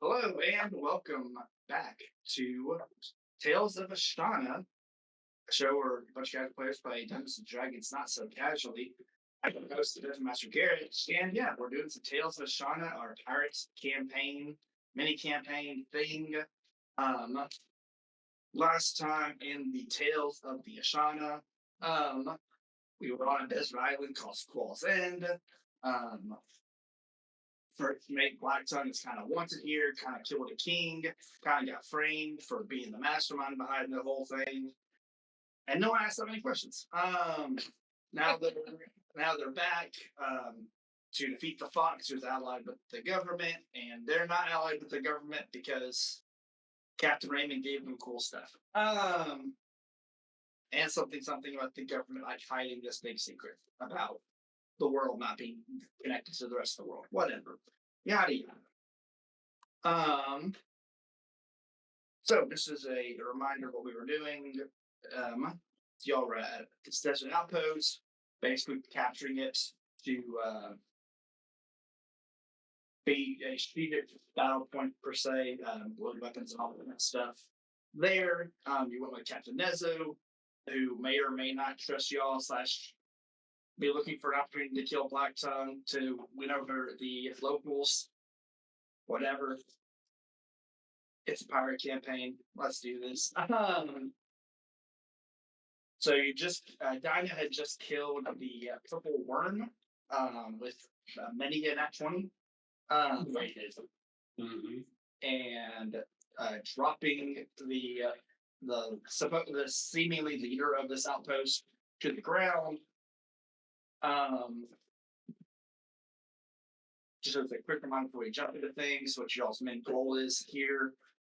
Hello and welcome back to Tales of Ashana, a show where a bunch of guys players play Dungeons and Dragons not so casually. I'm the host, the Dungeon Master Garrett, and yeah, we're doing some Tales of Ashana, our pirates campaign, mini campaign thing. Um, Last time in the Tales of the Ashana, um, we were on a desert island called Squall's End. Um, First mate Blacktongue is kind of wanted here, kind of killed a king, kind of got framed for being the mastermind behind the whole thing, and no one asked them any questions. Now that now they're back to defeat the Fox, who's allied with the government, and they're not allied with the government because Captain Raymond gave them cool stuff. And something about the government like hiding this big secret about the world not being connected to the rest of the world. Whatever. Yada yada. Um, so this is a reminder of what we were doing. Y'all were at this desert outpost, basically capturing it to be a strategic battle point per se, loaded weapons and all that stuff. There, you went with Captain Nezo, who may or may not trust y'all slash be looking for an opportunity to kill Black Tongue to win over the locals. Whatever. It's a pirate campaign. Let's do this. So you just Dinah had just killed the purple worm with many in that 20. And dropping the seemingly leader of this outpost to the ground. Just as a quick reminder before we jump into things, what y'all's main goal is here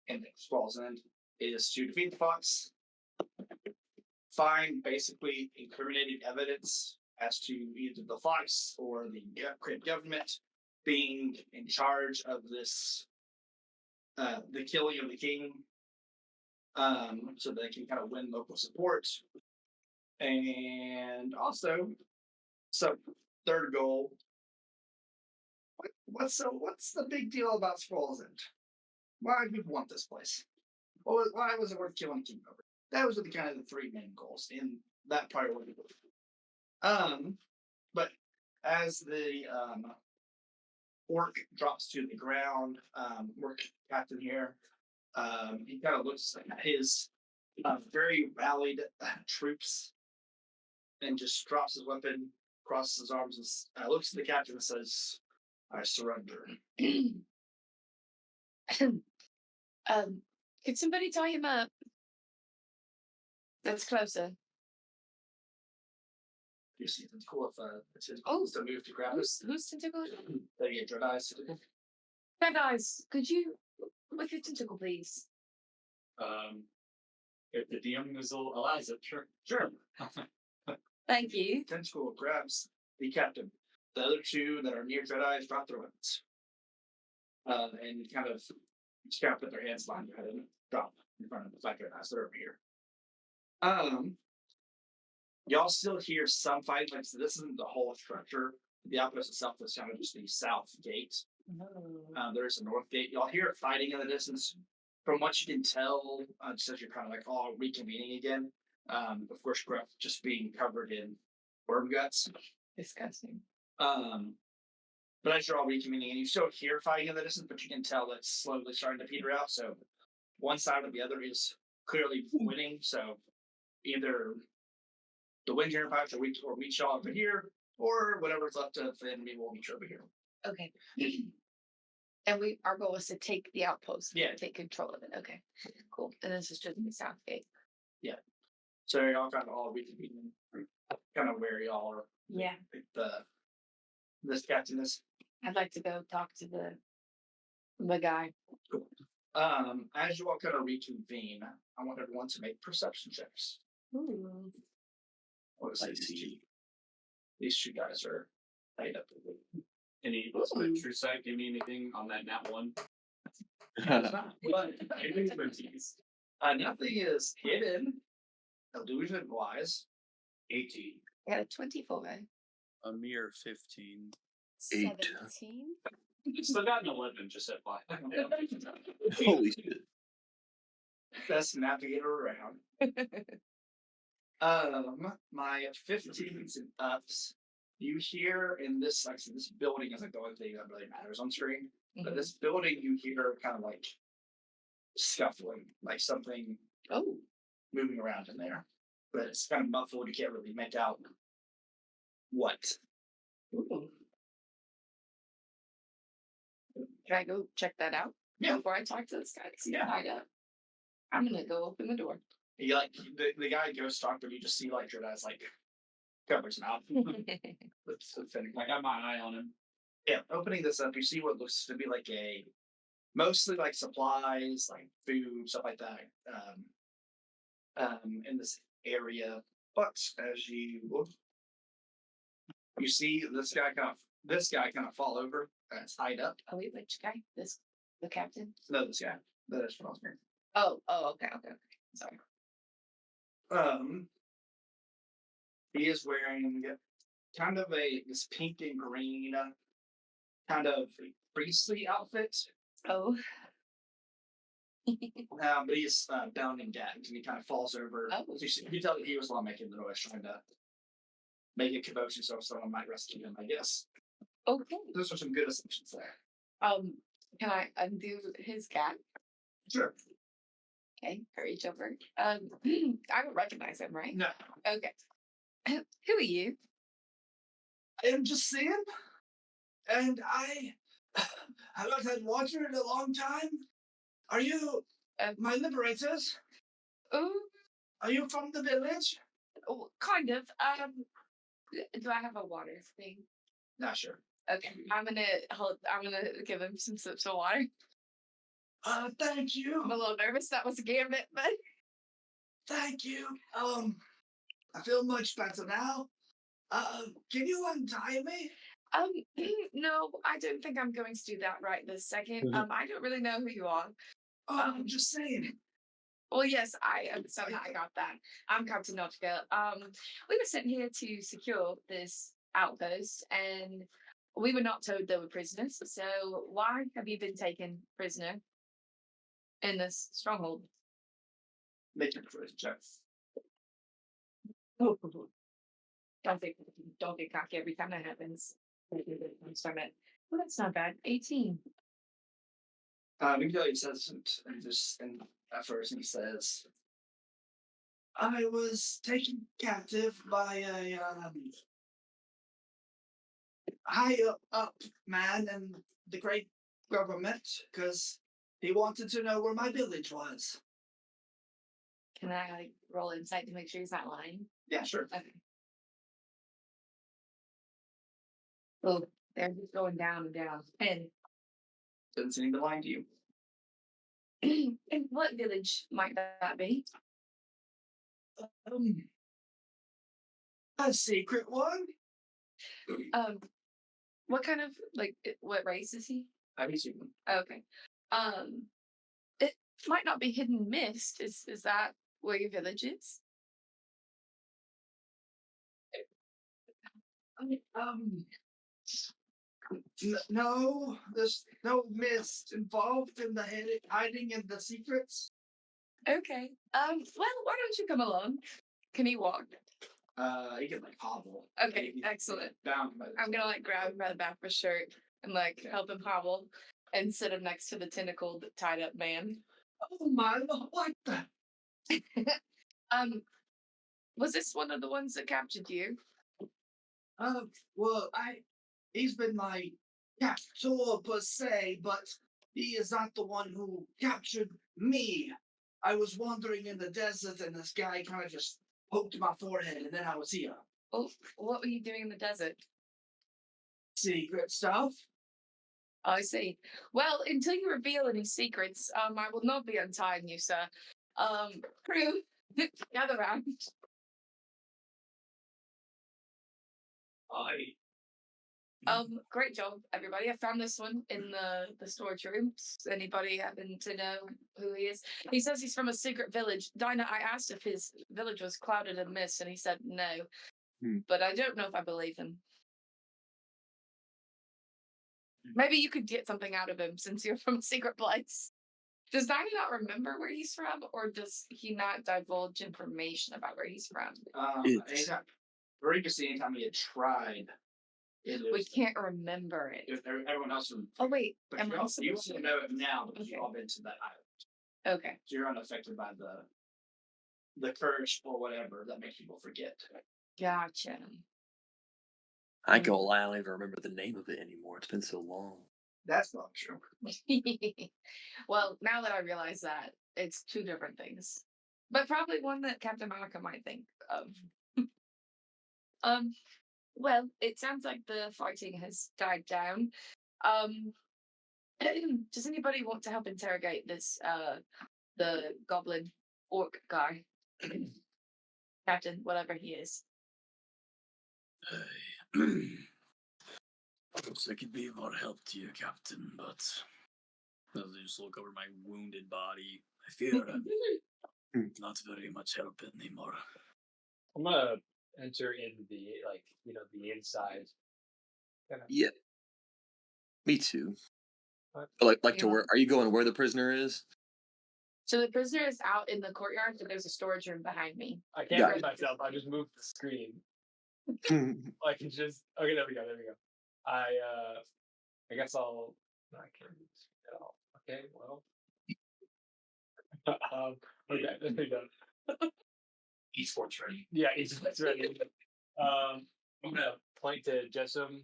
in the Squall's End is to defeat the Fox, find basically incriminating evidence as to either the Fox or the government being in charge of this, the killing of the king, so they can kind of win local support. And also, so third goal, what's the big deal about Squall's End? Why do people want this place? Well, why was it worth killing King over? Those are the kind of the three main goals in that part of the book. But as the orc drops to the ground, orc captain here, he kind of looks at his very rallied troops and just drops his weapon, crosses his arms, and looks at the captain and says, "I surrender." Could somebody tie him up? That's closer. You see, it's cool if it's his to move to grab us. Who's tentacle? They get Dread Eyes. Red Eyes, could you with your tentacle, please? If the DM allows it, sure. Sure. Thank you. Tentacle grabs the captain. The other two that are near Dread Eyes drop their weapons. And kind of just kind of put their hands behind their head and drop in front of the Black Dread Eyes. They're over here. Y'all still hear some fighting. Like, so this isn't the whole structure. The outpost itself is kind of just the south gate. There's a north gate. Y'all hear it fighting in the distance. From what you can tell, just as you're kind of like all reconvening again. Of course, Gruff just being covered in worm guts. Disgusting. But as you're all reconvening, and you still hear fighting in the distance, but you can tell that's slowly starting to peter out. So one side or the other is clearly winning. So either the Wind Pirates or meet y'all over here, or whatever's left of the enemy will meet you over here. Okay. And our goal is to take the outpost. Yeah. Take control of it. Okay. Cool. And this is just the south gate. Yeah. So y'all kind of all reconvening, kind of where y'all are. Yeah. This captain is. I'd like to go talk to the guy. Cool. As you all kind of reconvene, I want everyone to make perception checks. Ooh. What is these two guys are tied up. Any true sight? Give me anything on that nat one. But nothing is hidden, illusion wise. 18. I got a 24. A mere 15. 17. Still got an 11, just said why. Holy shit. Best navigator around. My 15s and ups. You hear in this, like I said, this building isn't the only thing that really matters on screen. But this building, you hear kind of like scuffling, like something Oh, moving around in there. But it's kind of muffled. You can't really make out what. ooh. Can I go check that out? Yeah. Before I talk to this guy, because he's Yeah. tied up. I'm gonna go open the door. You like the guy goes to talk, but you just see like your eyes like covers his mouth. with fin- I got my eye on him. Yeah, opening this up, you see what looks to be like a mostly like supplies, like food, stuff like that. In this area, but as you see this guy kind of fall over and tied up. Oh wait, which guy? The captain? No, this guy. That is from here. Oh, okay. Sorry. He is wearing kind of this pink and green kind of priestly outfit. Oh. But he's bound and gagged, and he kind of falls over. Oh. You tell that he was the one making the noise, trying to make a commotion so someone might rescue him, I guess. Okay. Those are some good assumptions there. Can I undo his gag? Sure. Okay, I reach over. I don't recognize him, right? No, Okay. Who are you? I am just Sam, and I have not had water in a long time. Are you my liberators? Oh, Are you from the village? kind of. Do I have a water thing? Not sure. Okay, I'm gonna give him some sips of water. Thank you. I'm a little nervous. That was a gambit, but Thank you. I feel much better now. Can you untie me? no, I don't think I'm going to do that right this second. I don't really know who you are. I'm just saying. Well, yes, I understand how I got that. I'm Captain Nautica. We were sent here to secure this outpost, and we were not told there were prisoners. So why have you been taken prisoner in this stronghold? Make a choice, Jeff. Oh, don't get cocky every time that happens. Well, that's not bad. 18. Miguel says, and at first he says, I was taken captive by a high up man in the great government because he wanted to know where my village was. Can I roll insight to make sure he's not lying? Yeah, sure. Okay. Oh, they're just going down and down. 10. Doesn't seem to lie to you. And what village might that be? A secret one? What kind of what race is he? I've seen them. Okay. It might not be hidden mist. Is that where your village is? No, there's no mist involved in the hiding in the secrets. Okay. Well, why don't you come along? Can he walk? He can like hobble. Okay, excellent. Bound by I'm gonna grab him by the back of his shirt and help him hobble and sit him next to the tentacled tied up man. Oh my lord, what the? Was this one of the ones that captured you? Well, he's been my captor per se, but he is not the one who captured me. I was wandering in the desert and this guy kind of just poked my forehead and then I was here. Oh, what were you doing in the desert? Secret stuff? I see. Well, until you reveal any secrets, I will not be untying you, sir. Crew, gather round. Great job, everybody. I found this one in the storage room. Anybody happen to know who he is? He says he's from a secret village. Dinah, I asked if his village was clouded in mist, and he said no. But I don't know if I believe him. Maybe you could get something out of him since you're from a secret place. Does Donnie not remember where he's from, or does he not divulge information about where he's from? It's Anytime, or you can see anytime he had tried. We can't remember it. Everyone else would. Oh wait, But am you I also supposed to? know it now because Okay. you've all been to that island. Okay. So you're unaffected by the curse or whatever that makes people forget. Gotcha. I ain't gonna lie, I don't even remember the name of it anymore. It's been so long. That's not true. Well, now that I realize that, it's two different things. But probably one that Captain Monica might think of. Well, it sounds like the fighting has died down. Um does anybody want to help interrogate this the goblin orc guy? Captain, whatever he is. I could be of more help to you, Captain, but as I just look over my wounded body, I fear I'm not very much help anymore. I'm gonna enter in the the inside. Yeah. Me too. What? Like to Yeah. where? Are you going where the prisoner is? So the prisoner is out in the courtyard, so there's a storage room behind me. I can't Got read it. myself. I just moved the screen. I can just okay. There we go. I guess I'll. No, I can't read the screen at all. Okay, well. Okay, there we go. Esports ready. Yeah, it's ready. I'm gonna point to Jessam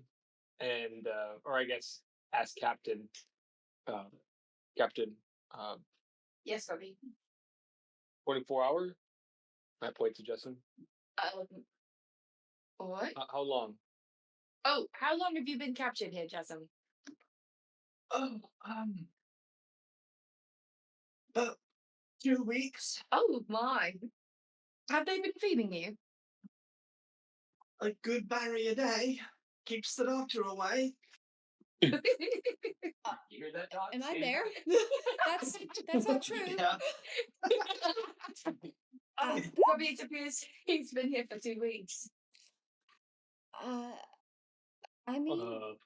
and or I guess ask Captain. Captain, Yes, Robbie. 24 hour. I point to Jessam. What? How long? Oh, how long have you been captured here, Jessam? Oh, about 2 weeks. Oh my. Have they been feeding you? A good berry a day keeps the doctor away. You hear that, Doc? Am I See? there? that's not true. Yeah. Oh, Robbie, it appears he's been here for 2 weeks. I mean,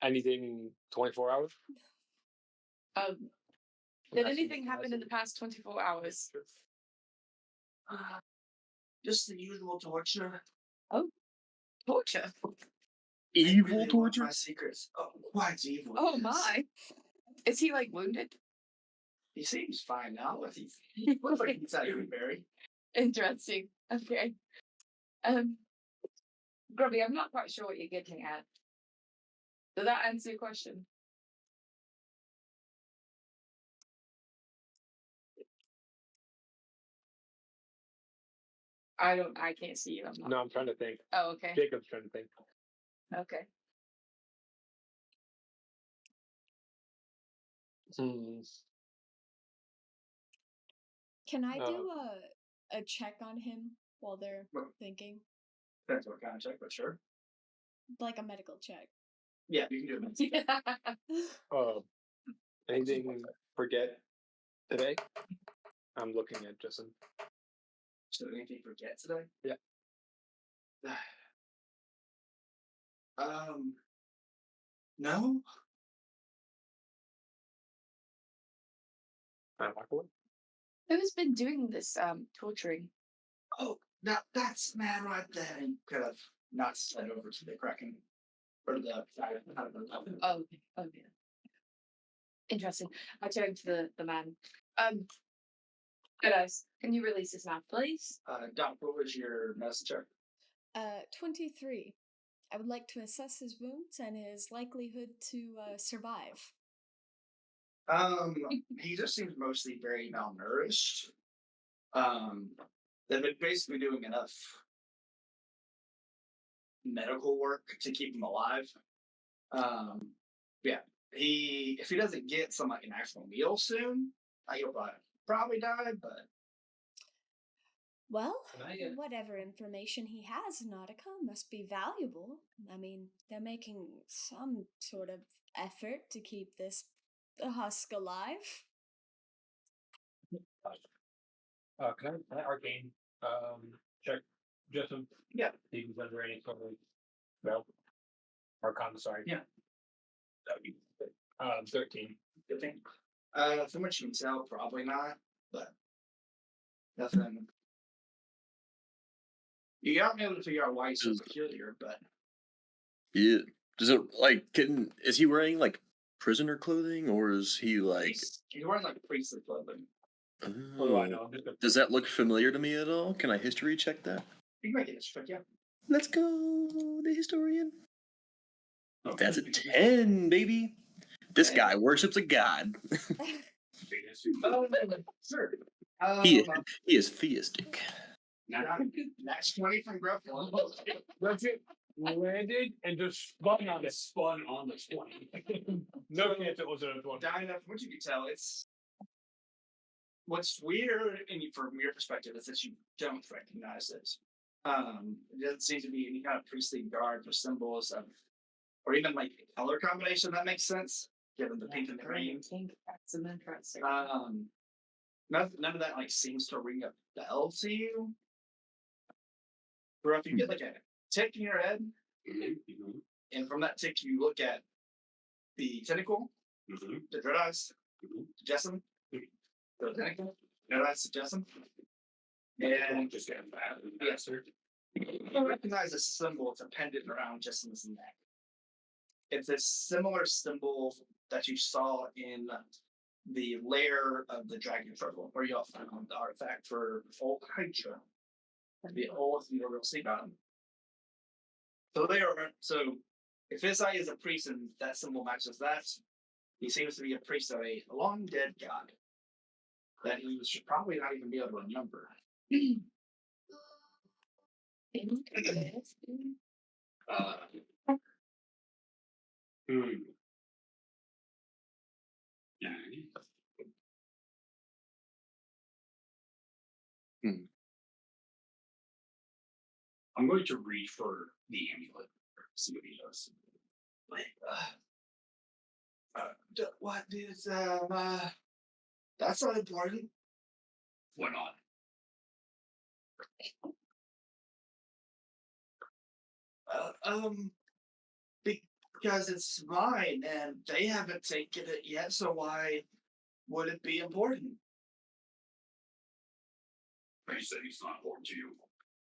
Anything 24 hours? Did anything happen in the past 24 hours? Just the usual torture. Torture? I Evil really want torture? my secrets. Oh, quite evil. Oh yes. my. Is he like wounded? He seems fine now. But he looks like he's at a berry. Interesting. Okay. Grubby, I'm not quite sure what you're getting at. Did that answer your question? I can't see you. I'm not. No, I'm trying to think. Oh, okay. Jacob's trying to think. Okay. can I do a check on him while they're What? thinking, Depends what kind of check, but sure. like a medical check? Yeah, you can do it. Anything forget today? I'm looking at Justin. So anything you forget today? Yeah. No. Who's been doing this torturing? Oh, now that's the man right there. And kind of nods head over to the Kraken. Or the Oh, okay. Interesting. I turn to the man. Hey guys, can you release his mouth, please? Doc, what was your medicine check? 23. I would like to assess his wounds and his likelihood to survive. He just seems mostly very malnourished. They've been basically doing enough medical work to keep him alive. Yeah, if he doesn't get some like an actual meal soon, he'll probably die. But Well, Can I, whatever information he has in Nautica must be valuable. I mean, they're making some sort of effort to keep this husk alive. Can I arcane check Justin? Yeah. See if he's under any sort of well, Arcana, sorry. Yeah. That'd be 13. Good thing. From what you can tell, probably not, but nothing. You aren't able to figure out why he's so peculiar, but Yeah. Does it is he wearing like prisoner clothing or is he like he's wearing like priestly clothing. What do I oh, know? I'm just a does that look familiar to me at all? Can I history check that? You can make it check, yeah. Let's go, the historian. Oh, That's a 10, baby. This guy worships a god. Sure. He he is theistic. Next 20 from Gruffalo. That's it. Landed and just spun on it. Spun on the 20. No chance it was a 20. Dinah, from what you can tell, it's what's weird from your perspective is that you don't recognize it. It doesn't seem to be any kind of priestly garb or symbols of, or even like color combination that makes sense, given the pink and the green. That's an interesting. None of that like seems to ring a bell to you. Or if you get like a tick in your head, and from that tick you look at the tentacle, the dread eyes, Jessamine, the tentacle, dread eyes, Jessamine, and Just get that yes, sir. You recognize a symbol. It's a pendant around Jessamine's neck. It's a similar symbol that you saw in the lair of the dragon turtle, where you all found the artifact for old Hydra, the old Ethereal Sea God. So if his eye is a priest and that symbol matches that, he seems to be a priest of a long dead god that he should probably not even be able to remember. Yeah. I'm going to reach for the amulet. See what he does. What is that's not important. Why not? Because it's mine and they haven't taken it yet, so why would it be important? But you said he's not important to you.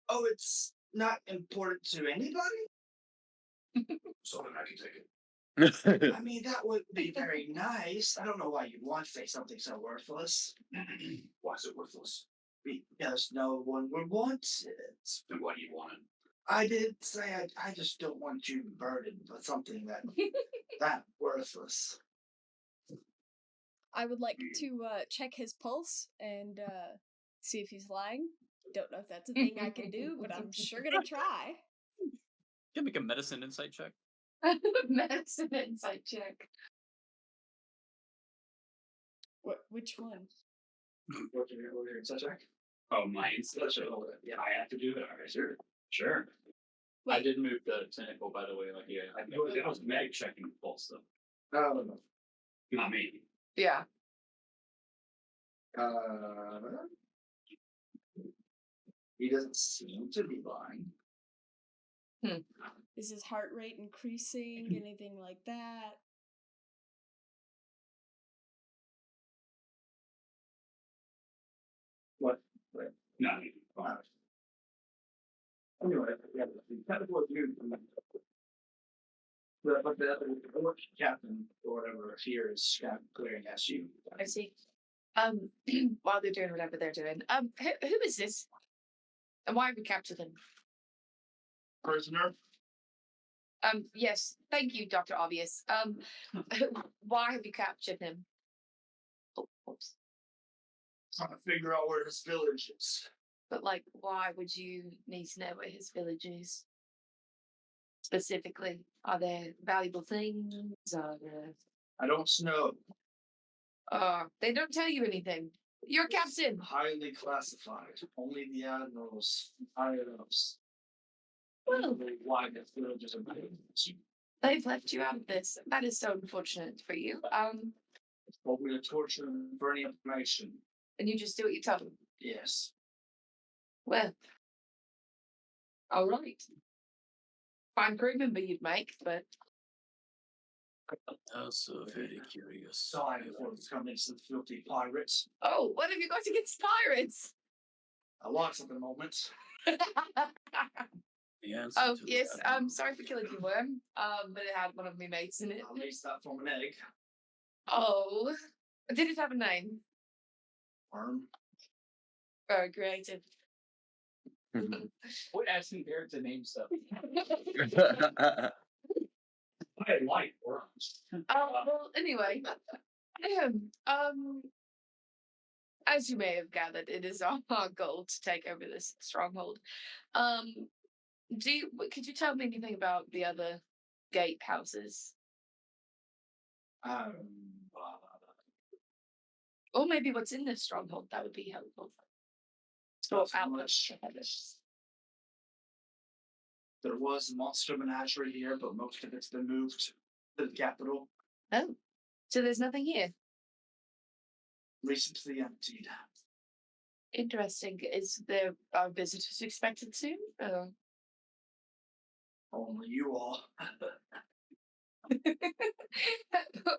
Oh, it's not important to anybody? So then I can take it. I mean, that would be very nice. I don't know why you'd want to say something so worthless. Why is it worthless? Because no one would want it. Then why do you want it? I did say I just don't want you burdened with something that worthless. I would like to check his pulse and see if he's lying. Don't know if that's a thing I can do, but I'm sure gonna try. Can make a medicine insight check. Medicine insight check. Which one? What's your insight check? Oh, my insight check. Yeah. I have to do that. Alright, sure. I Wait, did move the tentacle, by the way. Like, yeah, I know That was Meg checking the pulse, though. No. Not me. Yeah. He doesn't seem to be lying. is his heart rate increasing? Anything like that? What? Not me. Fine. Anyway, yeah, the tentacle is new. But the other captain or whatever here is kind of glaring at you. I see. While they're doing whatever they're doing, who is this? And why have we captured him? Prisoner. Yes, thank you, Dr. Obvious. Why have you captured him? Oh, oops. Trying to figure out where his village is. But like, why would you need to know where his village is? Specifically, are there valuable things? Are there... I don't know. They don't tell you anything. You're a captain. Highly classified. Only the admirals, higher ups. Well, Why the villages are they've left you out of this. That is so unfortunate for you. But we are torturing for any information. And you just do what you tell them. Yes. Well, all right. Fine crew member you'd make, but Also very curious. Sorry for becoming some filthy pirates. Oh, what have you got against pirates? A lot at the moment. The answer Oh to yes, that, sorry for killing you, worm. But it had one of my mates in it. At least that from an egg. Oh, did it have a name? Worm. Very creative. What asking parents to name stuff? I like worms. Well, anyway, as you may have gathered, it is our goal to take over this stronghold. Could you tell me anything about the other gatehouses, Um, or maybe what's in this stronghold? That would be helpful. Or not so outposts. much. There was a monster menagerie here, but most of it's been moved to the capital. Oh, so there's nothing here. Recently emptied. Interesting. Is there are visitors expected soon? Only you all.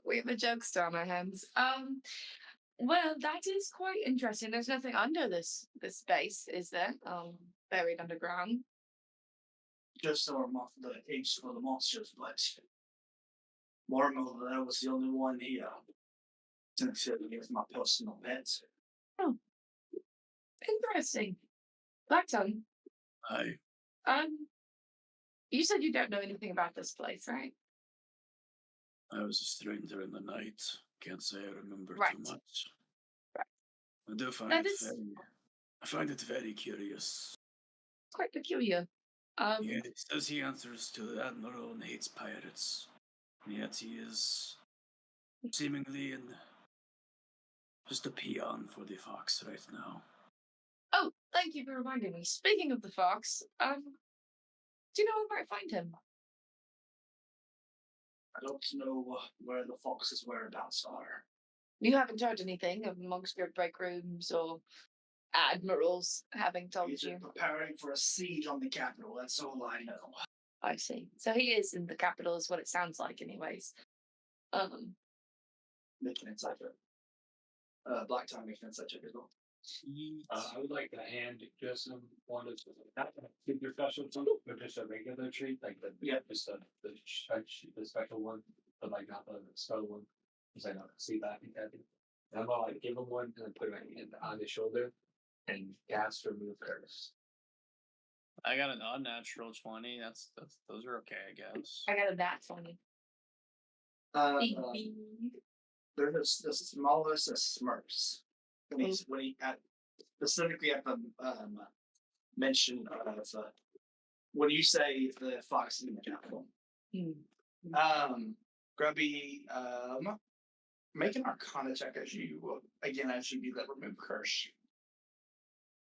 We have a jokester on our hands. Well, that is quite interesting. There's nothing under this base, is there? Buried underground. Just so the cage for the monsters, but Mormon there was the only one here. Consider me as my personal pet. Interesting. Blacktongue. I You said you don't know anything about this place, right? was a stranger in the night. Can't say I remember Right. too much. Right. I do find That it is- very. I find it very curious. It's quite peculiar. Yeah, he says he answers to the admiral and hates pirates, and yet he is seemingly just a peon for the Fox right now. Oh, thank you for reminding me. Speaking of the fox, do you know where I might find him? I don't know where the fox's whereabouts are. You haven't heard anything amongst your break rooms or admirals having told He's you? preparing for a siege on the capital. That's all I know. I see. So he is in the capital, is what it sounds like, anyways. Making insight check. Black Time making insight check as well. I would like to hand just one of not a super special treat, but just a regular treat, like the just the special one, but like not the spell one, because I don't see that in that. And I'm gonna like give him one and then put my hand on his shoulder and cast remove curse. I got an unnatural 20. That's those are okay, I guess. I got a nat 20. There's the smallest of Smurfs. When he specifically at the mention of when you say the fox in the capital. Grubby, make an Arcana check as you do that remove curse.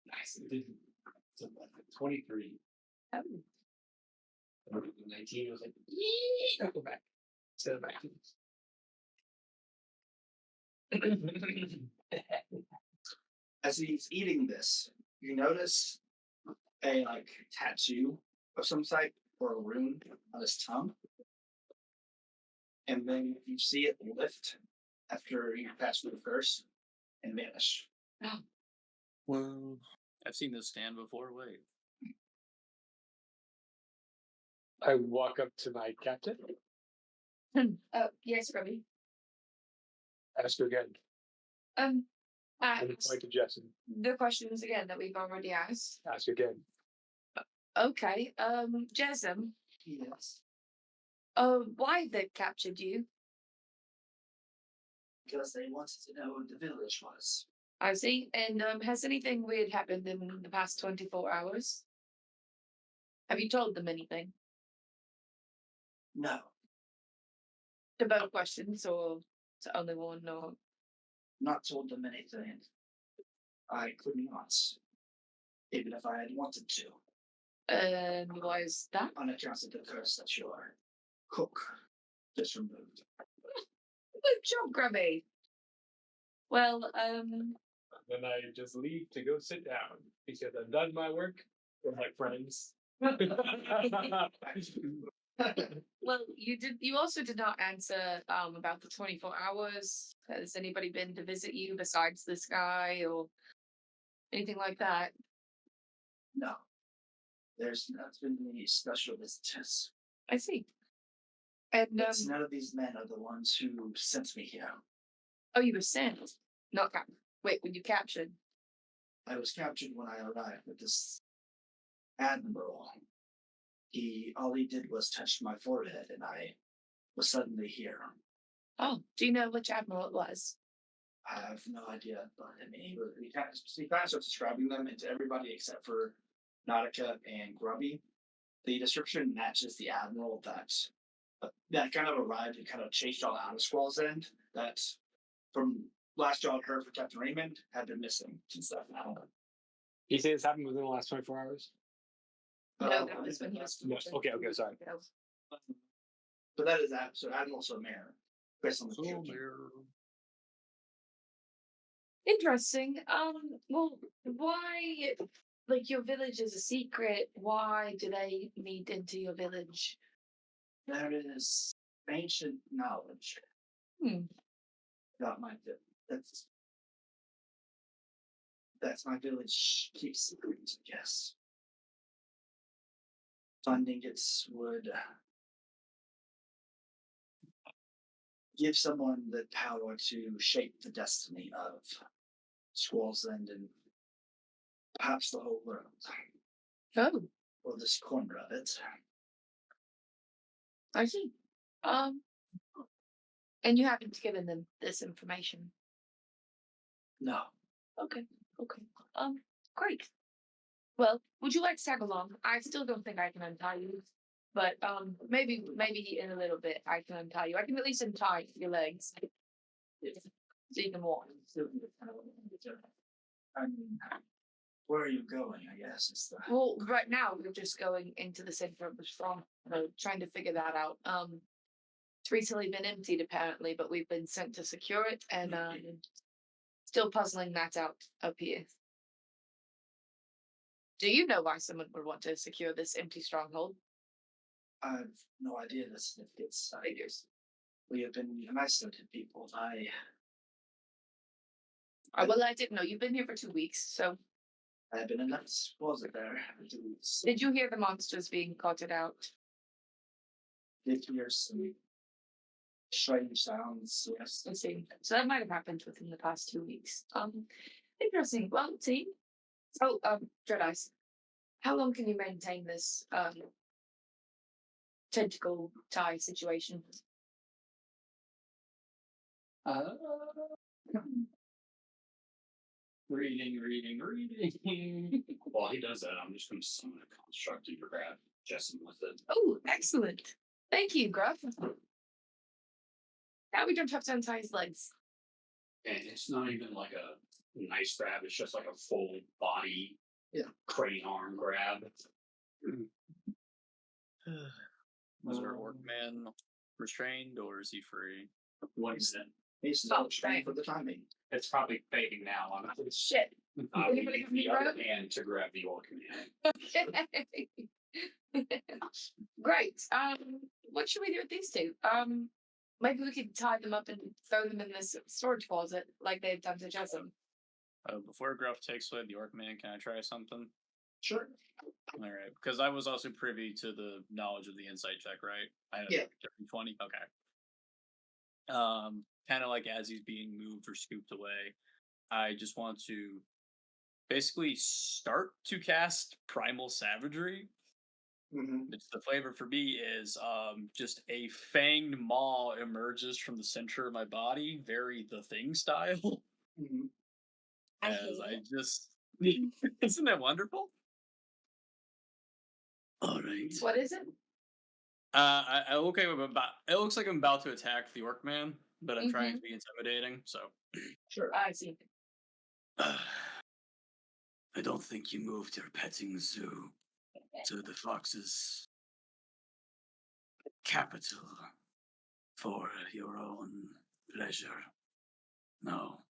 Nice. So 23. Oh. 19 was like, I'll go back. Instead of back. As he's eating this, you notice a tattoo of some type or a rune on his tongue. And then you see it lift after you pass through the curse and vanish. Well, I've seen this stand before. Wait. I walk up to my captain. Oh, yes, Robbie. Ask her again. And Point to Jessen. the questions again that we've already asked. Ask again. Okay, Jesem, Yes. why they captured you? Because they wanted to know who the village was. I see. And has anything weird happened in the past 24 hours? Have you told them anything? No. To both questions, or to only one, or Not told them anything. I could not. Even if I had wanted to. why is that? On account of the curse that your cook just removed. Good job, Grubby. Well, Then I just leave to go sit down because I've done my work with my friends. Well, you did. You also did not answer about the 24 hours. Has anybody been to visit you besides this guy or anything like that? No, there's not been any special visitors. I see. And But none of these men are the ones who sent me here. oh, you were sent, not captured. Wait, were you captured? I was captured when I arrived with this admiral. All he did was touch my forehead, and I was suddenly here. Oh, do you know which admiral it was? I have no idea, but I mean, he kind of starts describing them into everybody except for Nautica and Grubby. The description matches the admiral that kind of arrived and kind of chased y'all out of Squall's End. That, from last y'all had heard for Captain Raymond, had been missing since that now. You say this happened within the last 24 hours? No, that was when he was. Yes. Okay, sorry. But that is so Admiral Somer, based on the description. Interesting. Well, why? Like your village is a secret. Why do they need into your village? There is ancient knowledge about my village. That's my village keeps secrets, I guess. Finding it would give someone the power to shape the destiny of Squall's End and perhaps the whole world. Oh, Or this corner of it. I see. And you haven't given them this information. No. Okay. Great. Well, would you like to tag along? I still don't think I can untie you, but maybe in a little bit I can untie you. I can at least untie your legs, so you can walk. Where are you going? I guess is the. Well, right now we're just going into the center of the strong, trying to figure that out. It's recently been emptied apparently, but we've been sent to secure it, and still puzzling that out up here. Do you know why someone would want to secure this empty stronghold? I have no idea the significance. We have been an isolated people. Well, I didn't know. You've been here for 2 weeks, so. I have been in that closet there for 2 weeks. Did you hear the monsters being carted out? Did hear some strange sounds, yes. I see. So that might have happened within the past 2 weeks. Interesting. Well, team. So, Dreadice, how long can you maintain this tentacle tie situation? Reading. While he does that, I'm just going to summon a construct to grab Jessamine with it. Oh, excellent. Thank you, Gruff. Now we don't have to untie his legs. And it's not even like a nice grab, it's just like a full body crane arm grab. Was our orc man restrained or is he free? 1 minute. He's not trained for the timing. It's probably fading now. I'm Shit. I Anybody need have me the other rope? hand to grab the orc man. Okay. Great. What should we do with these two? Maybe we could tie them up and throw them in this storage closet like they've done to Jessamine. Before Gruff takes away the orc man, can I try something? Sure. All right, because I was also privy to the knowledge of the insight check, right? I had Yeah. 20. Okay. Kind of like as he's being moved or scooped away, I just want to basically start to cast Primal Savagery. It's the flavor for me is just a fanged maw emerges from the center of my body, very The Thing style. As I just isn't that wonderful? All right. What is it? I okay. It looks like I'm about to attack the orc man, but I'm trying to be intimidating. So Sure. I see. I don't think you moved your petting zoo to the fox's capital for your own pleasure. No,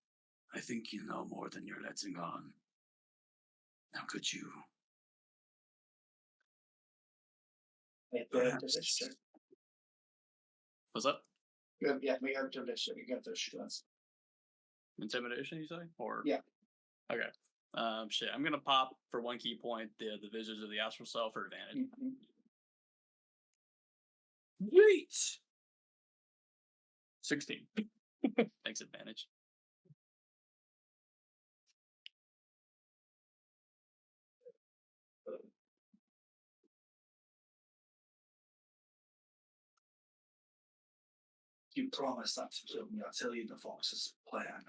I think you know more than you're letting on. Now could you Make the intimidation check. What's up? Yeah, make an intimidation. You get those shoots. Intimidation, you say? Or Yeah. Okay. Shit. I'm gonna pop for 1 key point the visitors of the astral self for advantage. Wait. 16. Thanks, advantage. You promise not to kill me. I'll tell you the Fox's plan.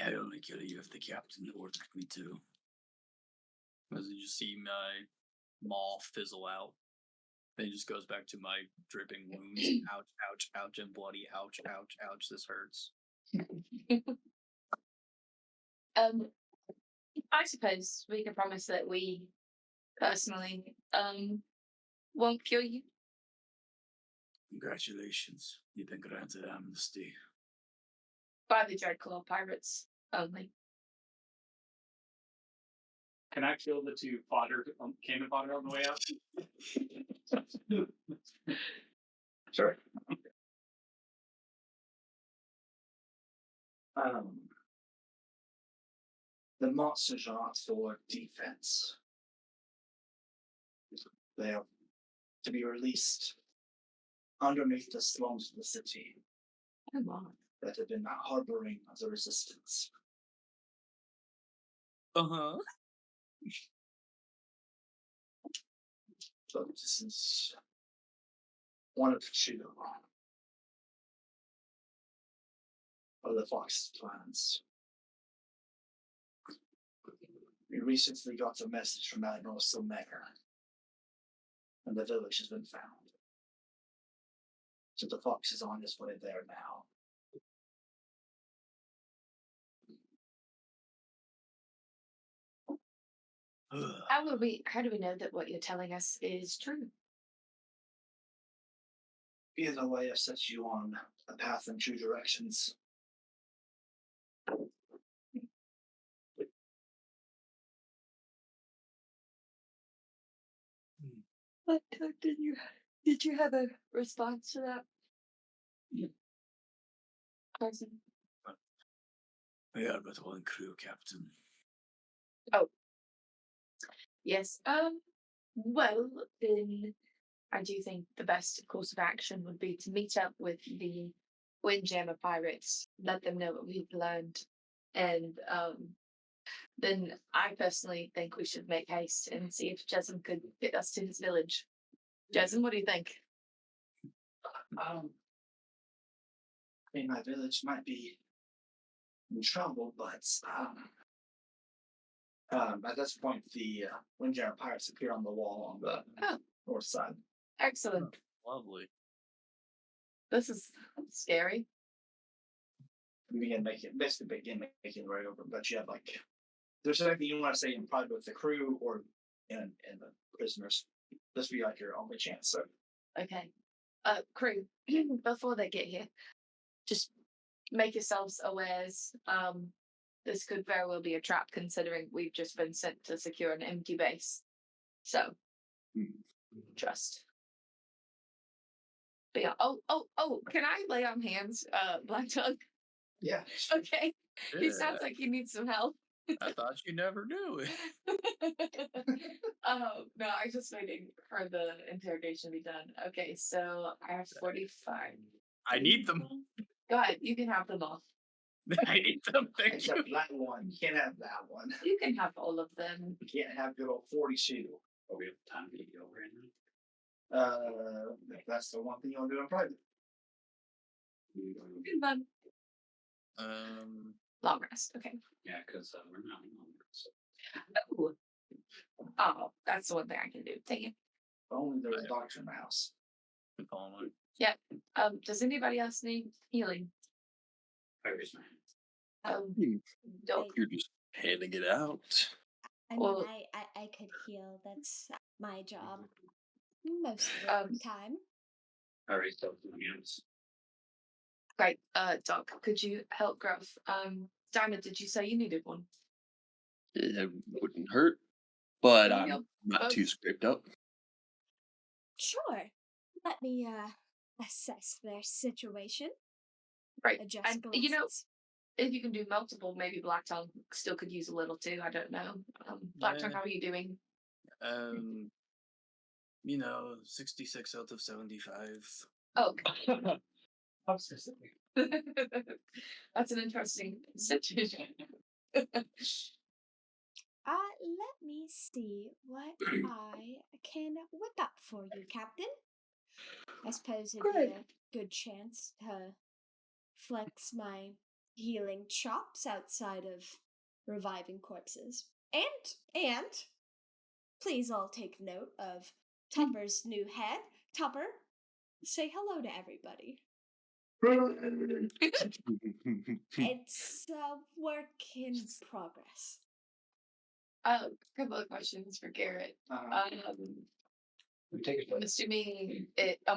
I only kill you if the captain ordered me to. As you just see my maul fizzle out. Then it just goes back to my dripping wounds. Ouch, ouch, ouch, and bloody. Ouch, ouch, ouch. This hurts. I suppose we can promise that we personally won't kill you. Congratulations, you've been granted amnesty. By the Dreadclaw pirates only. Can I kill the 2 cannon fodder on the way out? Sure. The monsters are not for defense. They are to be released underneath the slums of the city Come on. that have been harboring the resistance. Uh-huh. So this is one of the 2 of the Fox's plans. We recently got a message from Admiral Silmega, and the village has been found. So the Fox is on his way there now. How do we know that what you're telling us is true? Either way, I've set you on a path in 2 directions. Did you have a response to that? Person? We are but 1 crew, Captain. Oh. Yes. Well, then I do think the best course of action would be to meet up with the Windjammer pirates, let them know what we've learned, and then I personally think we should make haste and see if Jesm could get us to his village. Jesm, what do you think? I mean, my village might be in trouble, but at this point, the Windjammer pirates appear on the wall on the north side. Excellent. Lovely. This is scary. We begin making the way over, but you have like, there's anything you want to say in private with the crew or in the prisoners. This would be like your only chance. So, Okay. Crew, before they get here, just make yourselves awares. This could very well be a trap considering we've just been sent to secure an empty base. So, trust. But yeah, can I lay on hands, Black Tongue? yeah. Okay. He sounds like he needs some help. I thought you never knew it. No, I'm just waiting for the interrogation to be done. Okay, so I have 45. I need them. Go ahead, you can have them all. I need them. Thank you. Except that one. You can't have that one. You can have all of them. You can't have good old 42. Oh, we have time to get over it now. If that's the one thing you want to do in private. Good fun. Long rest. Okay. Yeah, because we're not on so. Ooh. Oh, that's the one thing I can do. Thank you. Only there's a doctor in the house. Does anybody else need healing? I raise my hand. Dope. You're just handing it out. I mean, Well- I could heal. That's my job. Most of the time. I raised both my hands. Great. Doc, could you help Gruff? Diamond, did you say you needed one? It wouldn't hurt. but You I'm know, not too both. scraped up. Sure. Let me assess their situation. Right. Adjust And you know, glasses. if you can do multiple, maybe Black Tongue still could use a little too. I don't know. Black Tongue, Yeah. how are you doing? 66 out of 75. Oh, How specific. that's an interesting situation. Let me see what I can whip up for you, Captain. I suppose it'd be Good. a good chance to flex my healing chops outside of reviving corpses. And please all take note of Tupper's new head. Tupper, say hello to everybody. It's a work in progress. A couple of questions for Garrett. We take it. I'm assuming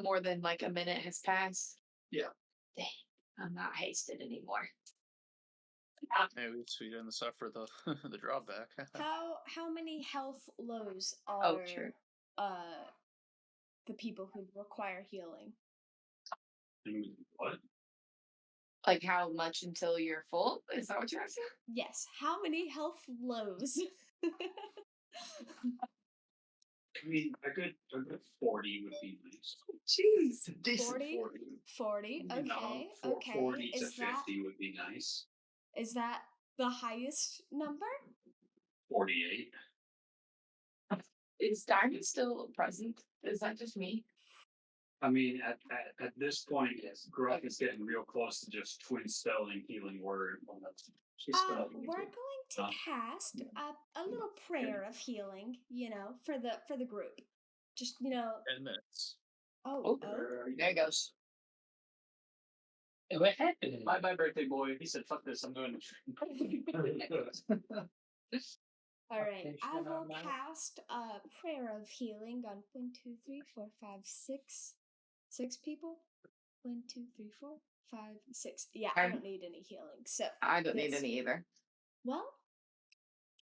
more than like a minute has passed. Yeah. Dang, I'm not hasted anymore. Hey, at least we didn't suffer the the drawback. How many health lows Oh, are true. the people who require healing? What? Like how much until you're full? Is that what you're asking? Yes, how many health lows? I mean, a good 40 would be nice. Jeez. Decent 40? 40. 40? You know, Okay, okay. 40 to Is 50 would be nice. that the highest number? 48. Is Diamond still present? Is that just me? I mean, at this point, Gruff is getting real close to just twin spelling healing word. Well, that's she's spelling it We're too. going to cast a little prayer of healing, for the group. Just 10 minutes. oh. There it goes. Hey, what happened? My birthday boy. He said, "Fuck this, I'm doing it." All right, Okay, I shut will up, Mike. cast a prayer of healing on 1, 2, 3, 4, 5, 6 people. 1, 2, 3, 4, 5, 6. Yeah, I don't need any healing. So I don't need this- any either. Well,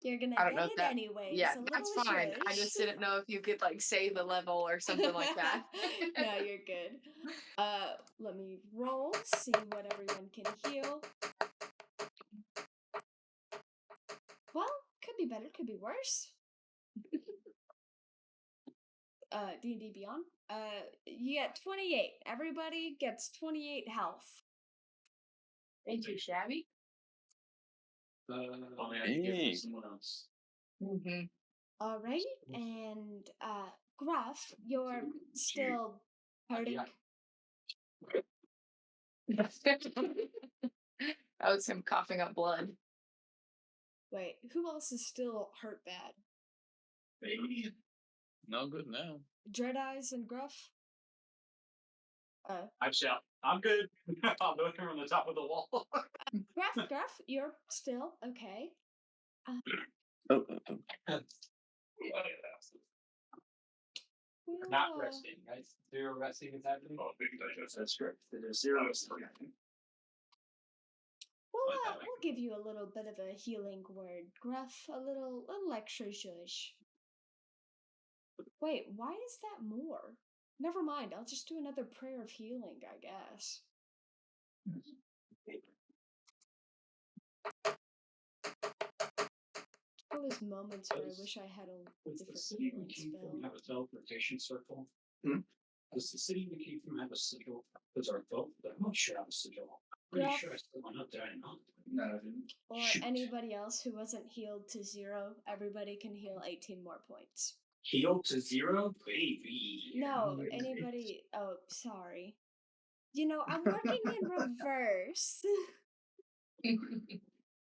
you're gonna I don't get know if it that. anyways. Yeah, a that's little fine. I shush. just didn't know if you could like save the level or something like that. No, you're good. Let me roll, see what everyone can heal. Well, could be better, could be worse. D&D Beyond. You get 28. Everybody gets 28 health. Ain't too shabby. Only I can give it to someone else. Mm-hmm. All right, and Gruff, you're still hurting. That was him coughing up blood. Wait, who else is still hurt bad? Maybe. No good now. Dread Eyes and Gruff? I shout, I'm good. I'm looking from the top of the wall. Gruff, you're still okay. Oh, We'll, Not resting, right? 0 resting is happening. Oh, big digest. That's correct. There's 0 resting. We'll give you a little bit of a healing word, Gruff. A little extra zhuzh. Wait, why is that more? Never mind, I'll just do another prayer of healing, I guess. All those moments where I wish I had a Does the different city we healing came spell. from have a teleportation circle? Hmm? Does the city we came from have a sigil? Does our boat? I'm not sure I have a sigil. I'm pretty Gruff. sure I still went up there and not. No, I didn't. Or Shoot. anybody else who wasn't healed to 0, everybody can heal 18 more points. Heal to 0? Baby. No, anybody. Oh, sorry. I'm working in reverse.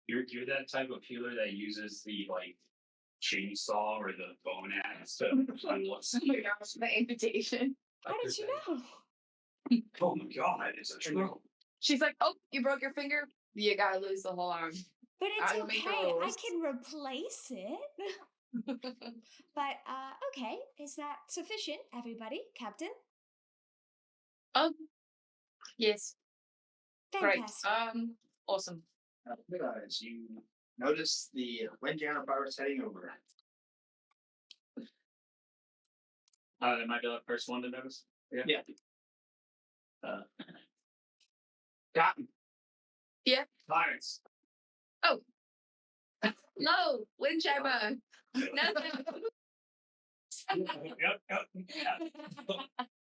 You're that type of healer that uses the chainsaw or the bone axe to unlock. Oh my gosh, the amputation. How did you know? Oh my god, it's a true. She's like, oh, you broke your finger? You gotta lose the whole arm. But it's I don't make the okay. I rules. can replace it. But okay, is that sufficient, everybody, Captain? Yes. Fantastic. Right. Awesome. Guys, you notice the Windjammer pirates heading over. Am I the first one to notice? Yeah. Cotton. Yeah. Pirates. No, Windjammer. No. Yep.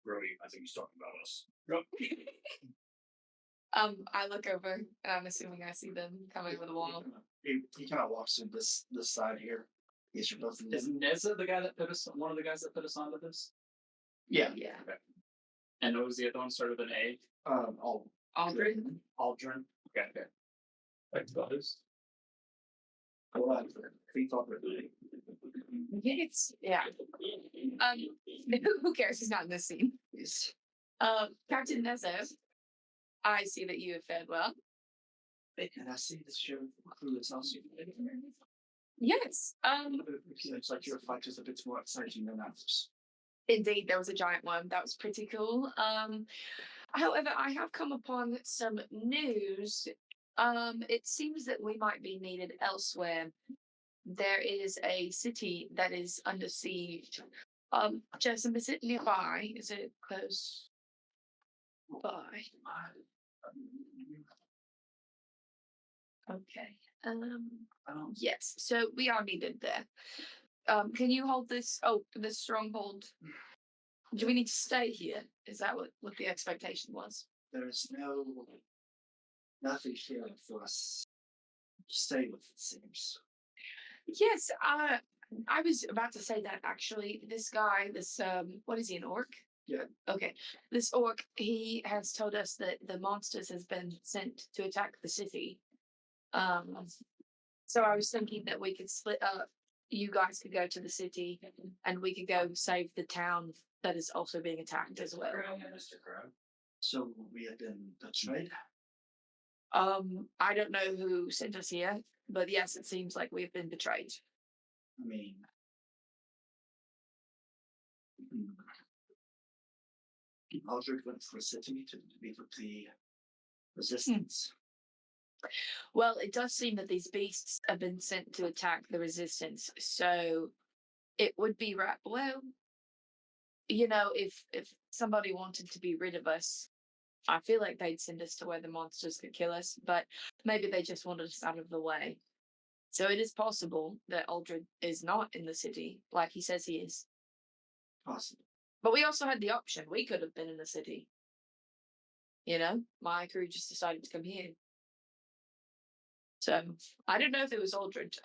Brody, I think he's talking about us. I look over, and I'm assuming I see them coming over the wall. He kind of walks through this side here. Yes, you're both in Is Neza the guy that put us? One of the guys that put us onto this? Yeah. Yeah. And what was the other one? Started with an A. All Aldrin. Aldrin. Okay. Like brothers. Yes. Yeah. Who cares? He's not in this scene. Yes. Captain Neza, I see that you have fared well. And I see this show crew is also. Yes. It looks like your fight is a bit more exciting than ours. Indeed, there was a giant one. That was pretty cool. However, I have come upon some news. It seems that we might be needed elsewhere. There is a city that is under siege. Jessamine, is it nearby? Is it close by? Okay. Yes. So we are needed there. Can you hold this? Oh, this stronghold. Do we need to stay here? Is that what the expectation was? There is nothing here for us to stay with, it seems. Yes. I was about to say that actually. This guy, what is he, an orc? Yeah. Okay. This orc, he has told us that the monsters has been sent to attack the city. So I was thinking that we could split up. You guys could go to the city, and we could go save the town that is also being attacked as well. Mr. Crow. So we have been betrayed. I don't know who sent us here, but yes, it seems like we've been betrayed. I mean, Aldrich went for a city to meet with the resistance. Well, it does seem that these beasts have been sent to attack the resistance, so it would be right. Well, if somebody wanted to be rid of us, I feel like they'd send us to where the monsters could kill us, but maybe they just wanted us out of the way. So it is possible that Aldred is not in the city, like he says he is. Possible. But we also had the option. We could have been in the city. My crew just decided to come here. So I don't know if it was Aldred.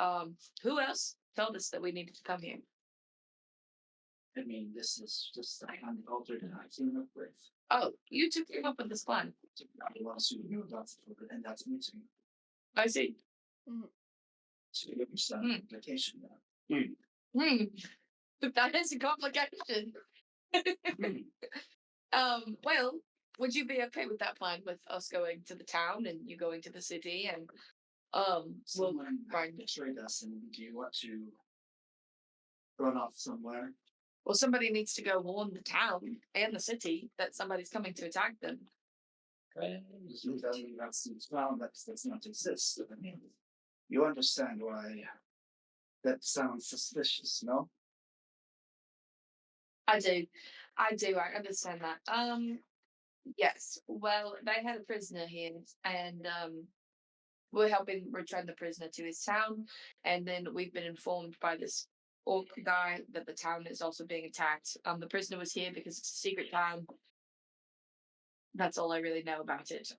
Who else told us that we needed to come here? I mean, this is just the kind of Aldrich and I came up with. Oh, you came up with this plan. I want to know that's and that's meeting. I see. So you some application now. That is a complication. Well, would you be okay with that plan, with us going to the town and you going to the city, and Someone right. betrayed us, and do you want to run off somewhere? Well, somebody needs to go warn the town and the city that somebody's coming to attack them. You tell me that seems found that does not exist. I mean, you understand why that sounds suspicious, no? I do. I understand that. Yes. Well, they had a prisoner here, and we're helping return the prisoner to his town, and then we've been informed by this orc guy that the town is also being attacked. The prisoner was here because it's a secret town. That's all I really know about it.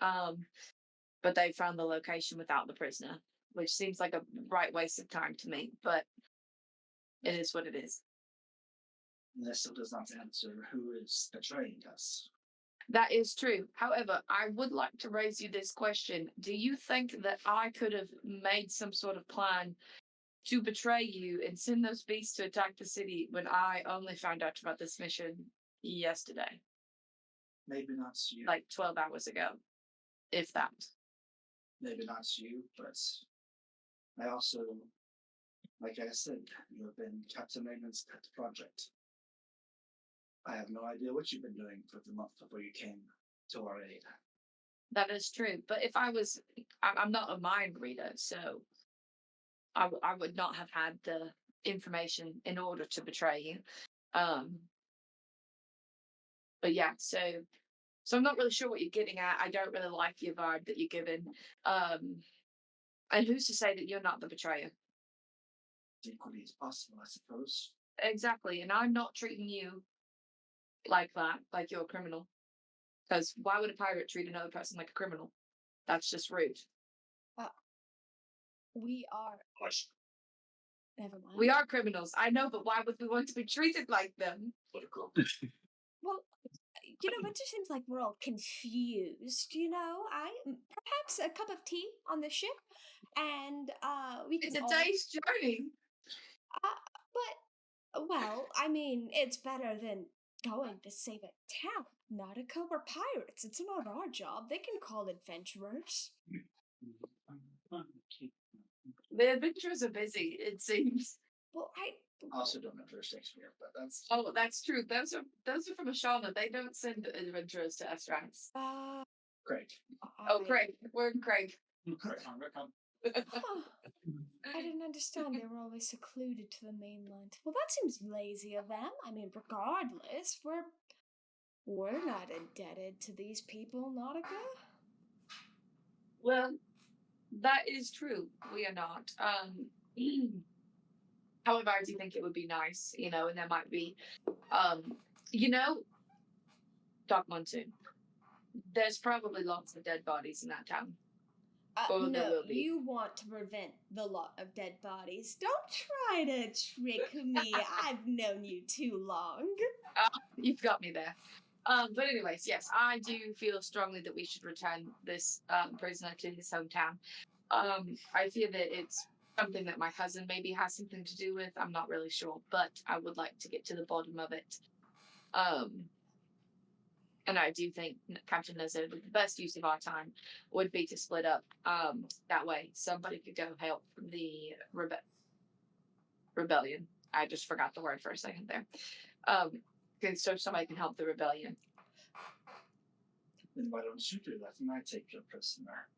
But they found the location without the prisoner, which seems like a right waste of time to me, but it is what it is. This still does not answer who is betraying us. That is true. However, I would like to raise you this question. Do you think that I could have made some sort of plan to betray you and send those beasts to attack the city when I only found out about this mission yesterday? Maybe not you. Like 12 hours ago, if that. Maybe not you, but I also, like I said, you have been Captain Maintenance Pet Project. I have no idea what you've been doing for the month before you came to our aid. That is true. But if I'm not a mind reader, so I would not have had the information in order to betray you. But yeah, so I'm not really sure what you're getting at. I don't really like your vibe that you're giving. And who's to say that you're not the betrayer? Equally as possible, I suppose. Exactly. And I'm not treating you like that, like you're a criminal. Because why would a pirate treat another person like a criminal? That's just rude. We are. Hush. Never mind. We are criminals, I know, but why would we want to be treated like them? Political. Well, it just seems like we're all confused. Perhaps a cup of tea on the ship, and we can. It's a all... day's journey. But well, I mean, it's better than going to save a town. Nautica, we're pirates. It's not our job. They can call adventurers. The adventurers are busy, it seems. Well, I also don't know jurisdiction here, but that's. Oh, that's true. Those are from Ashana. They don't send adventurers to Estrans. Great. Oh, Craig. We're in Craig. I didn't understand they were always secluded to the mainland. Well, that seems lazy of them. I mean, regardless, we're not indebted to these people, Nautica. Well, that is true. We are not. However, I do think it would be nice, and there might be, Doc Monsoon. There's probably lots of dead bodies in that town. No, you want to prevent the lot of dead bodies. Don't try to trick me. I've known you too long. You've got me there. But anyways, yes, I do feel strongly that we should return this prisoner to his hometown. I fear that it's something that my cousin maybe has something to do with. I'm not really sure, but I would like to get to the bottom of it. And I do think Captain Lizard, the best use of our time would be to split up. That way, somebody could go help the rebellion. I just forgot the word for a second there. So somebody can help the rebellion. Then why don't you do that? And I take your prisoner.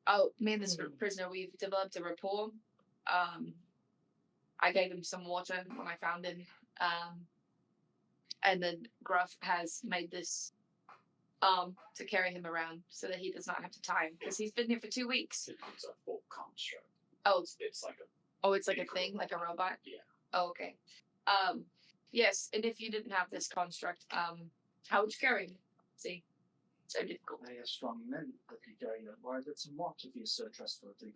Oh, me and this prisoner, we've developed a rapport. I gave him some water when I found him. And then Gruff has made this to carry him around so that he does not have to tie him because he's been here for 2 weeks. It's a full construct. Oh, it's like a. Oh, it's like a thing, like a robot. Yeah. Oh, okay. Yes, and if you didn't have this construct, how would you carry him? See, so difficult. I have strong men that can carry your words and walk if you're so trustworthy.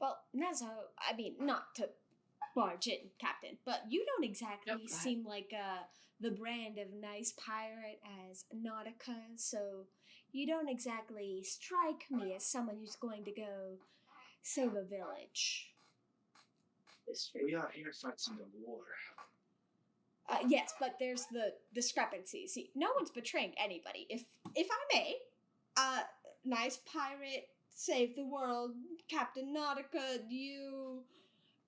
Well, Nezo, I mean, not to barge in, Captain, but you don't exactly seem like the brand of nice pirate as Nautica, so you don't exactly strike me as someone who's going to go save a village. We are here fighting a war. Yes, but there's the discrepancy. See, no one's betraying anybody. If I may, nice pirate, save the world, Captain Nautica, you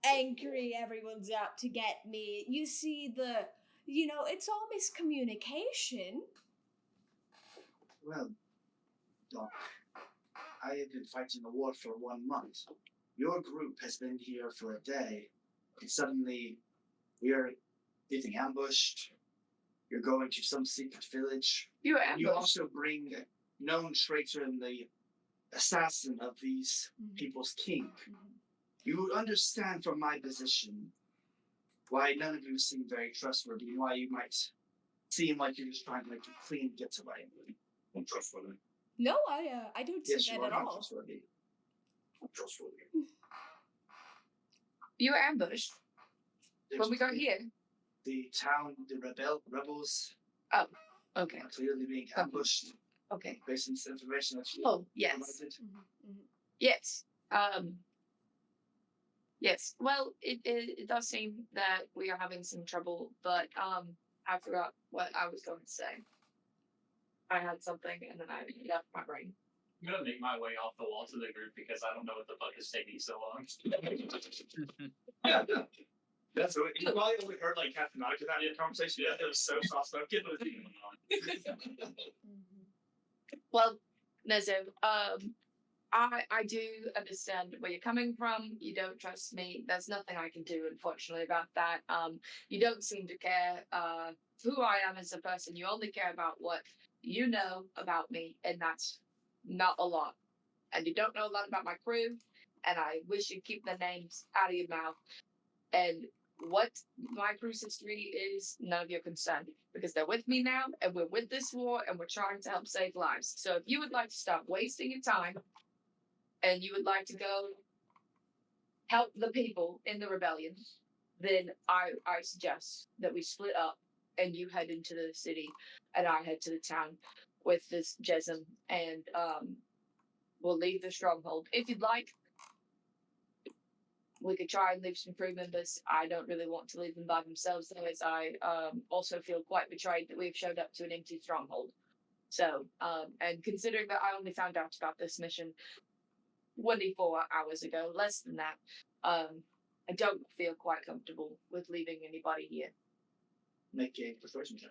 angry, everyone's out to get me. You see it's all miscommunication. Well, Doc, I have been fighting a war for 1 month. Your group has been here for a day, and suddenly we are getting ambushed. You're going to some secret village. You ambushed. You also bring a known traitor and the assassin of these people's king. You understand from my position why none of you seem very trustworthy and why you might seem like you're just trying to make a clean getaway. Untrustworthy. No, I don't see that at all. Trustworthy. Untrustworthy. You were ambushed when we got here. The town, the rebels. Oh, okay. Are clearly being ambushed. Okay. Based on this information that you yes. provided. Yes. Yes. Well, it does seem that we are having some trouble, but I forgot what I was going to say. I had something and then I left my brain. I'm gonna make my way off the wall to the group because I don't know what the fuck is taking so long. That's what you probably only heard like Captain Nautica that in the conversation. Yeah, it was so soft spoken. Well, Nezo, I do understand where you're coming from. You don't trust me. There's nothing I can do, unfortunately, about that. You don't seem to care. who I am as a person. You only care about what you know about me, and that's not a lot. And you don't know a lot about my crew, and I wish you'd keep the names out of your mouth. And what my crew's history is none of your concern, because they're with me now, and we're with this war, and we're trying to help save lives. So if you would like to stop wasting your time, and you would like to go help the people in the rebellion, then I suggest that we split up and you head into the city and I head to the town with this Jesm, and we'll leave the stronghold. If you'd like, we could try and leave some crew members. I don't really want to leave them by themselves, though, as I also feel quite betrayed that we've showed up to an empty stronghold. So, and considering that I only found out about this mission 24 hours ago, less than that, I don't feel quite comfortable with leaving anybody here. Make a persuasion check.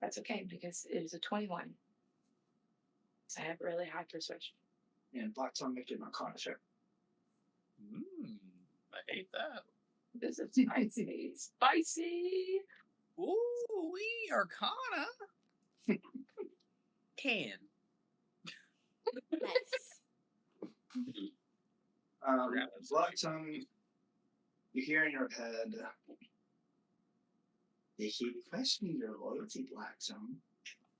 That's okay, because it is a 21. So I have really high persuasion. And Black Tongue, make an Arcana check. I hate that. This is spicy. Spicy! Ooh, we Arcana. 10. Nice. Black Tongue, you hear in your head, they keep questioning your loyalty, Black Tongue.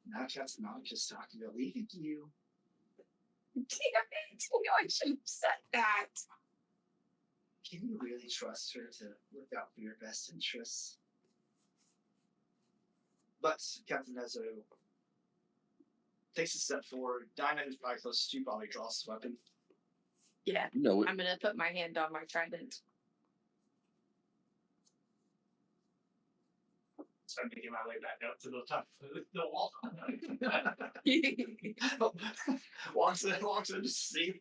Now Captain Monica talking about leaving you. Damn it! I should have said that. Can you really trust her to look out for your best interests? But Captain Ezzo takes a step forward. Dinah, who's probably closest to you, probably draws his weapon. Yeah, No, I'm gonna put my hand on my trident. So I'm making my way back up to the top of the wall. walks in to see.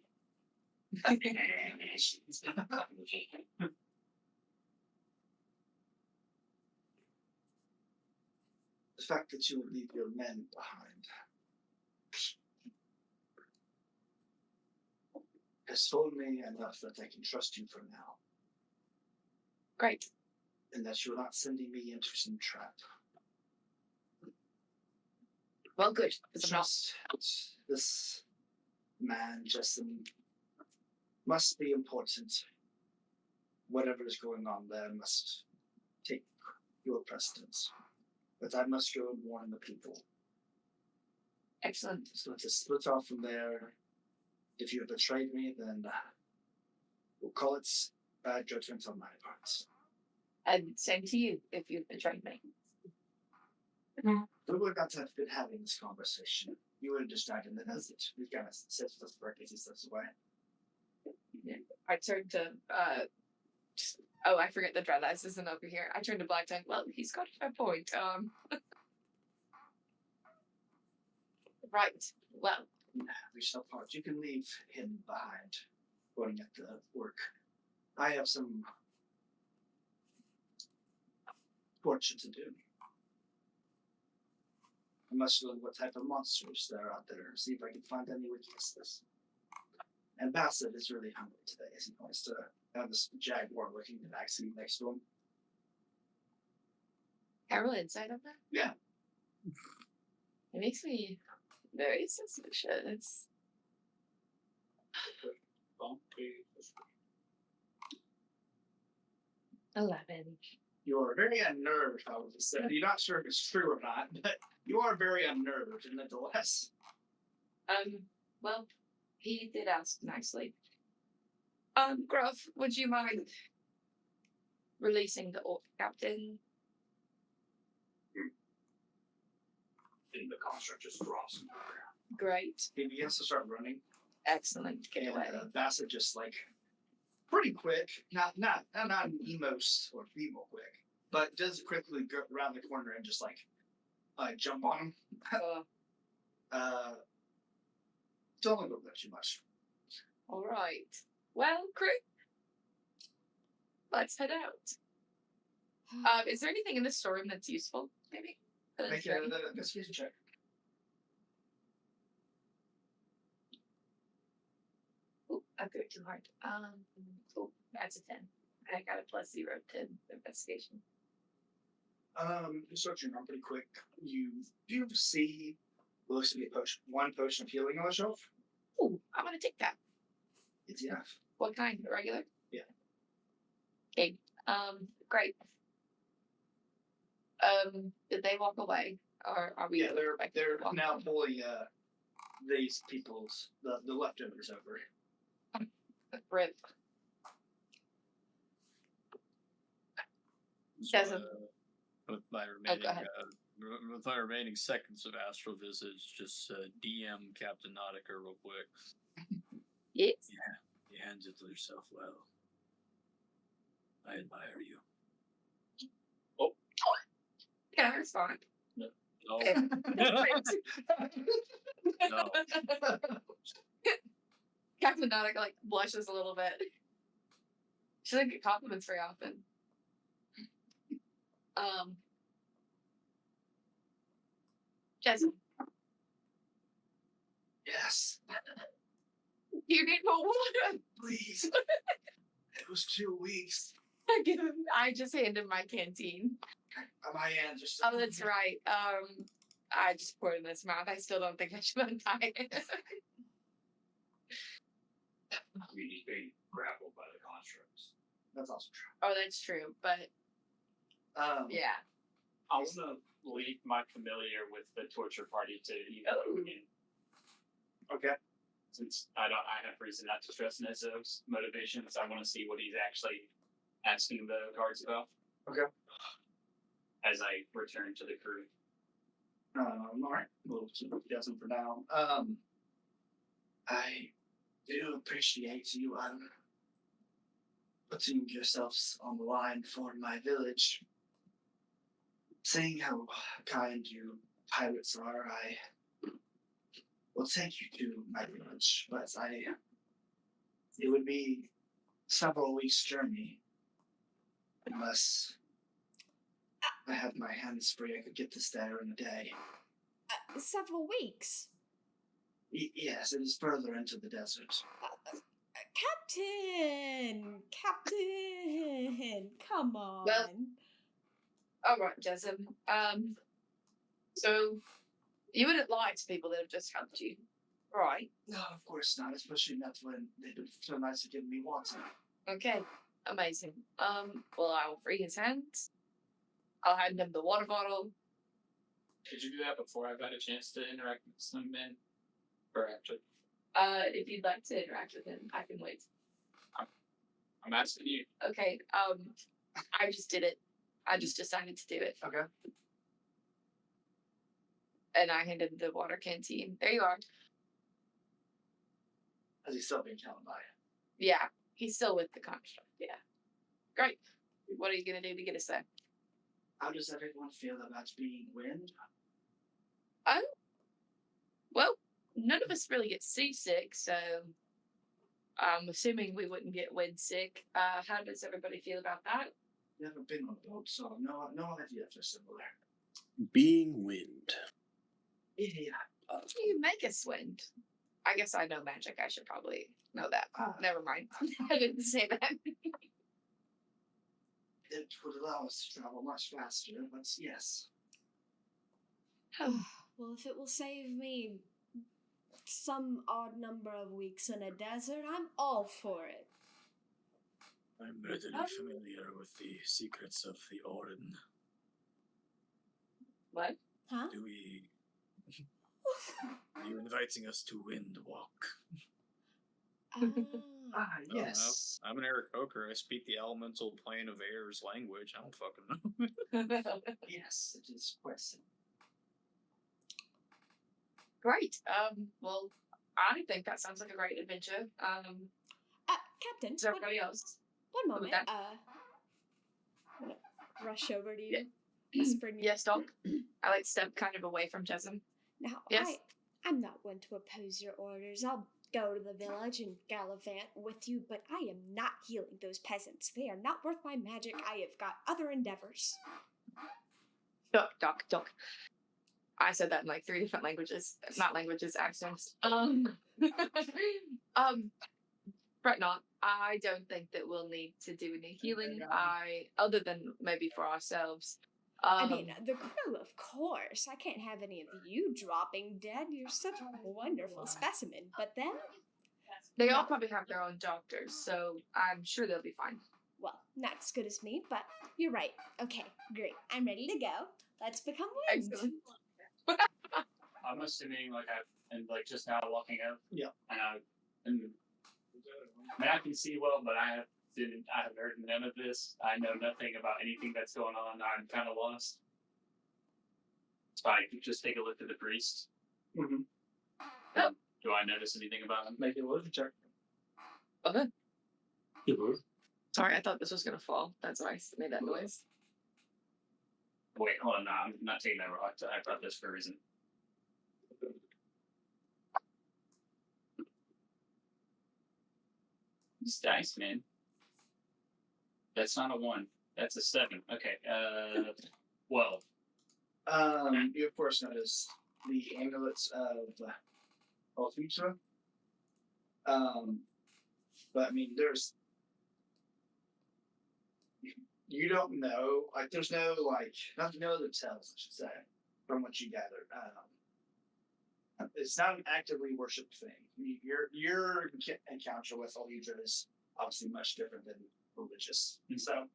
The fact that you would leave your men behind has told me enough that I can trust you for now, Great. and that you're not sending me into some trap. Well, good. Because I'm not. Just this man, Justin, must be important. Whatever is going on there must take your precedence. But I must go and warn the people. Excellent. So to split off from there, if you have betrayed me, then we'll call it bad judgment on my part. And same to you if you've betrayed me. We would not have been having this conversation. You would have just died in the desert. We kind of sits with us for as he steps away. I turned to oh, I forget the Dreadlights isn't over here. I turned to Black Tongue. Well, he's got a fair point. Right. Well, We shall part. You can leave him behind, going at the work. I have some torture to do. I must learn what type of monsters there are out there, see if I can find any weaknesses. And Bassett is really hungry today as he points to this jaguar looking in the backseat next to him. Carol inside of that? Yeah. It makes me very suspicious. 11. You're very unnerved, I would say. You're not sure if it's true or not, but you are very unnerved nonetheless. Well, he did ask nicely. Gruff, would you mind releasing the orc captain? And the construct just drops. Great. He begins to start running. Excellent. Get And away. Bassett just like pretty quick, not an emos or feeble quick, but does quickly go around the corner and just like jump on him. Don't look at too much. All right. Well, crew, let's head out. Is there anything in the storeroom that's useful? Maybe. Make an investigation check. I'll go too hard. Oh, that's a 10. I got a +0 to investigation. Searching around pretty quick. You do see what looks to be a potion, one potion of healing on the shelf. Oh, I'm gonna take that. It's enough. What kind? The regular? Yeah. Okay. Great. Did they walk away, or are we? Yeah, they're walking now away? pulling these people's the leftovers over. Rip. Doesn't. With my Oh, remaining go ahead. with my remaining seconds of astral visage, just DM Captain Nautica real quick. Yes. Yeah, you handled yourself well. I admire you. Can I respond? No. No. Captain Nautica like blushes a little bit. She doesn't get compliments very often. Jasmine, Yes, you need more water. please. It was 2 weeks. I just handed my canteen. My hands are so. Oh, that's right. I just poured it in his mouth. I still don't think I should untie it. He's being grappled by the constructs. That's also true. Oh, that's true. But yeah. I was gonna leave my familiar with the torture party to even Okay. since I have reason not to trust Nezo's motivations. I want to see what he's actually asking the guards about. Okay. As I return to the crew. All right. We'll keep guessing for now. I do appreciate you putting yourselves on the line for my village. Seeing how kind you pirates are, I will take you to my village, but it would be several weeks' journey unless I had my hands free. I could get this there in a day. Several weeks. Yes, it is further into the desert. Captain, come on. Well, all right, Jessim. So you wouldn't lie to people that have just helped you, right? No, of course not, especially not when they've been so nice to give me water. Okay, amazing. Well, I will free his hands. I'll hand him the water bottle. Did you do that before I've had a chance to interact with some men? Or after? If you'd like to interact with him, I can wait. I'm asking you. Okay, I just did it. I just decided to do it. Okay. And I handed the water canteen. There you are. Has he still been counted by? Yeah, he's still with the construct. Yeah. Great. What are you going to do to get us there? How does everyone feel about being wind? Well, none of us really get seasick, so I'm assuming we wouldn't get wind sick. How does everybody feel about that? Never been on a boat, so no idea if they're similar. Being wind. Yeah. How do you make us wind? I guess I know magic. I should probably know that. Never mind. I didn't say that. It would allow us to travel much faster, but yes. Well, if it will save me some odd number of weeks in a desert, I'm all for it. I'm readily familiar with the secrets of the Orin. What? Huh? Are you inviting us to wind walk? Yes. I'm an Eric Coker. I speak the elemental plane of air's language. I don't fucking know. Yes, it is quite simple. Great. Well, I think that sounds like a great adventure. Captain, Is everybody else? one moment. that- I'm gonna rush over to you. Yeah. Whisper in your Yes, Doc. I like step kind of away from Jessim. Now, Yes? I'm not one to oppose your orders. I'll go to the village and gallivant with you, but I am not healing those peasants. They are not worth my magic. I have got other endeavors. Doc. I said that in like 3 different languages. Not languages, accents. Fret not. I don't think that we'll need to do any healing. Other than maybe for ourselves. I mean, the crew, of course. I can't have any of you dropping dead. You're such a wonderful specimen. But then, they all probably have their own doctors, so I'm sure they'll be fine. well, not as good as me, but you're right. Okay, great. I'm ready to go. Let's become wind. Excellent. I'm assuming just now walking up. Yeah. I mean, I can see well, but I have heard none of this. I know nothing about anything that's going on. I'm kind of lost. So I can just take a look at the priest. Mm-hmm. Do I notice anything about him? Make a illusion check. Okay. Sorry, I thought this was gonna fall. That's why I made that noise. Wait, hold on. No, I'm not taking that rock. I brought this for a reason. These dice, man. That's not a 1. That's a 7. Okay. 12. You of course notice the amulets of Altutra. But I mean, you don't know, there's no nothing that tells, I should say, from what you gathered. It's not an actively worshipped thing. Your encounter with Alhydra is obviously much different than religious. Mm-hmm. So,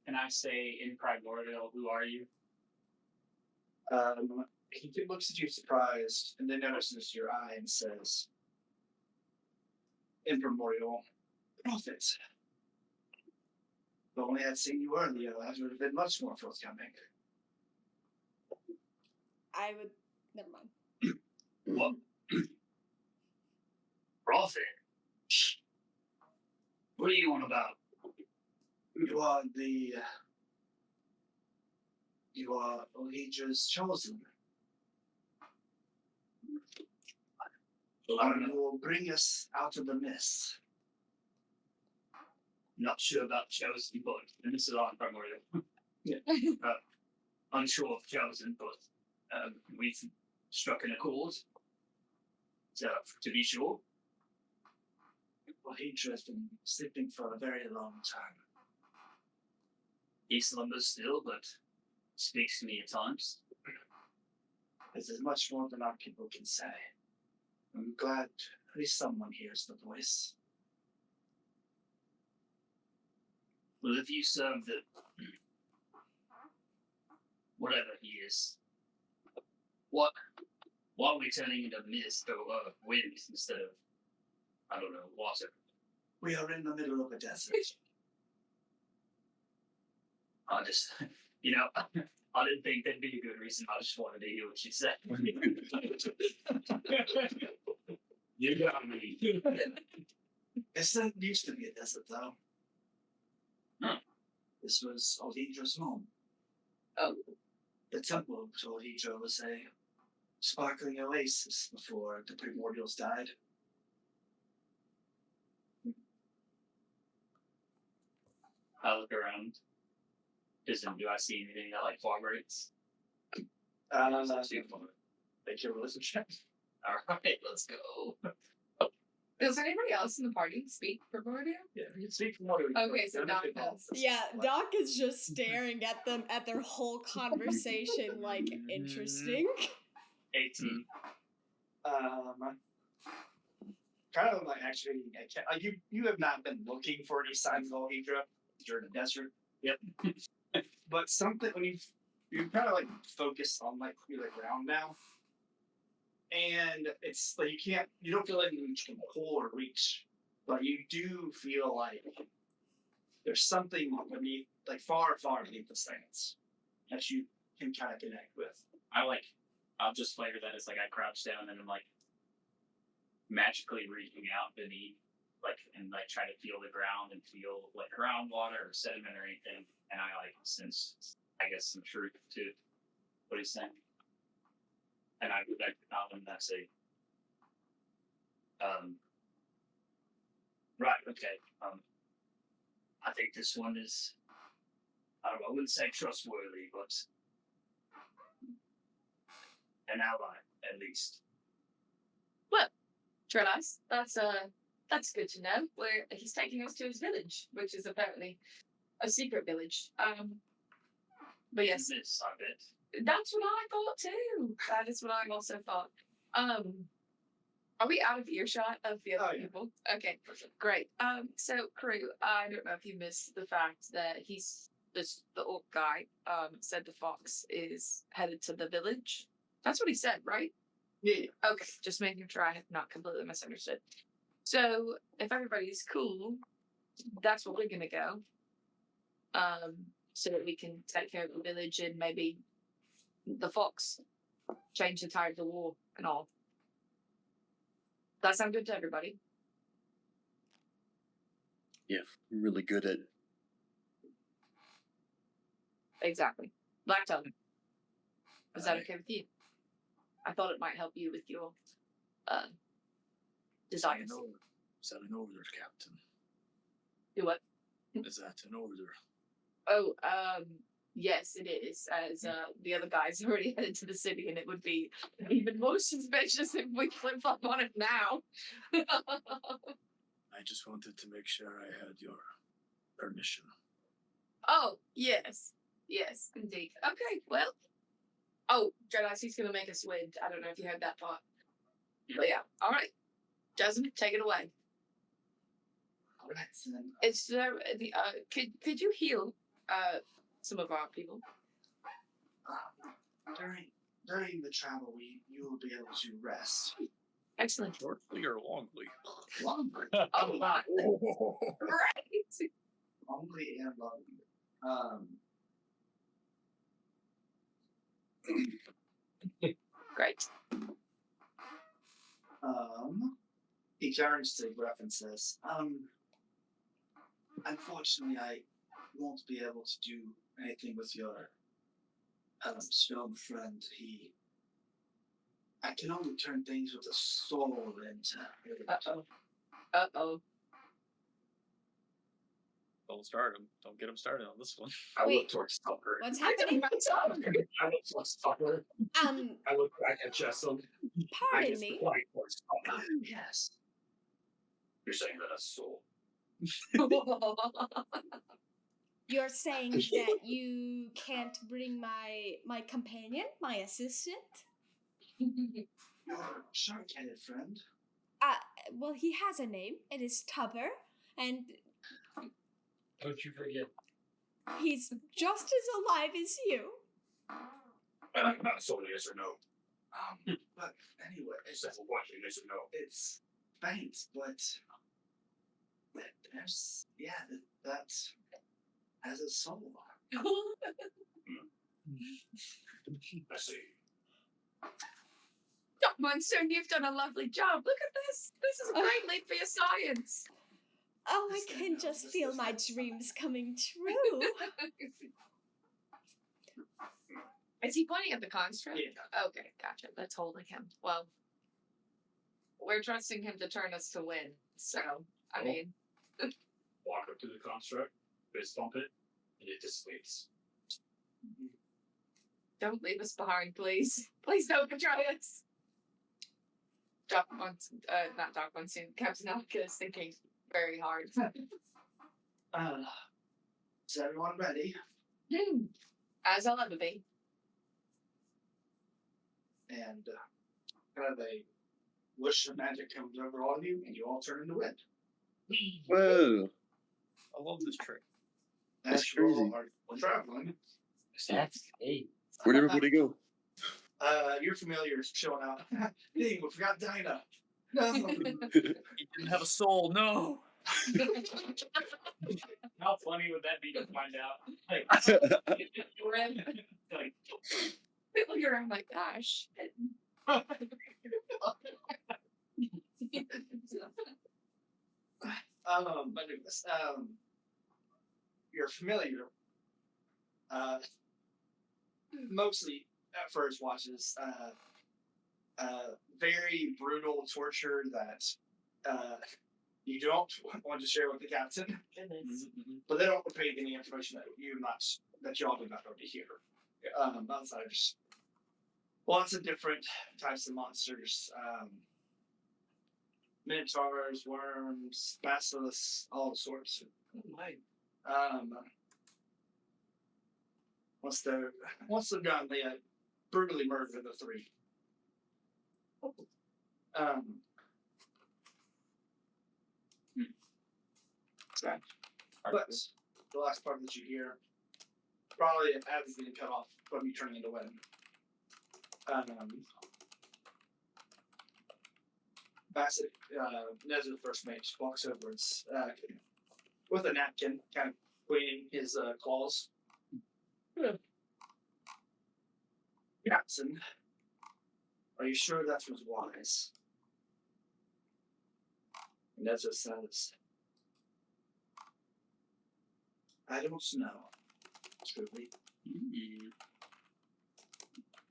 can I say in primordial, who are you? he looks at you surprised, and then notices your eye and says, "In primordial, prophet. If only I'd seen you earlier, I would have been much more forthcoming." I would. Never mind. What? Prophet? What are you on about? You are Alhydra's chosen. You will bring us out of the mist. Not sure about chosen, but and this is on primordial. Yeah. Unsure of chosen, but we've struck an accord. So to be sure. Alhydra has been sleeping for a very long time. He slumbers still, but speaks to me at times. This is much more than our people can say. I'm glad at least someone hears the voice. Well, if you serve the whatever he is, why are we turning into mist or wind instead of, I don't know, water? We are in the middle of a desert. I just, I didn't think that'd be a good reason. I just wanted to hear what she said. You got me. This didn't used to be a desert, though. Huh. This was Alhydra's home. Oh. The temple to Alhydra was a sparkling oasis before the primordials died. I look around. Do I see anything that vibrates? Make your religion check. Alright, let's go. Does anybody else in the party speak primordial? Yeah, you can speak from what Okay, so Doc does. Yeah, Doc is just staring at them at their whole conversation like interesting. 18. Kind of actually, you have not been looking for any signs of Alhydra during the desert. Yep. But something when you kind of focus on the ground now, and it's you don't feel like you can pull or reach, but you do feel like there's something beneath, far beneath the sands that you can kind of connect with. I'll just flavor that as I crouch down and I'm magically reaching out beneath, and try to feel the ground and feel groundwater or sediment or anything, and I sense, I guess, some truth to what he's saying. And I would acknowledge him and I say, right, okay, I think this one is, I wouldn't say trustworthy, but an ally, at least. Well, Trellis, that's good to know. Where he's taking us to his village, which is apparently a secret village. But yes, Miss, I bet. that's what I thought too. That is what I also thought. Are we out of earshot of the other people? Okay, great. So crew, I don't know if you missed the fact that the orc guy said the fox is headed to the village. That's what he said, right? Yeah. Okay, just making sure I have not completely misunderstood. So if everybody's cool, that's where we're gonna go. So that we can take care of the village and maybe the fox change the tide of the war and all. That sound good to everybody? Yeah, I'm really good at. Exactly. Black tongue. Is that Aye. okay with you? I thought it might help you with your Is desires. that an order, Captain? Do what? Is that an order? Oh, yes, it is. As the other guys already headed to the city, and it would be even more suspicious if we flip flop on it now. I just wanted to make sure I had your permission. Oh, yes. Yes, indeed. Okay, well. Oh, Jedi, he's going to make us win. I don't know if you heard that part. But yeah, all right. Jasmine, take it away. All right, then. It's could you heal some of our people? During the travel, you will be able to rest. Excellent. Shortly or longly? Longly. Oh my. Right. Longly and lovely. Great. He turns to reference this. Unfortunately, I won't be able to do anything with your stone friend. I can only turn things with a soul into. Uh-oh. Don't start him. Don't get him started on this one. I Wait. look towards Tucker. What's I happening? I look towards Tucker. I look back at Jessamine. I Pardon just me. point towards Tucker. Yes. You're saying that a soul. You're saying that you can't bring my companion, my assistant? Your shark-headed friend. Well, he has a name. It is Tupper, and Don't you forget. he's just as alive as you. Not so yes or no. But anyway, It's just a question, yes or no. it's faint, but there's that has a soul. I see. Monsoon, you've done a lovely job. Look at this. This is a great leap for your science. Oh, I can just feel my dreams coming true. Is he pointing at the construct? Yeah. Okay, gotcha. That's holding him. Well, we're trusting him to turn us to win. So, I mean, Walk up to the construct, fist bump it, and it dissipates. don't leave us behind, please. Please don't betray us. Not Doc Monsoon. Captain Alka is thinking very hard. Is everyone ready? As I'll ever be. And kind of a whoosh of magic comes over all of you, and you all turn into wind. Whoa, I love this trick. That's You all crazy. are traveling. That's eight. Where'd everybody go? Your familiars showing out. Dang, we forgot Dinah. No. He didn't have a soul. No. How funny would that be to find out? Like, like People look around like, gosh. But anyways, your familiar, mostly at first watches, very brutal torture that you don't want to share with the captain, but they don't repeat any information that y'all do not know to hear. Outside of just lots of different types of monsters. minotaurs, worms, basilisks, all sorts. Once they're done, they brutally murder the three. But the last part that you hear, probably as being cut off from you turning into wind. Bassett, Nez's first mate, walks over with a napkin, kind of cleaning his claws. Captain, are you sure that was wise? And Neza says, I don't know, truly.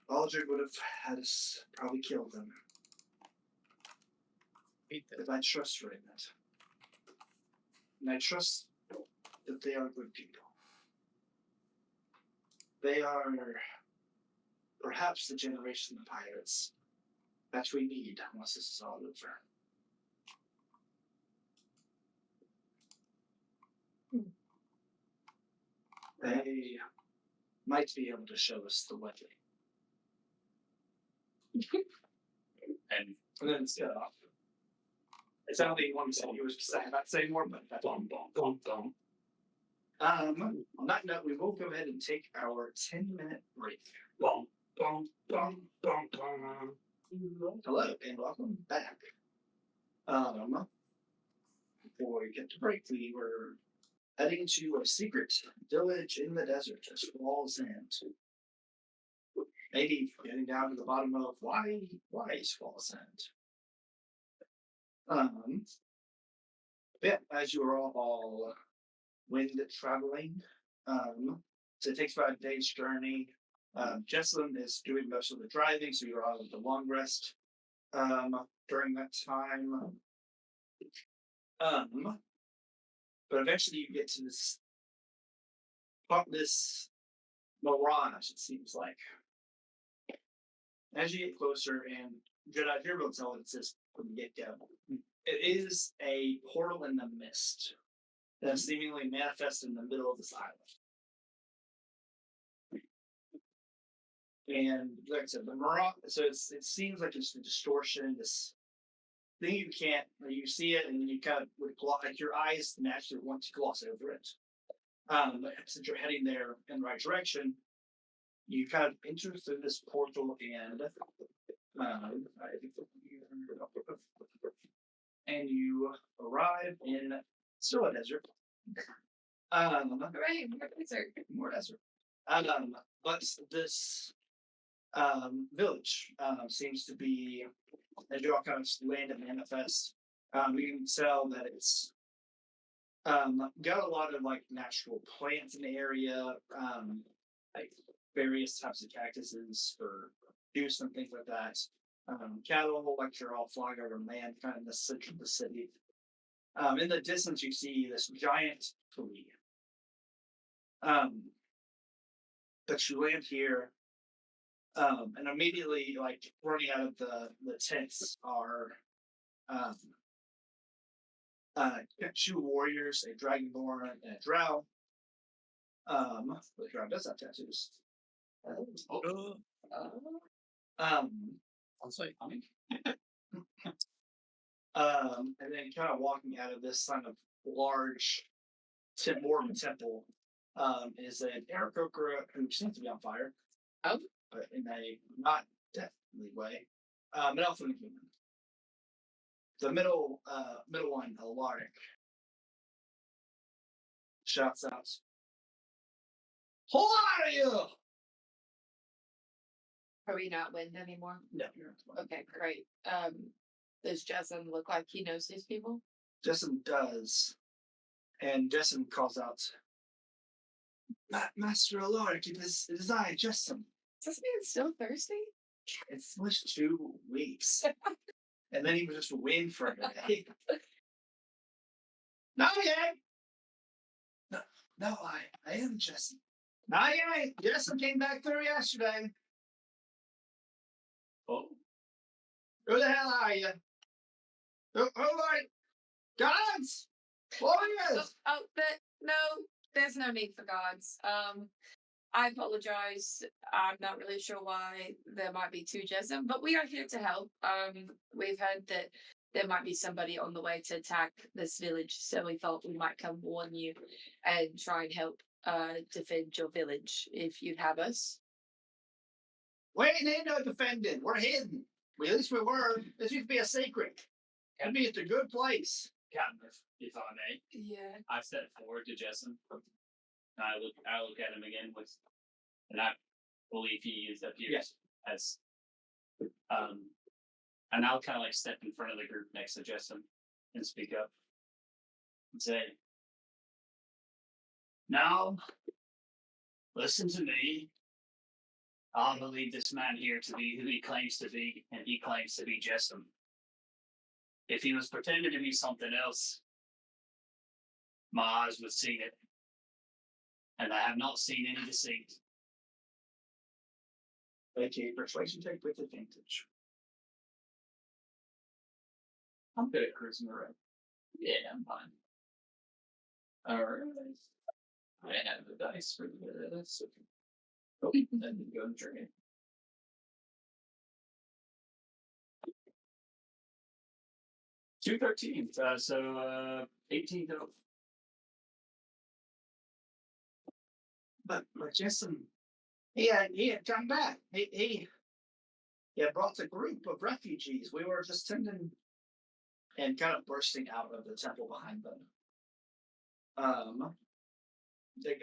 Aldrich would have had us probably killed them. But I trust her in that. And I trust that they are good people. They are perhaps the generation of pirates that we need once this is all over. They might be able to show us the way. And then it's cut off. It sounded like one said he was about to say more, but that's on that note, we will go ahead and take our 10-minute break. Hello and welcome back. Before we get to break, we were heading to a secret village in the desert, a Squall's End. Maybe getting down to the bottom of why Squall's End. Yeah, as you are all wind traveling, so it takes about a day's journey. Jessalyn is doing most of the driving, so you're all at the long rest during that time. But eventually you get to this mirage, it seems like. As you get closer, and Jedi, you're able to tell what it says from the get-go. It is a portal in the mist that seemingly manifests in the middle of this island. And like I said, the mirage, so it seems like it's a distortion, this thing you see it and you kind of would like your eyes naturally want to gloss over it. But since you're heading there in the right direction, you kind of enter through this portal and you arrive in still a desert. Hooray, More desert. But this village seems to be, as you all kind of land and manifest, you can tell that it's got a lot of like natural plants in the area, like various types of cactuses for juice and things like that. Cattle, like you're all flying over land, kind of in the center of the city. In the distance, you see this giant tree. But you land here, and immediately, like running out of the tents are 2 warriors, a dragonborn and a drow. The drow does have tattoos. I'll say, and then kind of walking out of this kind of large more temple is an Aarakocra who seems to be on fire. Oh. But in a not deathly way. An elf and a human. The middle one, Alaric, shouts out, "Who are you?" Are we not wind anymore? No, you're not. Okay, great. Does Jason look like he knows these people? Jason does. And Jason calls out, Master Alaric, it is I, Jason. Is this man still thirsty? It's was 2 weeks. And then he was just wind for a day. No, I am Jason. Jason came back through yesterday. Oh, Who the hell are you? Oh, all right, guards, warriors. No, there's no need for guards. I apologize. I'm not really sure why there might be two Jesm, but we are here to help. We've heard that there might be somebody on the way to attack this village, so we thought we might come warn you and try and help defend your village if you'd have us. We ain't in no defending. We're hidden. Well, at least we were. This used to be a secret. It'd be at a good place. Captain, if I may, Yeah. I step forward to Jessen. I look at him again and I believe he is appears as, and I'll kind of like step in front of the group next to Jessen and speak up and say, "Now, listen to me. I believe this man here to be who he claims to be, and he claims to be Jessen. If he was pretending to be something else, my eyes would see it. And I have not seen any deceit." Make a persuasion check with advantage. I'm good at charisma, right? Yeah, I'm fine. Alright. I have the dice for this. Oh, that didn't go in the trigger. Two 13s, so 18 total. But Jessen, he had come back. He had brought a group of refugees. We were just tending and kind of bursting out of the temple behind them.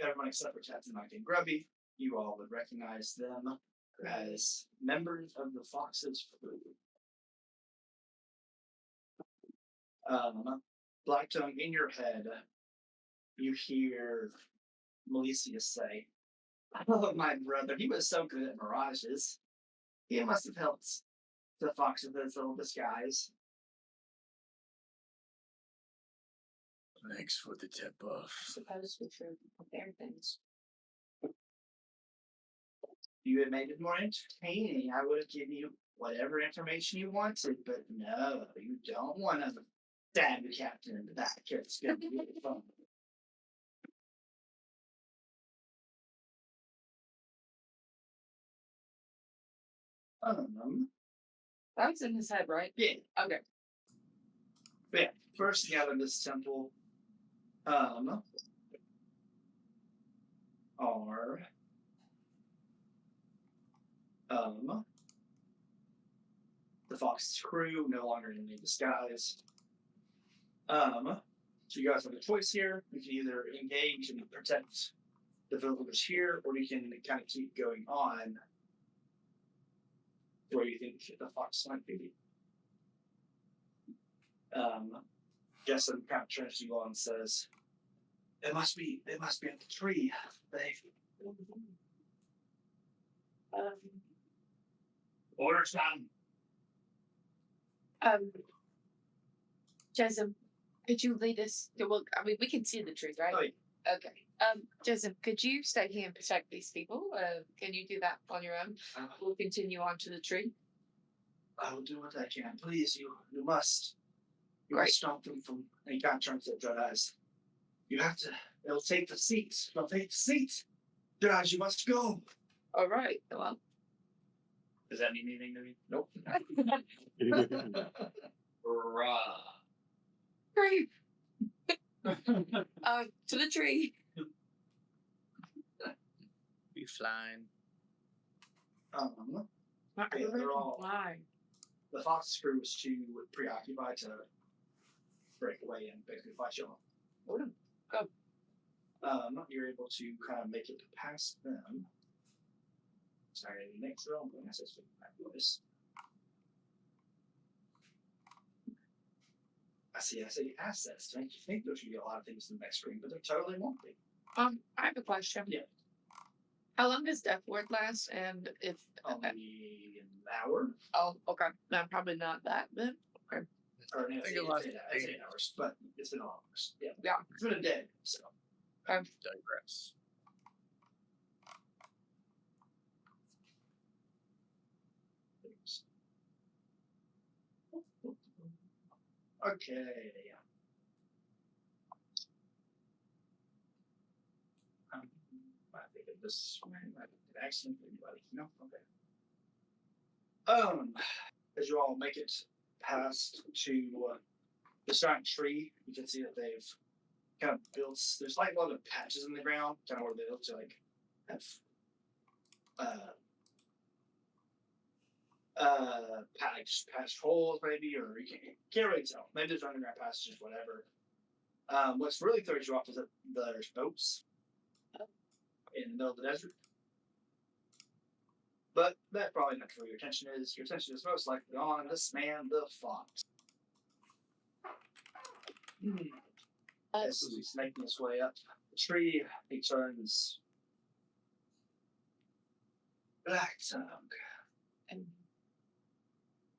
Everyone except for Captain Mike and Grubby, you all would recognize them as members of the Fox's crew. Blacktongue, in your head, you hear Melicius say, "Oh, my brother, he was so good at mirages. He must have helped the fox with his little disguise." Thanks for the tip off. Suppose we should prepare things. If you had made it more entertaining, I would have given you whatever information you wanted, but no, you don't want to stab the captain in the back. It's going to be really fun. That was in his head, right? Yeah. Okay. But yeah, first thing out of this temple, are the Fox's crew, no longer in any disguise. So you guys have a choice here. You can either engage and protect the villagers here, or you can kind of keep going on where you think the Fox might be. Jessen kind of turns to you all and says, It must be at the tree. Orders down. Jesm, could you lead us? Well, I mean, we can see the tree, right? Oh, yeah. Okay. Jesm, could you stay here and protect these people? Can you do that on your own? We'll continue on to the tree. I will do what I can. Please, you must. You Great. must stop them from any kind of turns at Dread Eyes. You have to. They'll take the seat. They'll take the seat. Dread Eyes, you must go. All right. Well, Does that mean anything to me? Nope. Rah. great. To the tree. We flying. Yeah, they're all. The Fox crew was too preoccupied to break away and basically fight you all. Go. You're able to kind of make it past them. Sorry, next roll. I'm going to access my voice. I see assets. Don't you think there should be a lot of things in the next screen, but there totally won't be. I have a question. Yeah. How long does Death Ward last? And if Only an hour. oh, okay, no, probably not that, but okay. Or no, I think it's it lasts 8 hours, but it's been hours. Yeah. Yeah. It's been a day, so. Digress. Okay. I think of this one. I did accident for anybody. No? Okay. As you all make it past to the giant tree, you can see that they've kind of built. There's like a lot of patches in the ground, kind of where they look to like have like just patched holes maybe, or you can't really tell. Maybe there's underground passages, whatever. What's really throws you off is that there's boats in the middle of the desert. But that's probably not where your attention is. Your attention is most likely on this man, the fox. As he's making his way up the tree, he turns Black Tongue.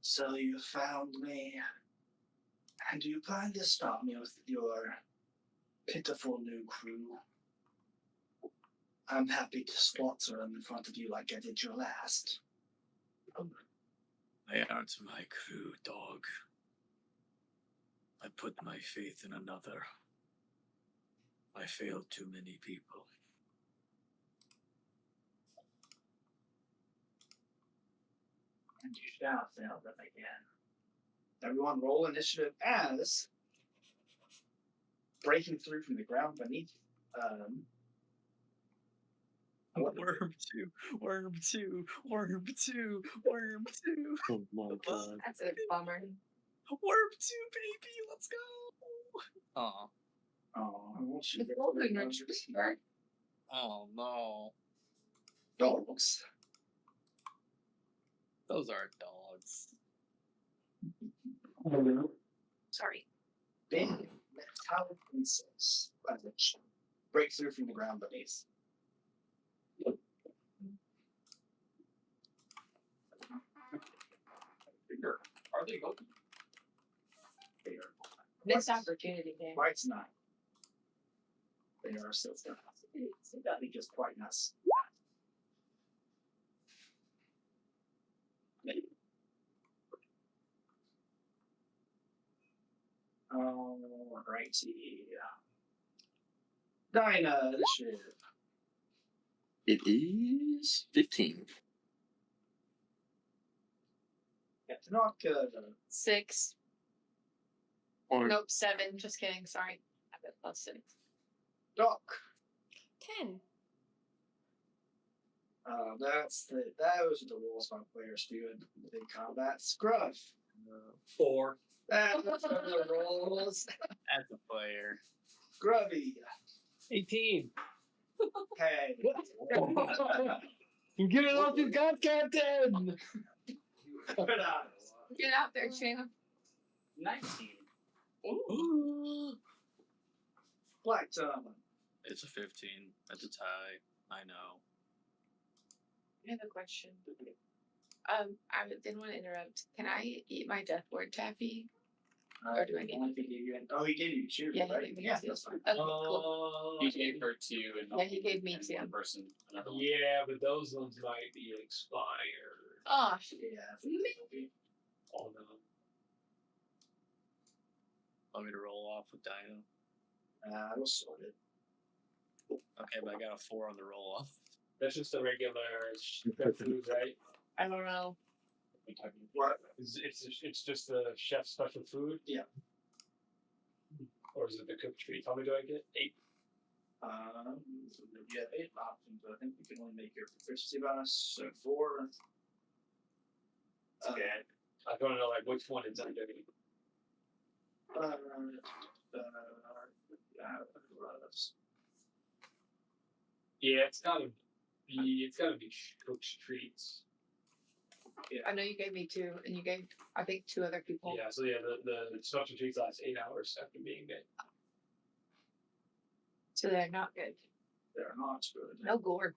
So you found me, and you plan to stop me with your pitiful new crew. I'm happy to slaughter them in front of you like I did your last. They aren't my crew, dog. I put my faith in another. I failed too many people. And you shall fail them again. Everyone roll initiative as breaking through from the ground beneath. Worm 2, worm 2, worm 2, worm 2. Oh my god. That's a bummer. Worm 2, baby, let's go. Aw. Oh, It's a golden retriever. Oh no. dogs. Those aren't dogs. Sorry. Big metallic insects break through from the ground beneath. Are they open? Missed opportunity game. Quite not. They are still stuff. That be just quite nuts. Alrighty. Dinah, initiative. It is 15. Captain Orca. 6. Or Nope, 7. Just kidding. Sorry. I bet plus 6. Doc. 10. Those are the rules my players do in combat. Scruff. 4. That's the rules. As a player. Grubby. 18. Hey. Get it off his god, Captain! Get out there, champ. 19. Ooh. Black Tongue. It's a 15. That's a tie. I know. I have a question. I didn't want to interrupt. Can I eat my death ward taffy? Or do I need He gave you oh, he gave you two, Yeah, he right? gave me Yeah, two. that's fine. Okay, cool. He gave her 2, and Yeah, he gave me 2. one person another one. Yeah, but those ones might be expired. Oh, shit. Yeah. Oh no. Want me to roll off with Dino? I was sorted. Okay, but I got a 4 on the roll off. That's just a regular food, right? I don't know. What? It's just the chef's special food? Yeah. Or is it the cooked treat? How many do I get? 8? You have 8 options, but I think you can only make your proficiency bonus, so 4. Okay. I don't know like which one is under. Yeah, it's gotta be cooked treats. I know you gave me 2, and you gave, I think, 2 other people. Yeah, so yeah, the special treats last 8 hours after being made. So they're not good. They're not good. No gore.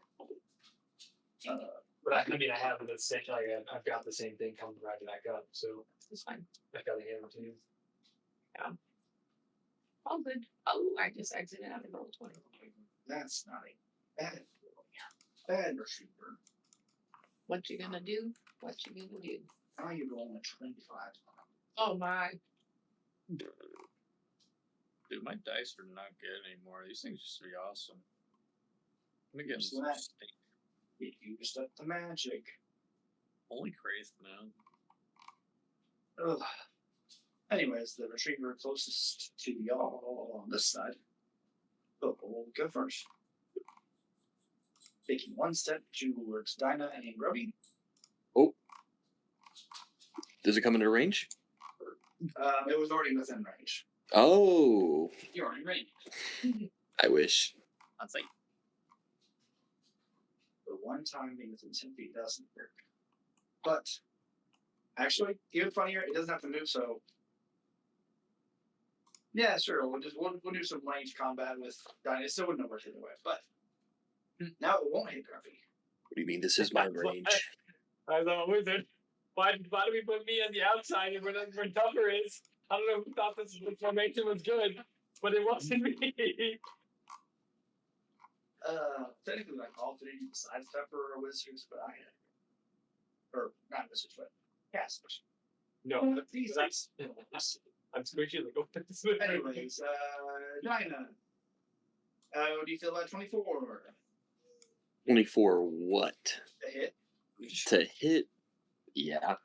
But I mean, I have the same. Like, I've got the same thing coming right back up, so It's fine. I gotta hand it to you. All good. Oh, I just exited out of roll 20. That's not a bad receiver. What you gonna do? What you gonna do? Now you're rolling a 25. Oh my. Dude, my dice are not good anymore. These things used to be awesome. Let me get Just some that. steak. It used up the magic. Holy Christ, man. Ugh. Anyways, the retriever closest to y'all on this side. Oh, will go first. Taking one step towards Dinah and Grody. Oh. Does it come into range? It was already within range. Oh. You're in range. I wish. I'd say The one time being within 10 feet doesn't work. But actually, even funnier, it doesn't have to move, so yeah, sure. We'll do some range combat with Dinah. It still wouldn't have worked either way, but now it won't hit Grumpy. What do you mean this is my range? I was a wizard. Why do we put me on the outside and where Duffer is? I don't know who thought this formation was good, but it wasn't me. Technically, like all three besides Pepper are wizards, but I had, or not wizards, but casters. No, These that's I'm squishy like oh, this is anyways, Dinah. How do you feel about 24? 24 what? A hit. To hit? Yeah,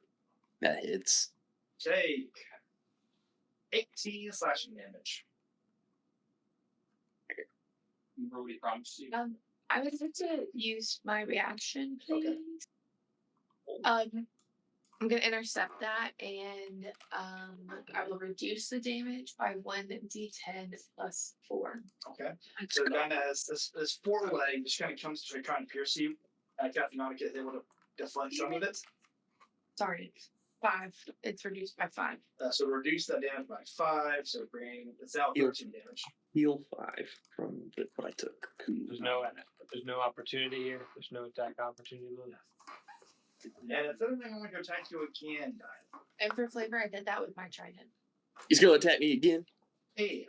that hits. Take 18 slashing damage. Brody promised you. I would like to use my reaction, please. Okay. I'm gonna intercept that, and I will reduce the damage by 1d10 plus 4. Okay. So Dinah has this foreleg just kind of comes to try and pierce you. Captain Nautica is able to deflect some of it. Sorry, 5. It's reduced by 5. So reduce that damage by 5. So bring it's now 13 damage. Heal 5 from what I took. There's no opportunity here. There's no attack opportunity left. And if anything, I'm going to attack you again, Dinah. And for flavor, I did that with my trident. He's gonna attack me again. Hey.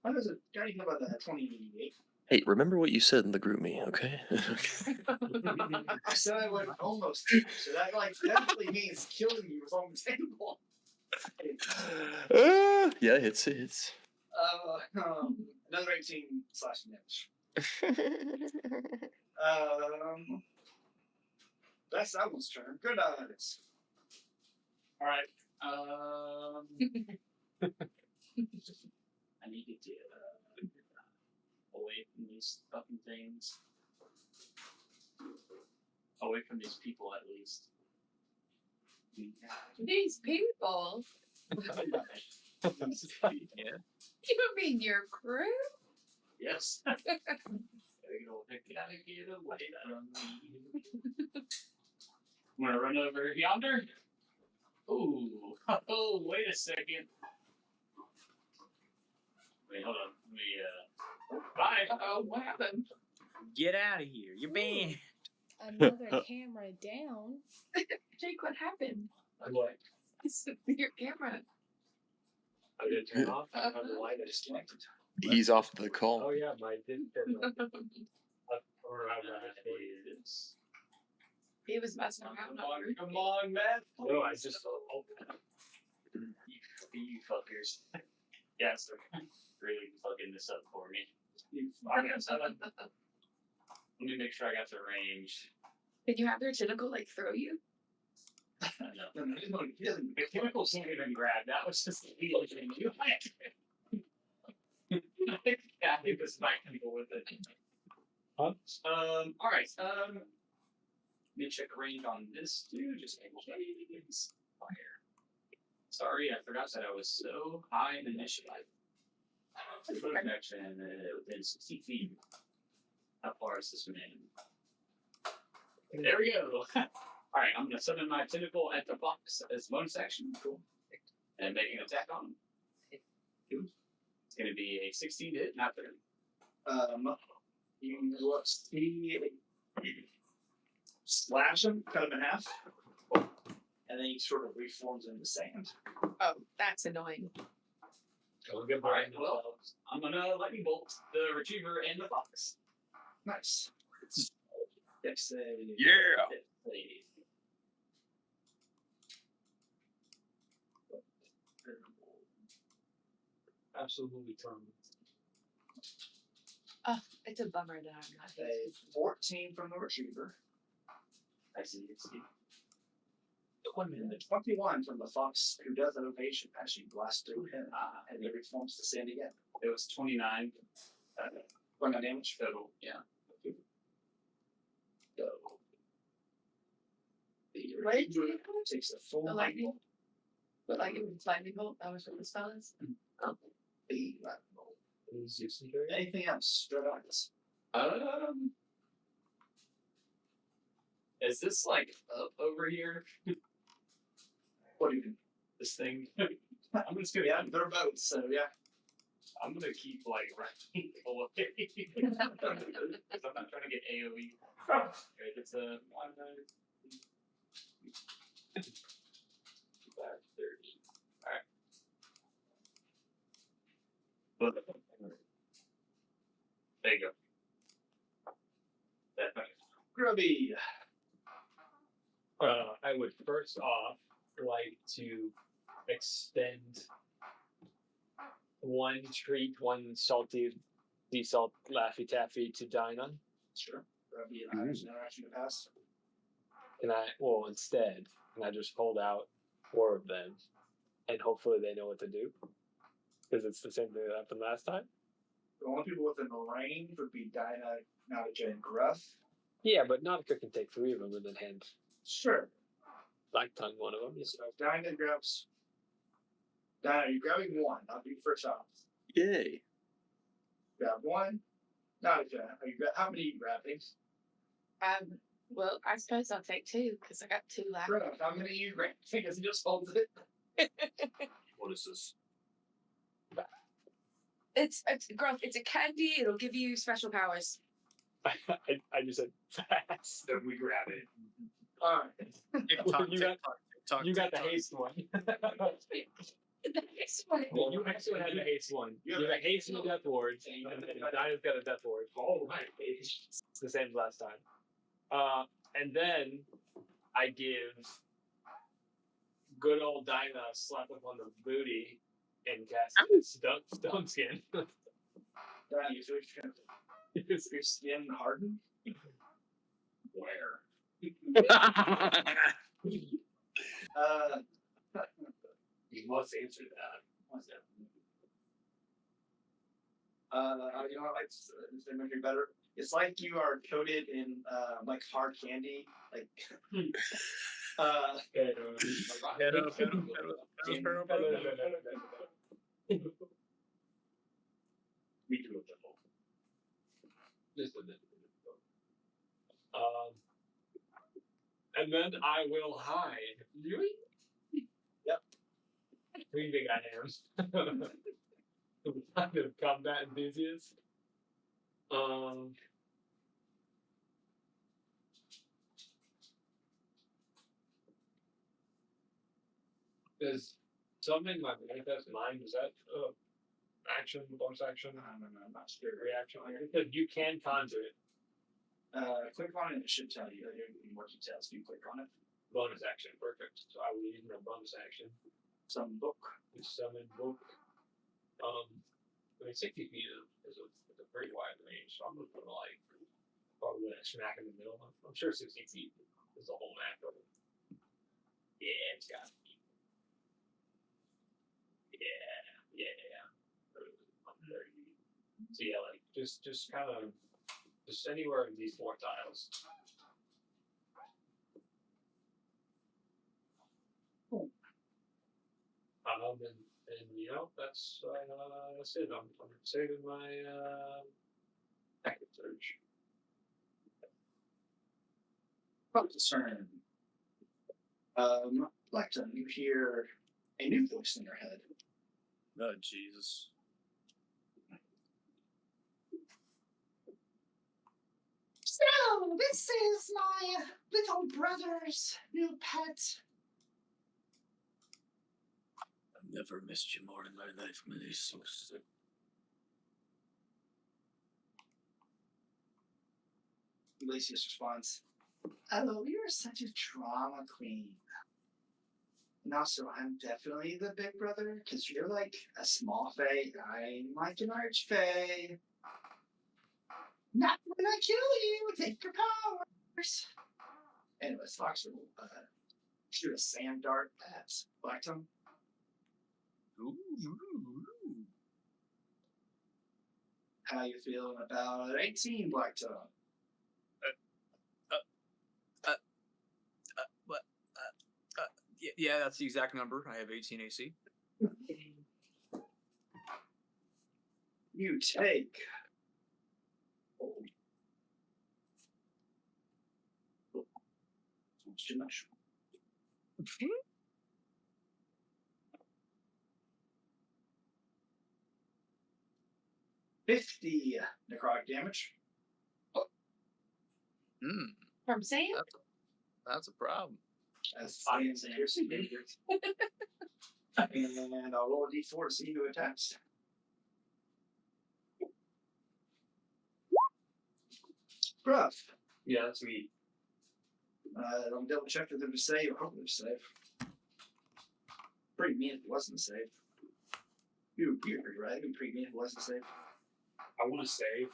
How does it? How do you feel about that? 28. Hey, remember what you said in the group me, okay? I said I would almost kill you, so that like definitely means killing you was on the table. Yeah, it hits. Another 18 slashing damage. That's that one's turn. Good eyes. All right. I need to get away from these fucking things. Away from these people, at least. These people? yeah. You mean your crew? Yes. Get away from me. I'm gonna run over yonder. Ooh. Oh, wait a second. Wait, hold on. Let me, bye. Oh, what happened? Get out of here. You're banned. Another camera down. Jake, what happened? What? It's your camera. I did turn off. I have the light disconnected. He's off the call. Oh yeah, mine did turn off. Or He was messing around. Come on, man. no, I just You fuckers. Yes, they're really fucking this up for me. Let me make sure I got the range. Did you have their tentacle like throw you? No, the chemicals can't even grab. That was just the feeling you had. Yeah, it was not gonna go with it. Huh? All right. Let me check the range on this dude. Just in case. Fire. Sorry, I forgot that I was so high in initiative. Protection within 60 feet. How far is this man? There we go. Alright, I'm gonna summon my tentacle at the box as bonus action. Cool. And make an attack on him. It's gonna be a 16 to hit, not 30. You see slash him, cut him in half, and then he sort of reforms into sand. Oh, that's annoying. Alright, well, I'm gonna lightning bolt the retriever and the fox. Nice. Dex save. Yeah. Dex save. absolutely terminal. Oh, it's a bummer that I'm not here. A 14 from the retriever. I see. I see. 21 from the fox, who does an ovation as she blasts through him, and he reforms to stand again. It was 29. Going on damage? Total. Yeah. So, the What did retriever you takes the full The lightning? bolt. But like it was lightning bolt, that was what the spell is? Oh. The lightning bolt. Is it secondary? Anything else? Stratus. Is this like up over here? What do you do? This thing? I'm just gonna. Yeah, they're boats, so yeah. I'm gonna keep like running away. I'm not trying to get AOE. Right, it's a 30. Alright. There you go. That's nice. Grubby. I would first off like to extend one treat, one salty sea salt Laffy Taffy to Dinah. Sure. Grubby and Irish interaction to pass. Instead, can I just hold out 4 of them and hopefully they know what to do? Because it's the same thing that happened last time. The only people within the range would be Dinah, Nautica, and Gruff. Yeah, but Nautica can take 3 of them and then hand Sure. Black Tongue one of them. So Dinah grabs. Dinah, you're grabbing one. I'll do first off. Yay. Grab one. Nautica, how many are you grabbing? Well, I suppose I'll take 2 because I got 2 left. Gruff, how many are you grabbing? Because he just folds it. What is this? It's Gruff. It's a candy. It'll give you special powers. I just said fast. Then we grab it. Alright. TikTok, You got- TikTok, You got the TikTok. haste one. The next one. You actually had the haste one. You You have have a a haste and a death ward, and then Dinah's got a death ward. All right. It's the same as last time. And then I give good old Dinah a slap up on the booty and cast Stone Skin. Dinah, you feel your skin harden? Where? You must answer that. What's that? You know what? This make me better. It's like you are coated in like hard candy, like. Head up, head up, head up, head up. We do a double. And then I will hide. Yep. Three big I am. Kind of combat enthusiast. Does something my manifest mind, is that action, bonus action? I'm not sure. Reaction? Because you can conjure it. Click on it. It should tell you more details. If you click on it, Bonus action, perfect. So I will use my bonus action. some book. Summon book. I mean, 60 feet is a pretty wide range, so I'm gonna put like probably smack in the middle. I'm sure 60 feet is the whole map. Yeah, it's got to be. Yeah. So yeah, like just kind of just anywhere in these 4 tiles. And you know that's it. I'm saving my packet search. Fox's turn. Lecton, you hear a new voice in your head. Oh, Jesus. So, this is my little brother's new pet. I've never missed you more in my life, Melissa. Ulysses responds, "Oh, you're such a drama queen. And also, I'm definitely the big brother, because you're like a small fae, I'm like an archfey. Not when I kill you, take your powers. Anyways, Fox will shoot a sand dart at Blacktongue. Ooh. How you feeling about 18, Blacktongue? What? Yeah, that's the exact number. I have 18 AC. You take. It's too much. 50 necrotic damage. From Sam? That's a problem. As Sand's piercing dangerous. And I'll roll a d4 to see who attacks. Gruff. Yeah, that's me. I'll double check with them to save. I hope they're safe. Pretty mean if it wasn't safe. You're pretty right. It'd be pretty mean if it wasn't safe. I want to save.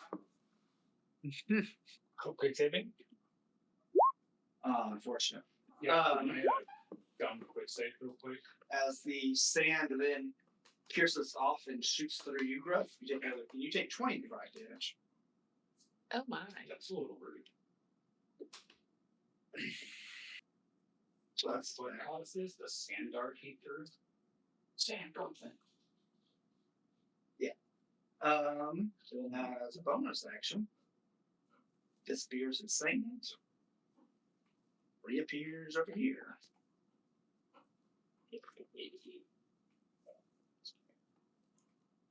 Quick saving? Unfortunate. Yeah, I gun quick save real quick. As the sand then pierces off and shoots through you, Gruff, you take 20 necrotic damage. Oh my. That's a little rude. So that's What causes this? The sand dart came through? sand dart thing. Yeah. So now as a bonus action, disappears in sand. Reappears over here.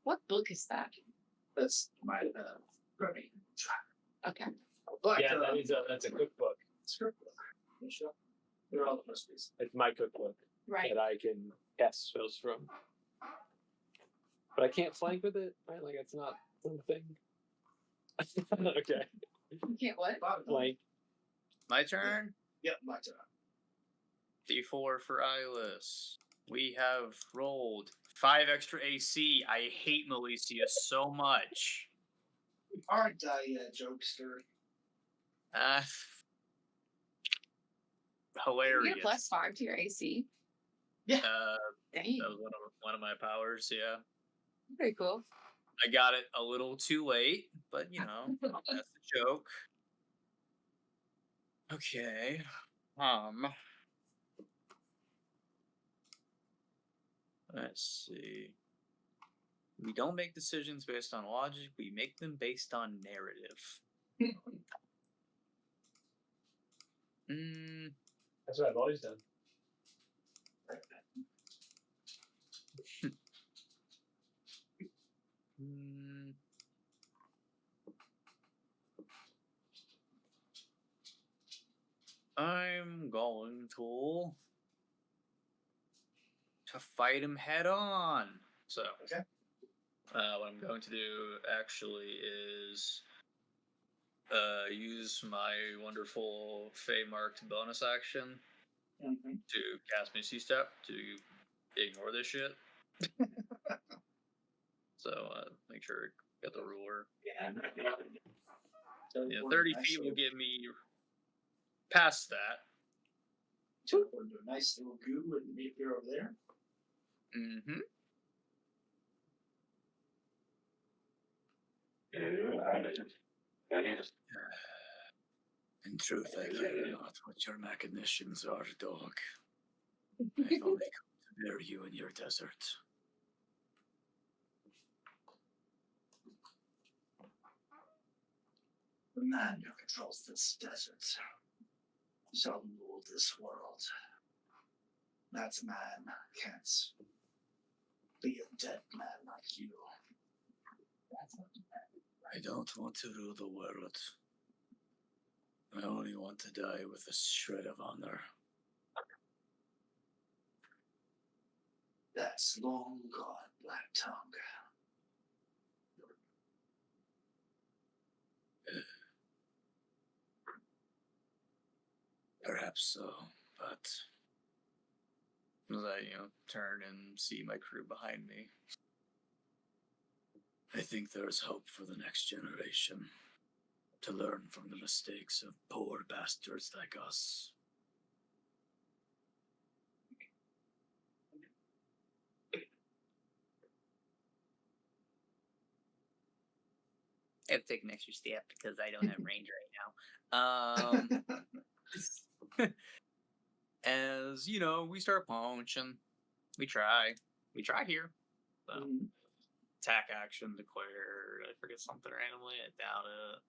What book is that? That's my Ruby. Okay. But Yeah, that's a cookbook. script book. They're all the recipes. It's my cookbook Right. that I can cast spells from. But I can't flank with it, right? Like it's not something. Okay. You can't what? Flank. My turn. Yep, my turn. D4 for Eyeless. We have rolled 5 extra AC. I hate Malicia so much. Aren't I a jokester? Hilarious. You get +5 to your AC. Yeah. Dang. That was one of my powers. Yeah. Very cool. I got it a little too late, but you know, that's the joke. Okay. Let's see. We don't make decisions based on logic, we make them based on narrative. That's what I've always done. I'm going to fight him head on. So, Okay. what I'm going to do actually is use my wonderful Fey marked bonus action to cast Misty Step to ignore this shit. So, make sure I got the ruler. Yeah, 30 feet will get me past that. Teleport into a nice little goo and reappear over there. Mm-hmm. In truth, I care not what your machinations are, dog. I've only come to bury you in your desert. The man who controls this desert shall rule this world. That man can't be a dead man like you. I don't want to rule the world. I only want to die with a shred of honor. That's long gone, Black Tongue. Perhaps so, but As I, turn and see my crew behind me. I think there's hope for the next generation to learn from the mistakes of poor bastards like us. I have to take an extra step because I don't have range right now. As we start punching, we try here. So, attack action declared. I forget something randomly. I doubt it.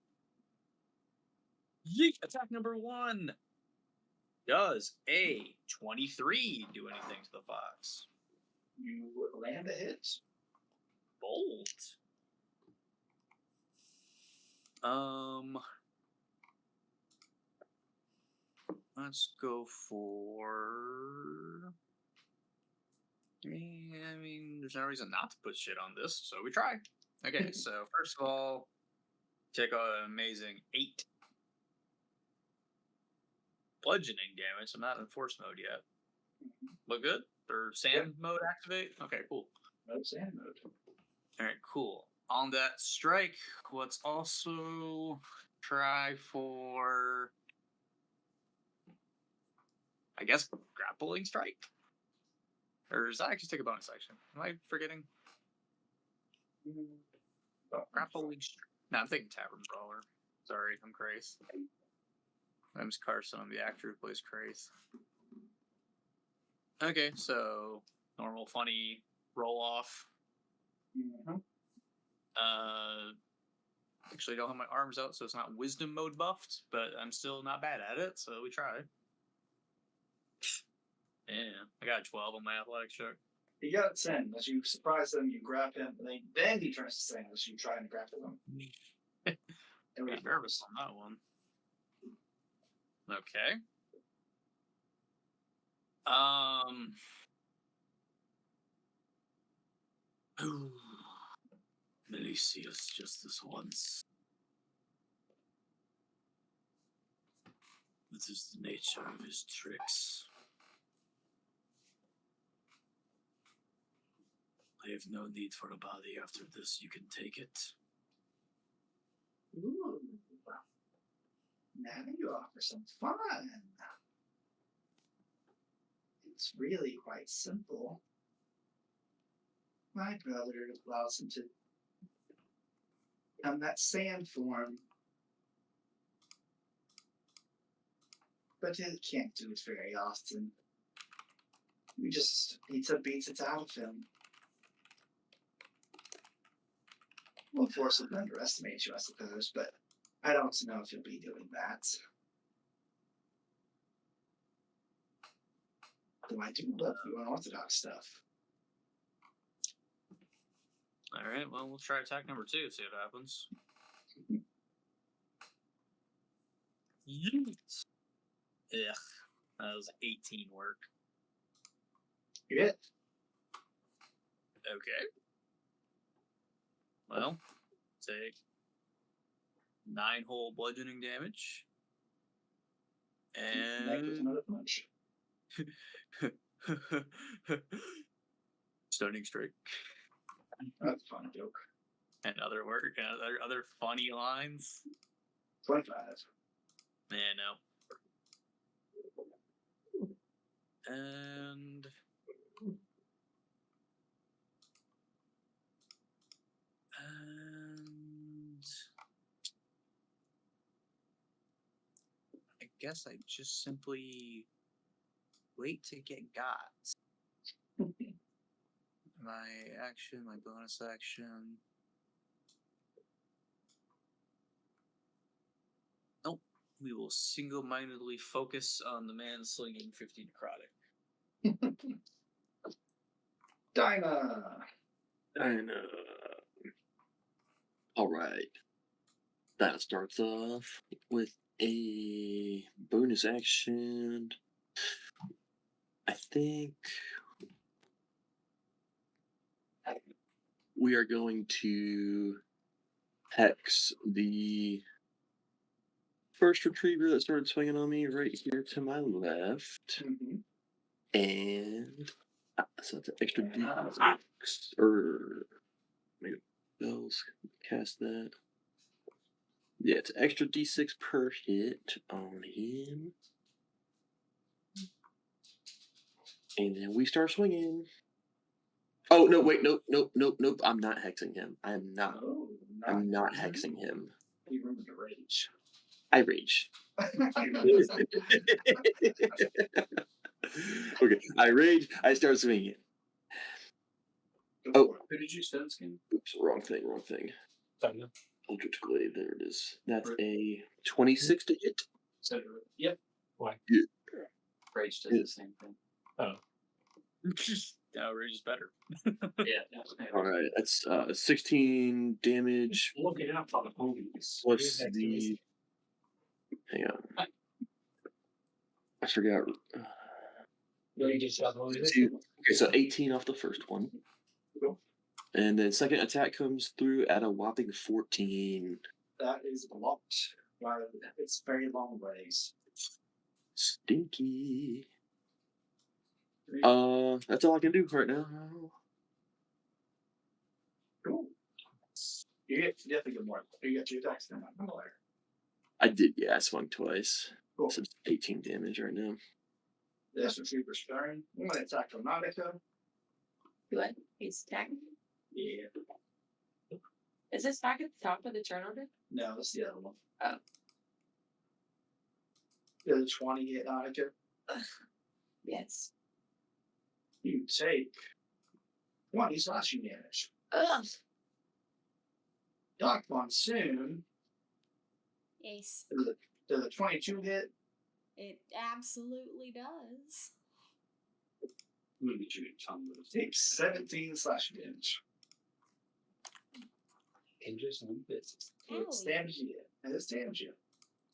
Yeet! Attack number 1. Does a 23 do anything to the fox? You land a hit. Bolt. Let's go for. I mean, there's no reason not to put shit on this, so we try. Okay, so first of all, take an amazing 8 bludgeoning damage. I'm not in force mode yet. Look good? Or sand mode activate? Okay, cool. No sand mode. Alright, cool. On that strike, let's also try for, I guess, grappling strike? Or does that actually take a bonus action? Am I forgetting? Grappling strike. No, I'm thinking Tavern Brawler. Sorry, I'm Crace. I'm Carson. I'm the actor who plays Crace. Okay, so normal, funny roll off. Actually, don't have my arms out, so it's not wisdom mode buffed, but I'm still not bad at it, so we try. Yeah, I got a 12 on my athletics check. You got 10. As you surprise them, you grab him, and then he turns to sand as you try and grapple him. I'm pretty nervous on that one. Okay. Ooh. Melicius just this once. This is the nature of his tricks. I have no need for a body after this. You can take it. Ooh. Now you offer some fun. It's really quite simple. My brother allows him to become that sand form. But he can't do it very often. We just need to beat it out of him. We'll force him to underestimate you, I suppose, but I don't know if he'll be doing that. Though I do love you unorthodox stuff. Alright, well, we'll try attack number 2, see what happens. Yeet! Ugh, that was 18 work. You hit. Okay. Well, take 9 whole bludgeoning damage. Make with And another punch. stunning strike. That's a fun joke. And other work, other funny lines. 25. Yeah, no. And I guess I just simply wait to get got. My action, my bonus action. Nope. We will single-mindedly focus on the man slinging 50 necrotic. Dinah. Alright. That starts off with a bonus action. I think we are going to hex the first retriever that started swinging on me right here to my left. And so it's an extra D6 or make spells cast that. Yeah, it's an extra D6 per hit on him. And then we start swinging. Oh no! Wait, nope. I'm not hexing him. I'm not. Oh, I'm not hexing him. You remember to rage. I rage. Okay, I rage. I start swinging. Oh, Who did you stun skin? oops! Wrong thing. Sorry. Eldritch Glaive. There it is. That's a 26 to hit. So, yep. Why? Yeah. Rage does the same thing. No, Rage is better. Yeah. All right, that's 16 damage Look it up for the movies. plus the. Hang on. I forgot. You just got loaded. Okay, so 18 off the first one. Cool. And then second attack comes through at a whopping 14. That is blocked. Wow, it's very long ways. Stinky. That's all I can do right now. Cool. You definitely get more. You got 2 attacks then. I'm aware. I did, yeah, I swung twice. Cool. So it's 18 damage right now. This is super stern. I'm going to attack Monica. What? He's attacking? Yeah. Is this back at the top of the turn order? No, that's the other one. Oh. The 20 hit Monica. Yes. You take 20 slashing damage. Ugh. Doc Monsoon. Ace. Does a 22 hit? It absolutely does. I'm gonna get you a tongue with Takes 17 slashing damage. Injures and bits. Owie. It stabs you. And it stabs you.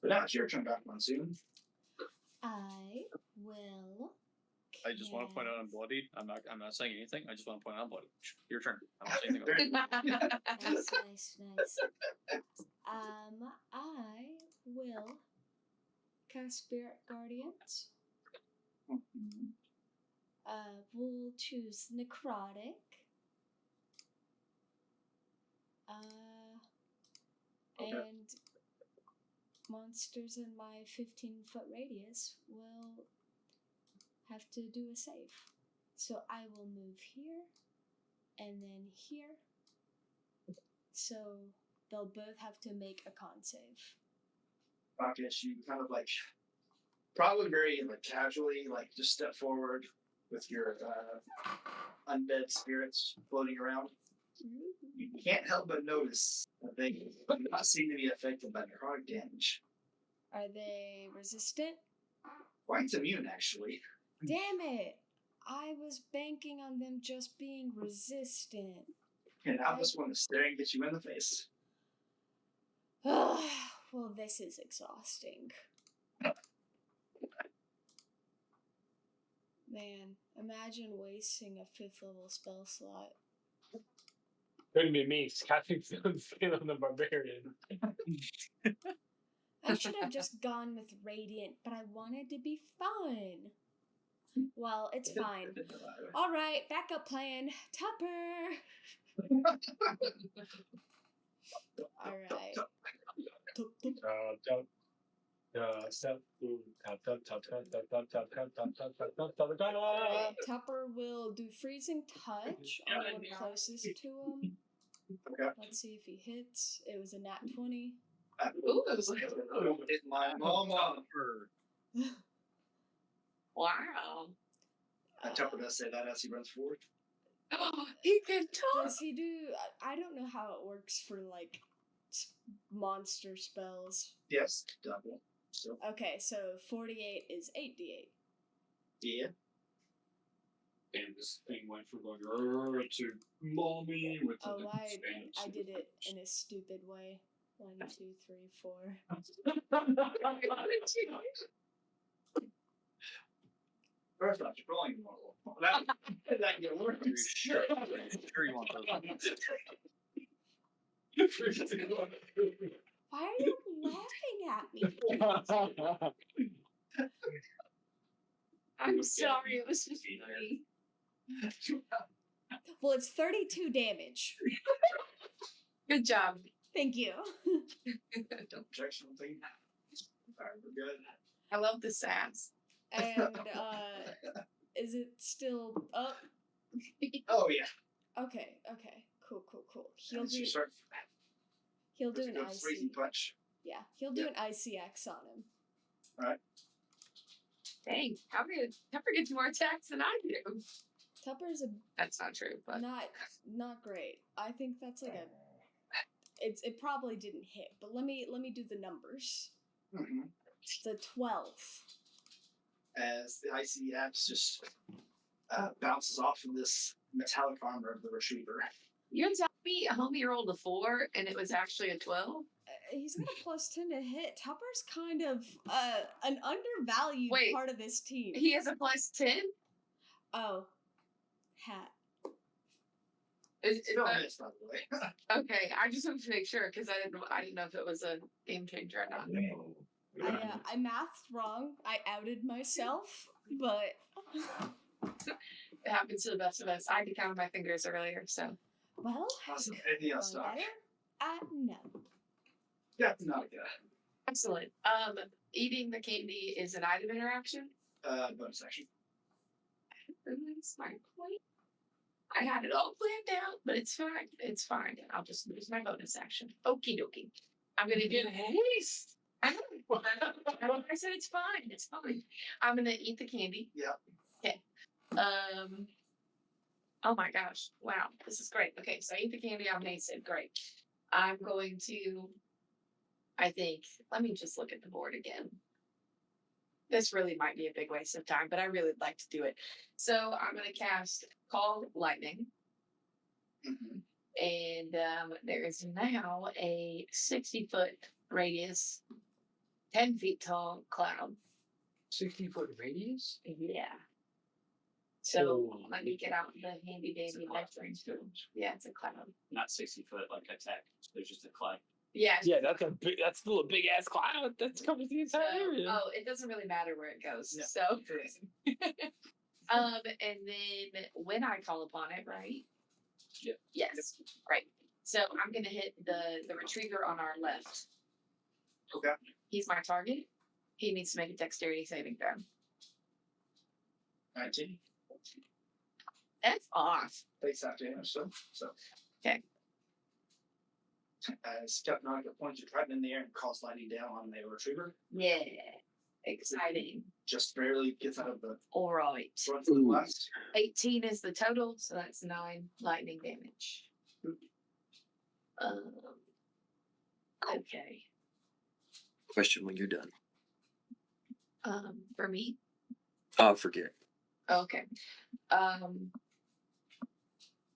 But now it's your turn, Doc Monsoon. I will. I just want to point out I'm bloodied. I'm not saying anything. I just want to point out I'm bloodied. Your turn. I'm not saying anything about it. Nice. I will cast Spirit Guardians. We'll choose Necrotic. Okay. And monsters in my 15-foot radius will have to do a save. So I will move here and then here. So they'll both have to make a con save. I guess you kind of like, probably very like casually, like just step forward with your undead spirits floating around. You can't help but notice that they do not seem to be affected by necrotic damage. Are they resistant? Quite immune, actually. Damn it! I was banking on them just being resistant. And now this one is staring at you in the face. Well, this is exhausting. Man, imagine wasting a 5th level spell slot. Couldn't be me. Casting Stone Skin on the Barbarian. I should have just gone with Radiant, but I wanted to be fun. Well, it's fine. Alright, backup plan. Tupper! Alright. Alright, Tupper will do Freezing Touch on the one closest to him. Okay. Let's see if he hits. It was a nat 20. Ooh, that was like, it's my mama. Wow. Tupper does say that as he runs forward. He can talk. Does he do... I don't know how it works for, like, monster spells. Yes, double. So, Okay, so 48 is 8d8. yeah. And this thing went from going to mommy with Oh, the I did it in a stupid way. 1, 2, 3, 4. First off, you're rolling more. That get worse. Are you sure? Are you sure you want those? Why are you laughing at me? I'm sorry, it was supposed to be me. Well, it's 32 damage. Good job. Thank you. Objection thing. Alright, we're good. I love the sass. And is it still up? Oh yeah. Okay. Cool. He'll As you do start he'll do with a an good icy. freezing punch. Yeah, he'll do an icy X on him. Alright. Dang, Tupper gets more attacks than I do. Tupper's That's not true, but not great. I think that's like it probably didn't hit, but let me do the numbers. Mm-hmm. It's a 12. As the icy axe just bounces off of this metallic armor of the retriever. you're telling me a homie rolled a 4 and it was actually a 12? He's got a +10 to hit. Tupper's kind of an undervalued Wait, part of this team. He has a +10? Oh, hat. Is Still that, miss, by the way. okay, I just wanted to make sure because I didn't know if it was a game changer or not. I mathed wrong. I outed myself, but It happens to the best of us. I had to count on my fingers earlier, so. well, Awesome. Anything else, going Doc? better? No. Yeah, not good. Excellent. Eating the candy is an item interaction. Bonus action. That's my point. I had it all planned out, but it's fine. It's fine. I'll just lose my bonus action. Okie dokie. I'm gonna get haste. I said it's fine. It's fine. I'm gonna eat the candy. Yep. Okay. Oh my gosh. Wow. This is great. Okay, so I eat the candy. I'm hasted. Great. I'm going to. I think. Let me just look at the board again. This really might be a big waste of time, but I really would like to do it. So I'm going to cast Call Lightning. Mm-hmm. And there is now a 60-foot radius, 10 feet tall cloud. 60-foot radius? Yeah. So Oh, let me get out the handy dandy measuring tool. Yeah, it's a cloud. Not 60 foot like attack. There's just a cloud. Yeah. Yeah, that's still a big ass cloud. That covers the So, entire area. oh, it doesn't really matter where it goes. No. So, and then when I call upon it, right? Yep. Yes. Great. So I'm gonna hit the retriever on our left. Okay. He's my target. He needs to make a dexterity saving throw. 19. F off. Takes half damage, so. Okay. As Captain Arca points your trident in the air and calls lightning down on the retriever. Yeah. Exciting. Just barely gets out of the All right. front of the blast. 18 is the total, so that's 9 lightning damage. Okay. Question when you're done. For me. Forget. Okay.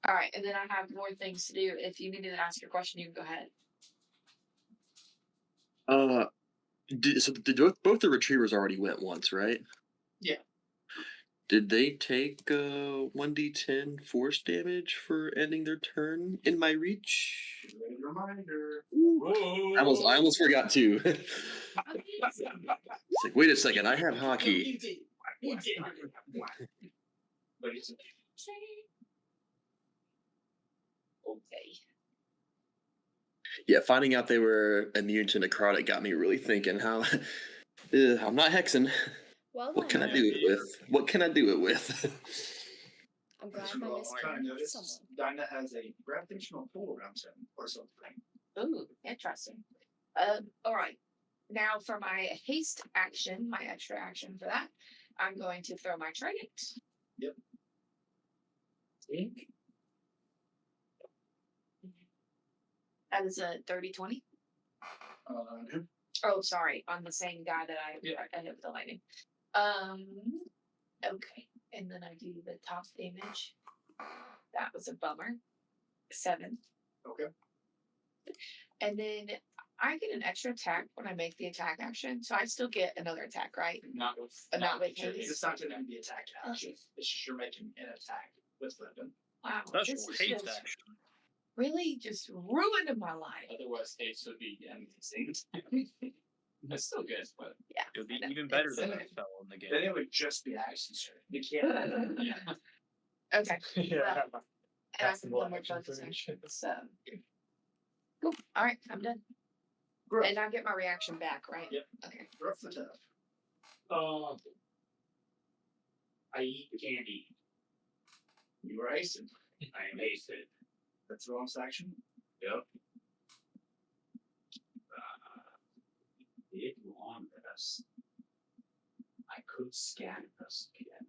All right, and then I have more things to do. If you needed to ask your question, you can go ahead. Did both the retrievers already went once, right? Yeah. Did they take 1d10 force damage for ending their turn in my reach? Great reminder. I almost forgot to. It's like, wait a second, I have hockey. You did. But it's Okay. Yeah, finding out they were immune to necrotic got me really thinking how I'm not hexing. Well, What can I do it with? What can I do it with? I'm glad First my of all, I miscreant noticed someone. Dinah has a gravitational pull around him or something. Ooh, interesting. All right. Now for my haste action, my extra action for that, I'm going to throw my trident. Yep. That is a 30-20. Oh, sorry, on the same guy that I hit with the lightning. Okay, and then I do the top damage. That was a bummer. 7. Okay. And then I get an extra attack when I make the attack action, so I still get another attack, right? Not with Not with your haste. It's not going to be attack action. It's just you're making an attack with weapon. Wow, Special this is haste just action. really just ruined my life. Otherwise, haste would be amazing. That's still good, but Yeah. It'll be I know, even better it's- than that spell in the game. Then it would just be action surge. You can't. yeah. Okay. Yeah. Well, and I That's can more go more action bonus surge. action. So cool. All right, I'm done. Bro, And I get my reaction back, right? Yep. Okay. rough the tough. I eat candy. You were icing. I am hasted. That's the bonus action. Yep. It long rest. I could scatter us again.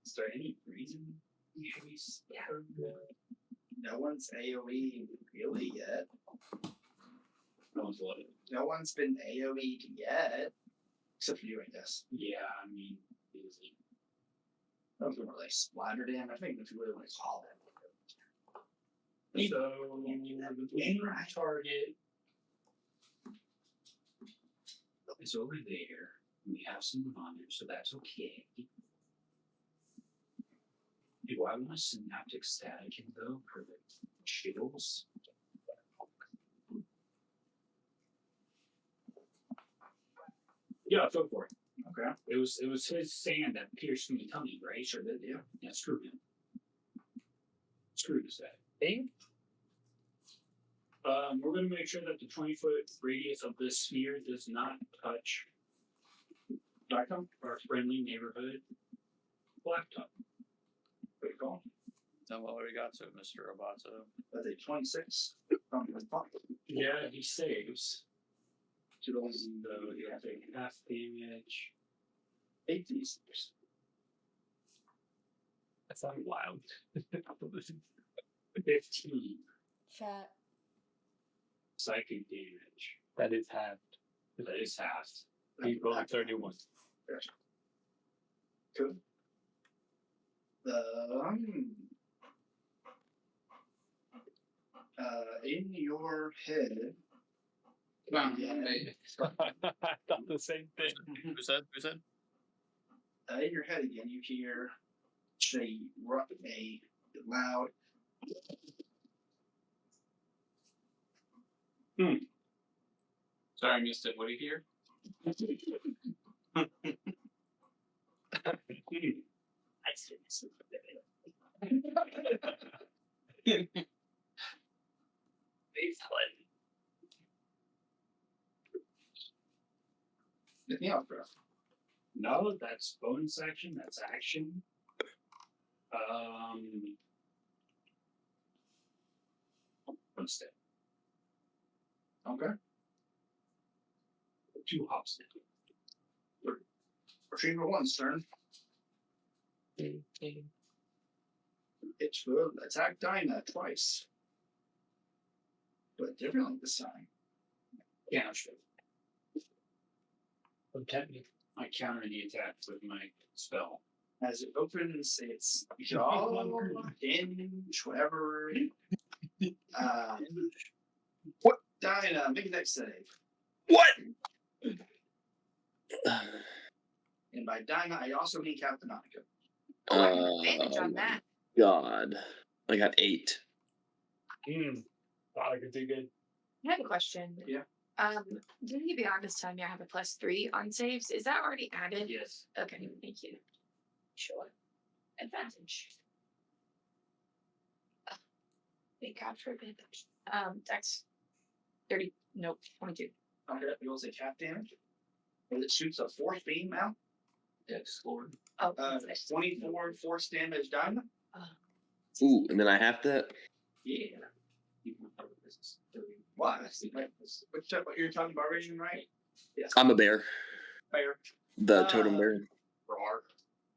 Is there any reason we should be scattered? No one's AoE really yet. No one's loaded. No one's been AoE'd yet. Except for you, I guess. Yeah, I mean, easy. I don't think we're like splattered in. I think if you really want to call it. So, the main target is over there. We have some on there, so that's okay. Do I want a synaptic static in though for the chills? Yeah, go for it. Okay. It was his sand that pierced my tummy, right? Sure did, yeah. Yeah, screw him. Screw this guy. Thing. We're gonna make sure that the 20-foot radius of this sphere does not touch Darkham, our friendly neighborhood blacktop. Pretty cool. So what we got to, Mr. Roboto? That's a 26 from the fuck. Yeah, he saves. To those So you have to take half damage. 8 d6. That sounded wild. 15 Fat. psychic damage. That is halved. That is half. He rolled 31. Good. In your head. I thought the same thing. Who said? Who said? In your head again, you hear a loud. Sorry, I missed it. What do you hear? Anything else, bro? No, that's bonus action. That's action. One step. Okay. 2 hops. Retriever 1's turn. It will attack Dinah twice. But differently this time. Yeah, sure. Protect me. I counter the attack with my spell. As it opens its jaw, hinge, whatever. What? Dinah, make a dex save. What? And by Dinah, I also mean Captain Monica. Oh, I have advantage on that. God. I got 8. Thought I could do good. I have a question. Yeah. Didn't you be on this time? I have a +3 on saves. Is that already added? Yes. Okay, thank you. Sure. Advantage. Thank God for advantage. Dex 30. Nope, 22. Okay, it rolls a cap damage. And it shoots a force beam out. Dex scored. Oh, 24 force damage Dinah. Ooh, and then I have that? Yeah. Why? What you're talking about, Raging, right? Yes. I'm a bear. Fair. The totem bear. Roar.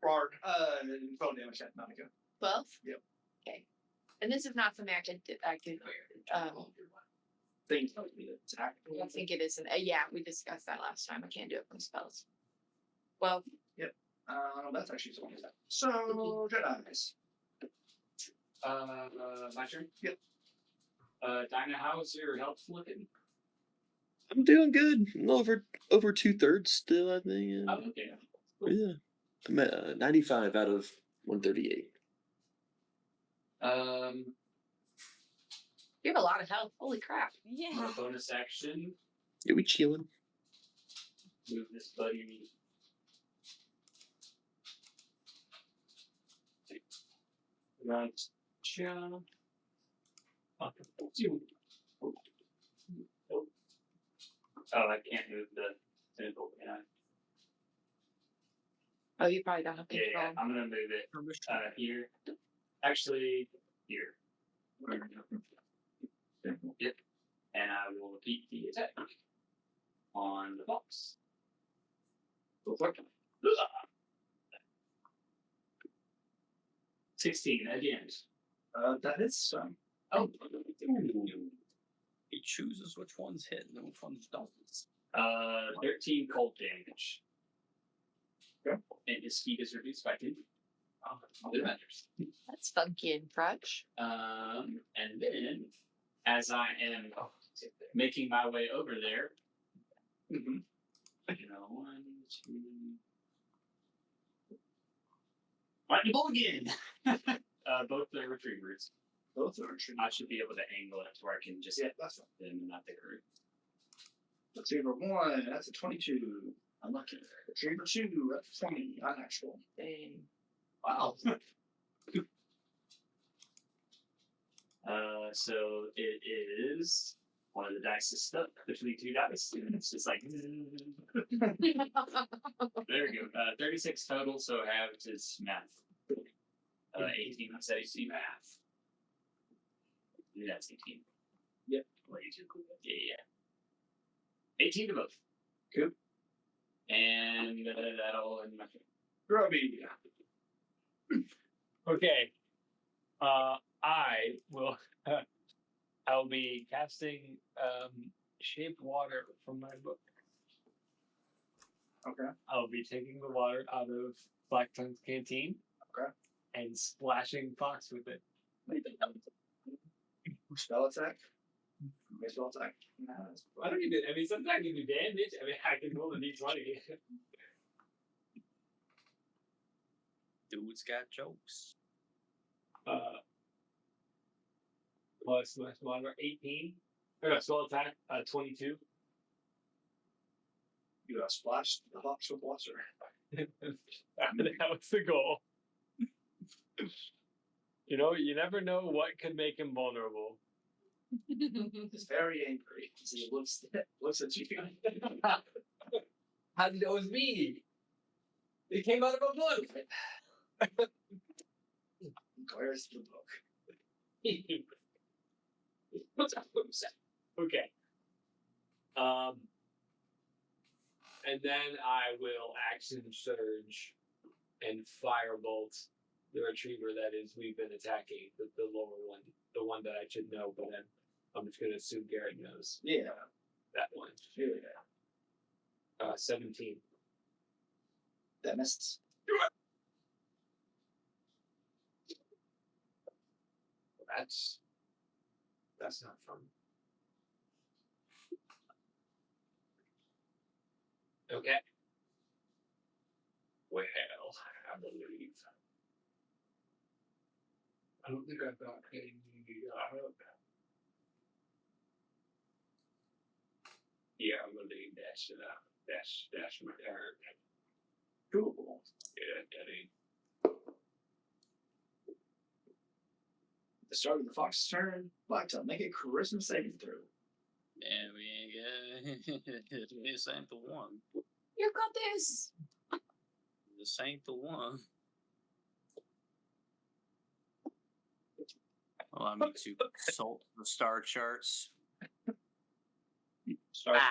Phone damage Captain Monica. 12? Yep. Okay. And this is not something I could Things like me to attack. I don't think it is. Yeah, we discussed that last time. I can't do it from spells. 12. That's actually something. So, Jedi's. My turn? Yep. Dinah, how's your health looking? I'm doing good. I'm over 2/3 still, I think. Oh, okay. Yeah. I'm at 95 out of 138. You have a lot of health. Holy crap. Yeah. Bonus action. Yeah, we chilling. Move this buddy. Right. Jump. Oh, I can't move the tentacle, can I? Oh, you probably don't have Yeah, control. I'm gonna move it here. Actually, here. Yep. And I will repeat the attack on the box. Go for it. 16 again. That is Oh. He chooses which ones hit and which ones don't. 13 cold damage. Okay. And his speed is reduced by 2. It matters. That's funky and fresh. And then, as I am making my way over there, Mm-hmm. 1, 2. Lightning bolt again! Both the retrievers. Both are true. I should be able to angle it where I can just Yeah, that's fine. them and not the group. Retriever 1, that's a 22. Unlucky. Retriever 2, that's 20. Unnatural. Dang. Wow. So it is one of the dice is stuck between 2 dice. And it's just like there we go. 36 total, so I have his math. 18 on SAC math. Yeah, that's 18. Yep. Yeah. 18 to both. Cool. And that'll end my turn. Grubby. Okay. I will. I'll be casting shape water from my book. Okay. I'll be taking the water out of Black Tongue's canteen. Okay. And splashing Fox with it. Spell attack. Spell attack. I don't even. I mean, sometimes you do damage. I mean, I can roll a d20. Dude's got jokes. Plus my water 18. I got spell attack 22. You splash the box with water. That was the goal. You know, you never know what could make him vulnerable. He's very angry. He looks at you. How did it was me? It came out of a book. Glares at the book. Okay. And then I will action surge and firebolt the retriever that is we've been attacking, the lower one, the one that I should know, but then I'm just gonna assume Garrett knows Yeah. that one. Yeah. 17. That misses. That's not fun. Okay. Well, I believe. I don't think I've got any. Yeah, I believe that's my turn. Cool. Yeah, Daddy. The start of the fox's turn. Blacktail, make a charisma saving throw. Yeah, we ain't got this ain't the one. You got this. This ain't the one. Allow me to consult the star charts. Star 5.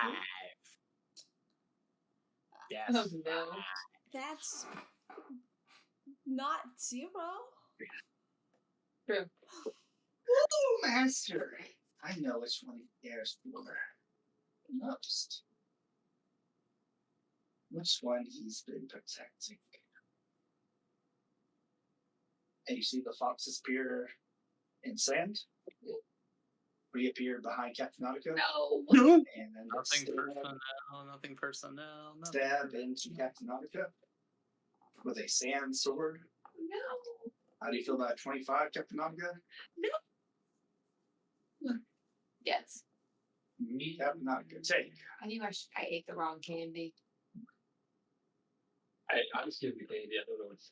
Yes. Oh no. That's not 0. True. Ooh, master. I know which one he cares for most. Which one he's been protecting. And you see the foxes appear in sand. Reappear behind Captain Nautica. No. And then Nothing personnel. stab into Captain Nautica with a sand sword. No. How do you feel about 25, Captain Nautica? Yes. Me, that would not a good take. I knew I ate the wrong candy. I just give the candy. I don't know what's.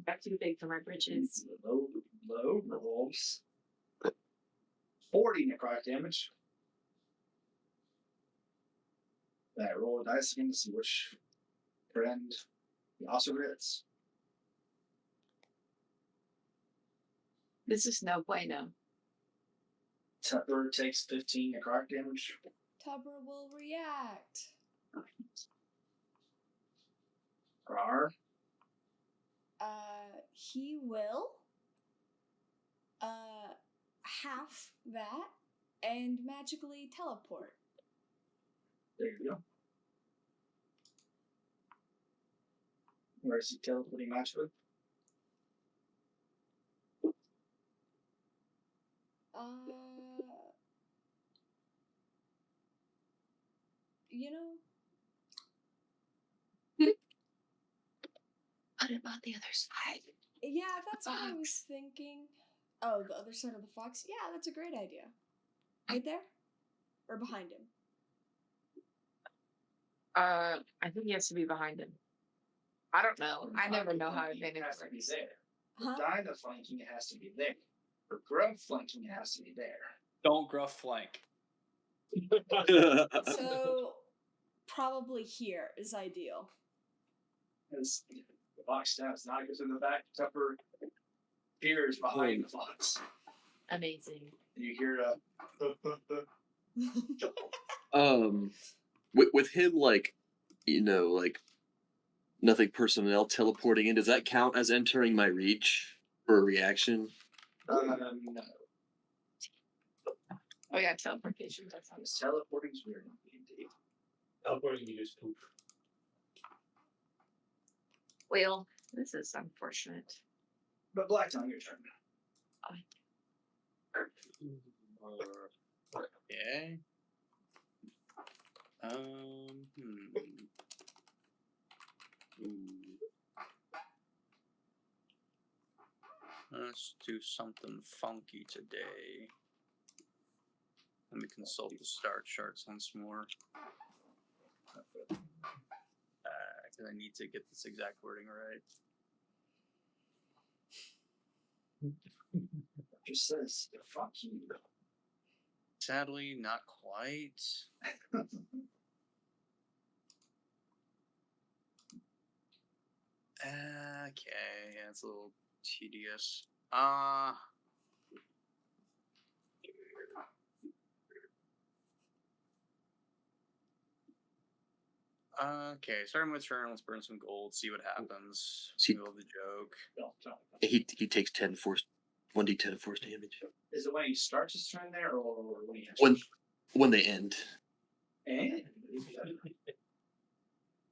Got too big for my britches. Low rolls. 40 necrotic damage. That roll of dice again to see which friend he also hits. This is no bueno. Tupper takes 15 necrotic damage. Tubber will react. Rar. He will half that and magically teleport. There you go. Where is he teleporting magically? You know, What about the other side? yeah, that's what I was thinking. Oh, the other side of the fox? Yeah, that's a great idea. Right there? Or behind him? I think he has to be behind him. I don't know. I never know how it has to be works. there. Huh? For Dinah flanking, it has to be there. For Gruff flanking, it has to be there. Don't gruff flank. So, probably here is ideal. Because the fox stabs not goes in the back, Tupper appears behind the fox. Amazing. And you hear with him, like, you know, like, nothing personnel teleporting in, does that count as entering my reach for a reaction? no. Oh yeah, teleportation. That sounds. Teleporting is weird indeed. Teleporting, you just poop. Well, this is unfortunate. But Black Tongue, your turn. Okay. Ooh. Let's do something funky today. Let me consult the star charts once more. Because I need to get this exact wording right. Just says, fuck you. Sadly, not quite. Okay, yeah, it's a little tedious. Okay, starting with turn, let's burn some gold, see what happens. Middle of the joke. He takes 1d10 force damage. Is it when he starts his turn there, or when he actually... When they end? And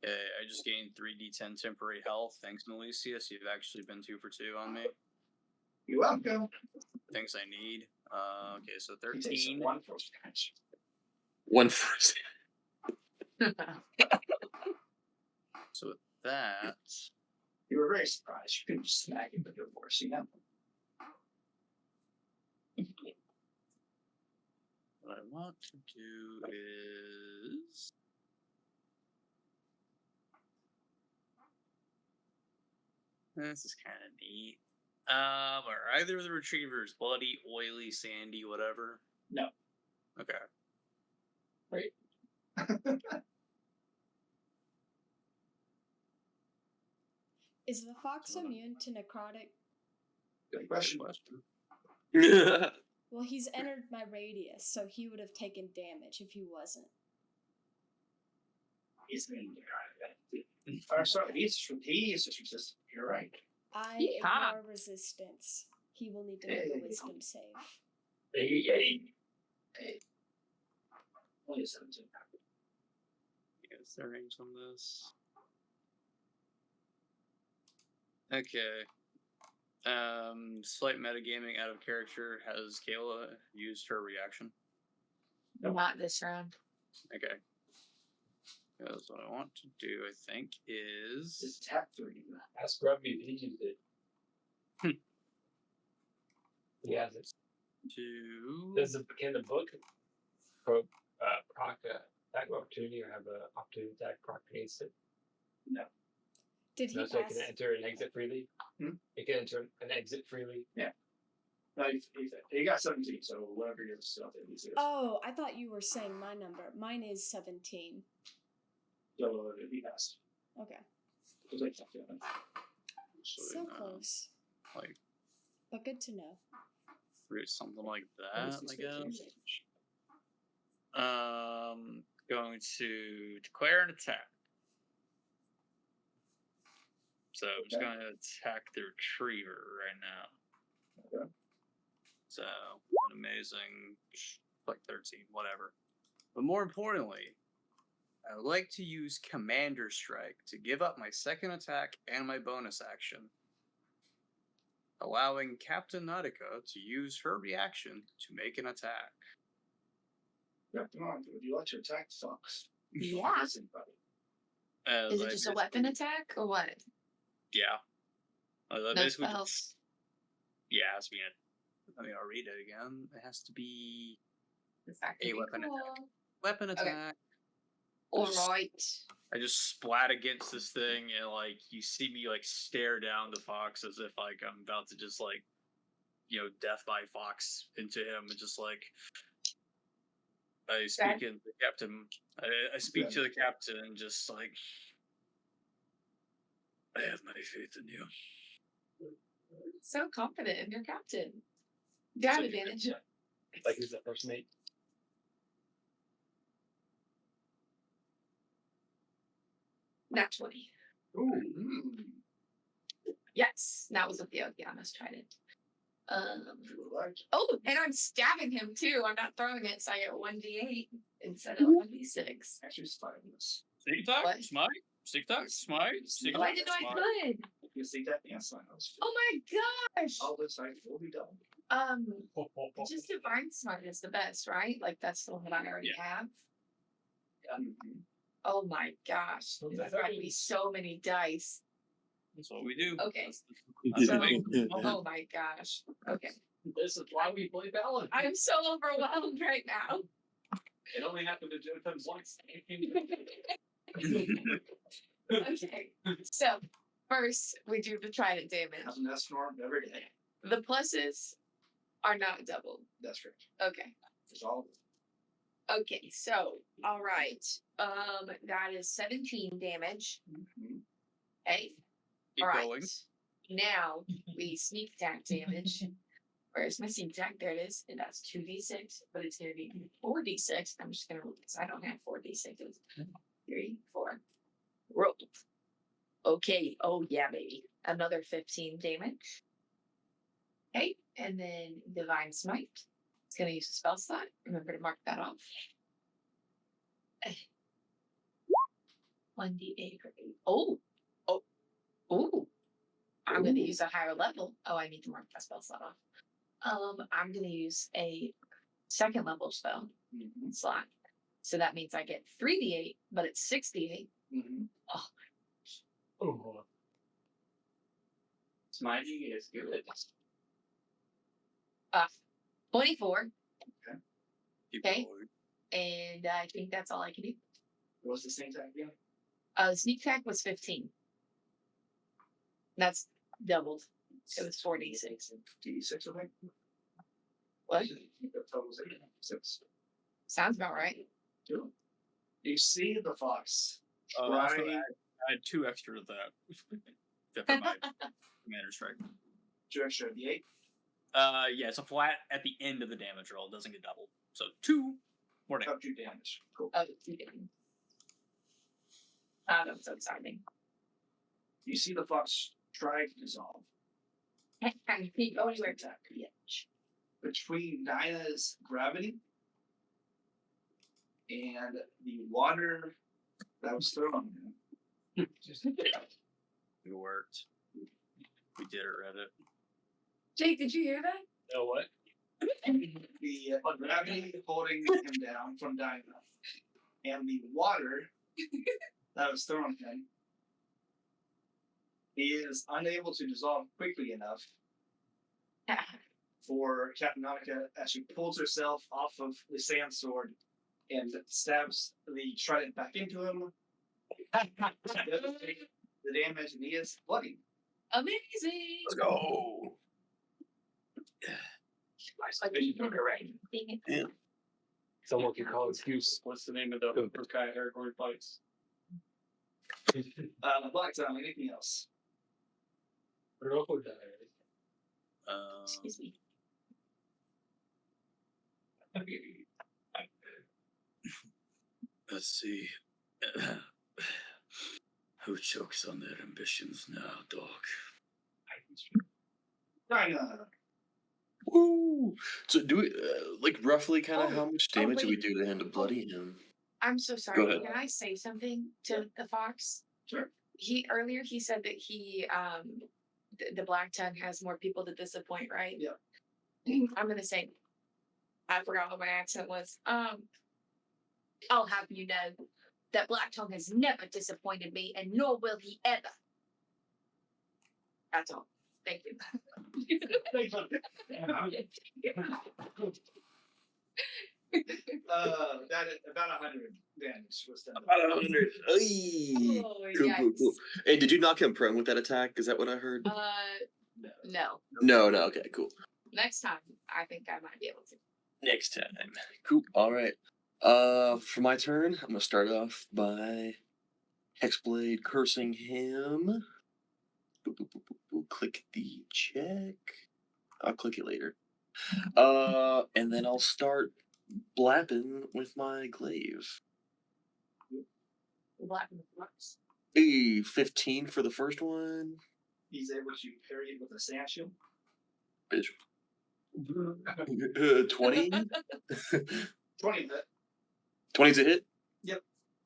I just gained 3d10 temporary health. Thanks, Melisius. You've actually been 2 for 2 on me. You're welcome. Things I need. Okay, so He takes 13. 1 force damage. 1 force. So with that, You were very surprised. You couldn't just smack him with your force, you know? what I want to do is... This is kind of neat. Are either of the retrievers bloody, oily, sandy, whatever? No. Okay. Right. Is the fox immune to necrotic? Good question. Well, he's entered my radius, so he would have taken damage if he wasn't. He's going to or sorry, he's just resistant. You're right. I Yeehaw. ignore resistance. He will need to make a wisdom save. Hey. Only a 17. Is there range on this? Okay. Slight metagaming out of character. Has Kayla used her reaction? Not this round. Okay. Because what I want to do, I think, It's is... tap 3. Ask Grubby if he used it. He has it. to. Can the book proc attack of opportunity or have an opportunity attack proc against it? No. Did he No, pass? so it can enter and exit freely. It can enter and exit freely. Yeah. No, he got 17, so whatever your stuff is. Oh, I thought you were saying my number. Mine is 17. So he passed. Okay. Just like that, yeah. So close. Like, But good to know. something like that, I guess. Going to declare an attack. So I'm just going to attack the retriever right now. Okay. So an amazing, like 13, whatever. But more importantly, I would like to use Commander Strike to give up my second attack and my bonus action, allowing Captain Nautica to use her reaction to make an attack. Captain Nautica, would you like to attack the fox? Yeah. Is it just a weapon attack or what? Yeah. No Basically spells. just, yeah, it has to be I'll read it again. It has to be a weapon attack. Weapon attack. Alright. I just splat against this thing, and like you see me like stare down the fox as if like I'm about to just like, death by fox into him, and just like I speak in the captain. I speak to the captain, just like I have many faith in you. So confident in your captain. You have advantage. Like who's the first mate? Nat 20. Ooh. Yes, that was with the Okeanos trident. If you would like. Oh, and I'm stabbing him too. I'm not throwing it, so I get 1d8 instead of 1d6. Actually, it's fine. Sneak attack, What? smite, sneak attack, smite, sneak Oh, I attack, didn't know I smite. could. You see that? Yeah, it's fine. Oh my gosh. All this night will be done. Just divine smite is the best, right? Like that's the one that I already have. Oh my gosh. There's got to be so many dice. That's what we do. Okay. That's So, what we- oh my gosh. Okay. This is why we play Balance. I'm so overwhelmed right now. It only happened to Jonathan once. Okay. So first we do the trident damage. That's norm every day. The pluses are not doubled. That's right. Okay. It's all. Okay, so all right. That is 17 damage. Okay. Keep All right. going. Now we sneak attack damage. Where's my sneak attack? There it is. And that's 2d6, but it's gonna be 4d6. I'm just gonna roll this. I don't have 4d6. 3, 4. Roll. Okay. Oh yeah, baby. Another 15 damage. Okay, and then Divine Smite. It's gonna use a spell slot. Remember to mark that off. 1d8 for 8. Oh. I'm gonna use a higher level. Oh, I need to mark that spell slot off. I'm gonna use a second level spell slot. So that means I get 3d8, but it's 6d8. Oh. Smiting is good. 24. Keep Okay. going. And I think that's all I can do. What was the same time again? Sneak attack was 15. That's doubled. It was 4d6. D6, I think. What? The total's 6. Sounds about right. Two. You see the fox. Also, Right. I had 2 extra to that. Except for my commander strike. 2 extra D8. Yeah, it's a flat at the end of the damage roll. It doesn't get doubled. So 2 more damage. Up 2 damage. Cool. Oh, you didn't. That's so exciting. You see the fox try to dissolve. I can't go anywhere. Attack. Between Dinah's gravity and the water that was thrown on him. It worked. We did it, Reddit. Jake, did you hear that? You know what? The gravity holding him down from Dinah and the water that was thrown on him. He is unable to dissolve quickly enough for Captain Nautica as she pulls herself off of the sand sword and stabs the trident back into him. Doesn't take the damage, and he is bloody. Amazing. Let's go. Like you took it right. Yeah. Someone can call excuse. What's the name of the first guy Aragorn fights? Black Tongue, anything else? Rojo died. Excuse me. Let's see. Who chokes on their ambitions now, dog? China. Woo! So do we like roughly kind of Oh, how much damage do we wait. do to him to bloody him? I'm so sorry. Go ahead. Can I say something to the fox? Sure. Earlier he said that the Black Tongue has more people to disappoint, right? Yeah. I'm gonna say, I forgot what my accent was. I'll have you know that Black Tongue has never disappointed me, and nor will he ever. That's all. Thank you. That about 100 damage was done. About 100. Ay. Oh, Cool. Hey, did you knock him prone with that attack? Is that what I heard? No. No. Okay, cool. Next time, I think I might be able to. Next time. Cool. All right. For my turn, I'm gonna start off by Hexblade cursing him. Click the check. I'll click it later. And then I'll start blapping with my glaive. Black and flux. A 15 for the first one. He's able to parry it with a sand shield. Bitch. 20. 20 hit. 20's a hit? Yep.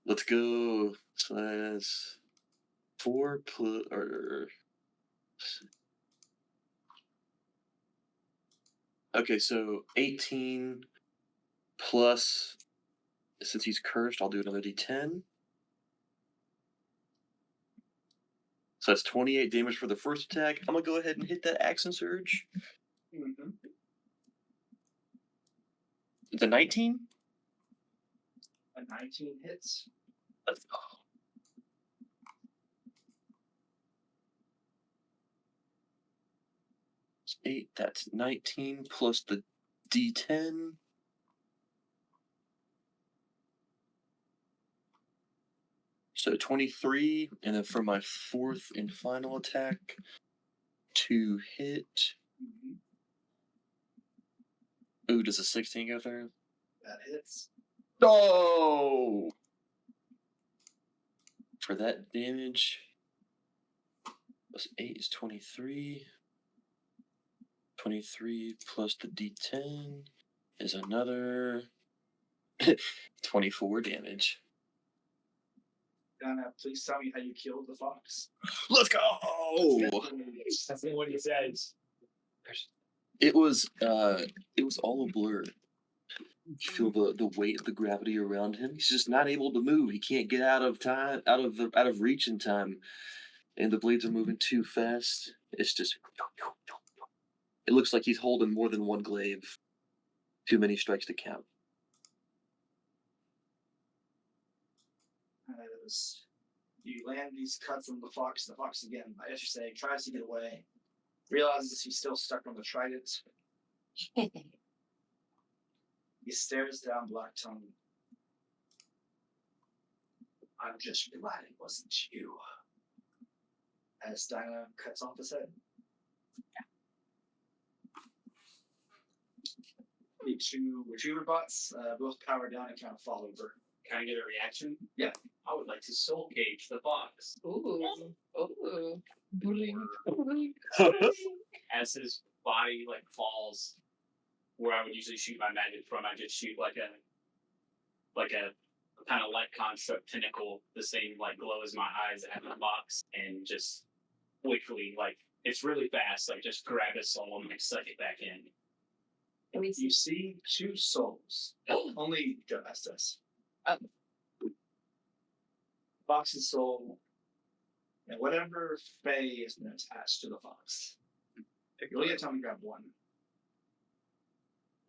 Let's go. So that's 4 plus. Okay, so 18 plus. Since he's cursed, I'll do another d10. So that's 28 damage for the first attack. I'm going to go ahead and hit that Accent Surge. Mm-hmm. The 19? A 19 hits. Let's go. It's 8, that's 19 plus the d10. So 23, and then for my fourth and final attack, to hit. Mm-hmm. Ooh, does a 16 go through? That hits. Oh! For that damage, plus 8 is 23. 23 plus the d10 is another 24 damage. Donna, please tell me how you killed the fox. Let's go! That's what he says. It was all a blur. You feel the weight of the gravity around him. He's just not able to move. He can't get out of reach in time, and the blades are moving too fast. It's just. It looks like he's holding more than one glaive. Too many strikes to count. As you land these cuts on the fox again, as you say, tries to get away. Realizes he's still stuck on the trident. He stares down Black Tongue. I'm just glad it wasn't you. As Dinah cuts off his head. The two retriever bots both power down and kind of fall over. Can I get a reaction? Yeah. I would like to soul cage the fox. Ooh. As his body like falls where I would usually shoot my magic from, I just shoot like a kind of light construct pinnacle, the same like glow as my eyes at the box, and just quickly, like it's really fast, like just grab his soul and like suck it back in. You see two souls. Only Domestus. Fox's soul, and whatever Fae has been attached to the fox. You only have time to grab one.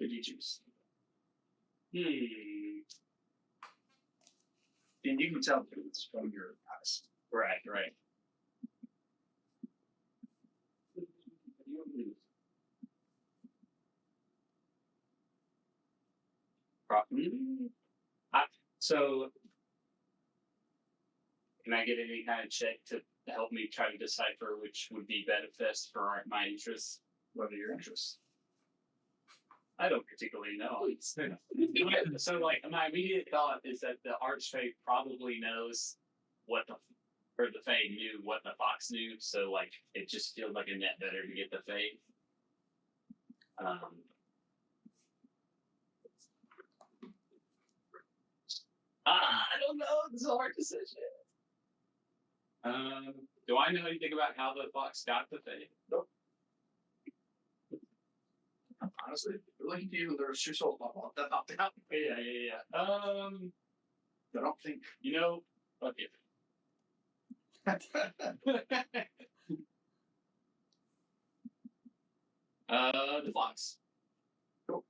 Could you choose? And you can tell it's from your eyes. Right, right. So, can I get any kind of check to help me try to decipher which would be best for my interests? What are your interests? I don't particularly know. So, like, my immediate thought is that the Archfey probably knows what the Fae knew what the Fox knew. So, like, it just feels like a net better to get the Fae. I don't know. This is a hard decision. Do I know anything about how the Fox got the Fae? Nope. Honestly, looking for you, there's two souls that popped out. Yeah. I don't think. You know, fuck it. The Fox. Cool.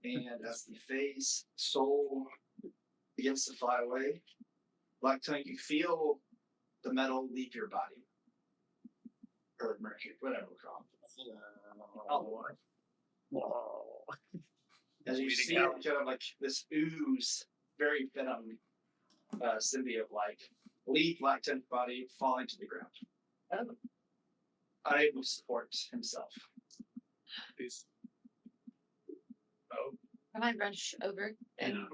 And as the Fae's soul begins to fly away, Black Tongue, you feel the metal leave your body. Or mercury, whatever we call it. As you see it, kind of like this ooze, very venom symbiote like, leave Black Tongue's body falling to the ground. Unable to support himself. Peace. Can I rush over and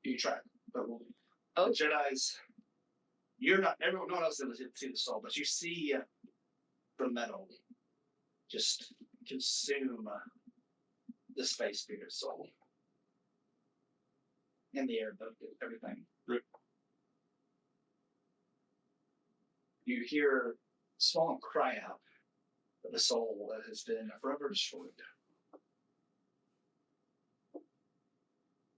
You try, but Oh. the Jedi's. You're not. Everyone, no one else doesn't see the soul, but you see the metal just consume the space spirit soul in the air, everything. Right. You hear a small cry out of the soul that has been forever destroyed.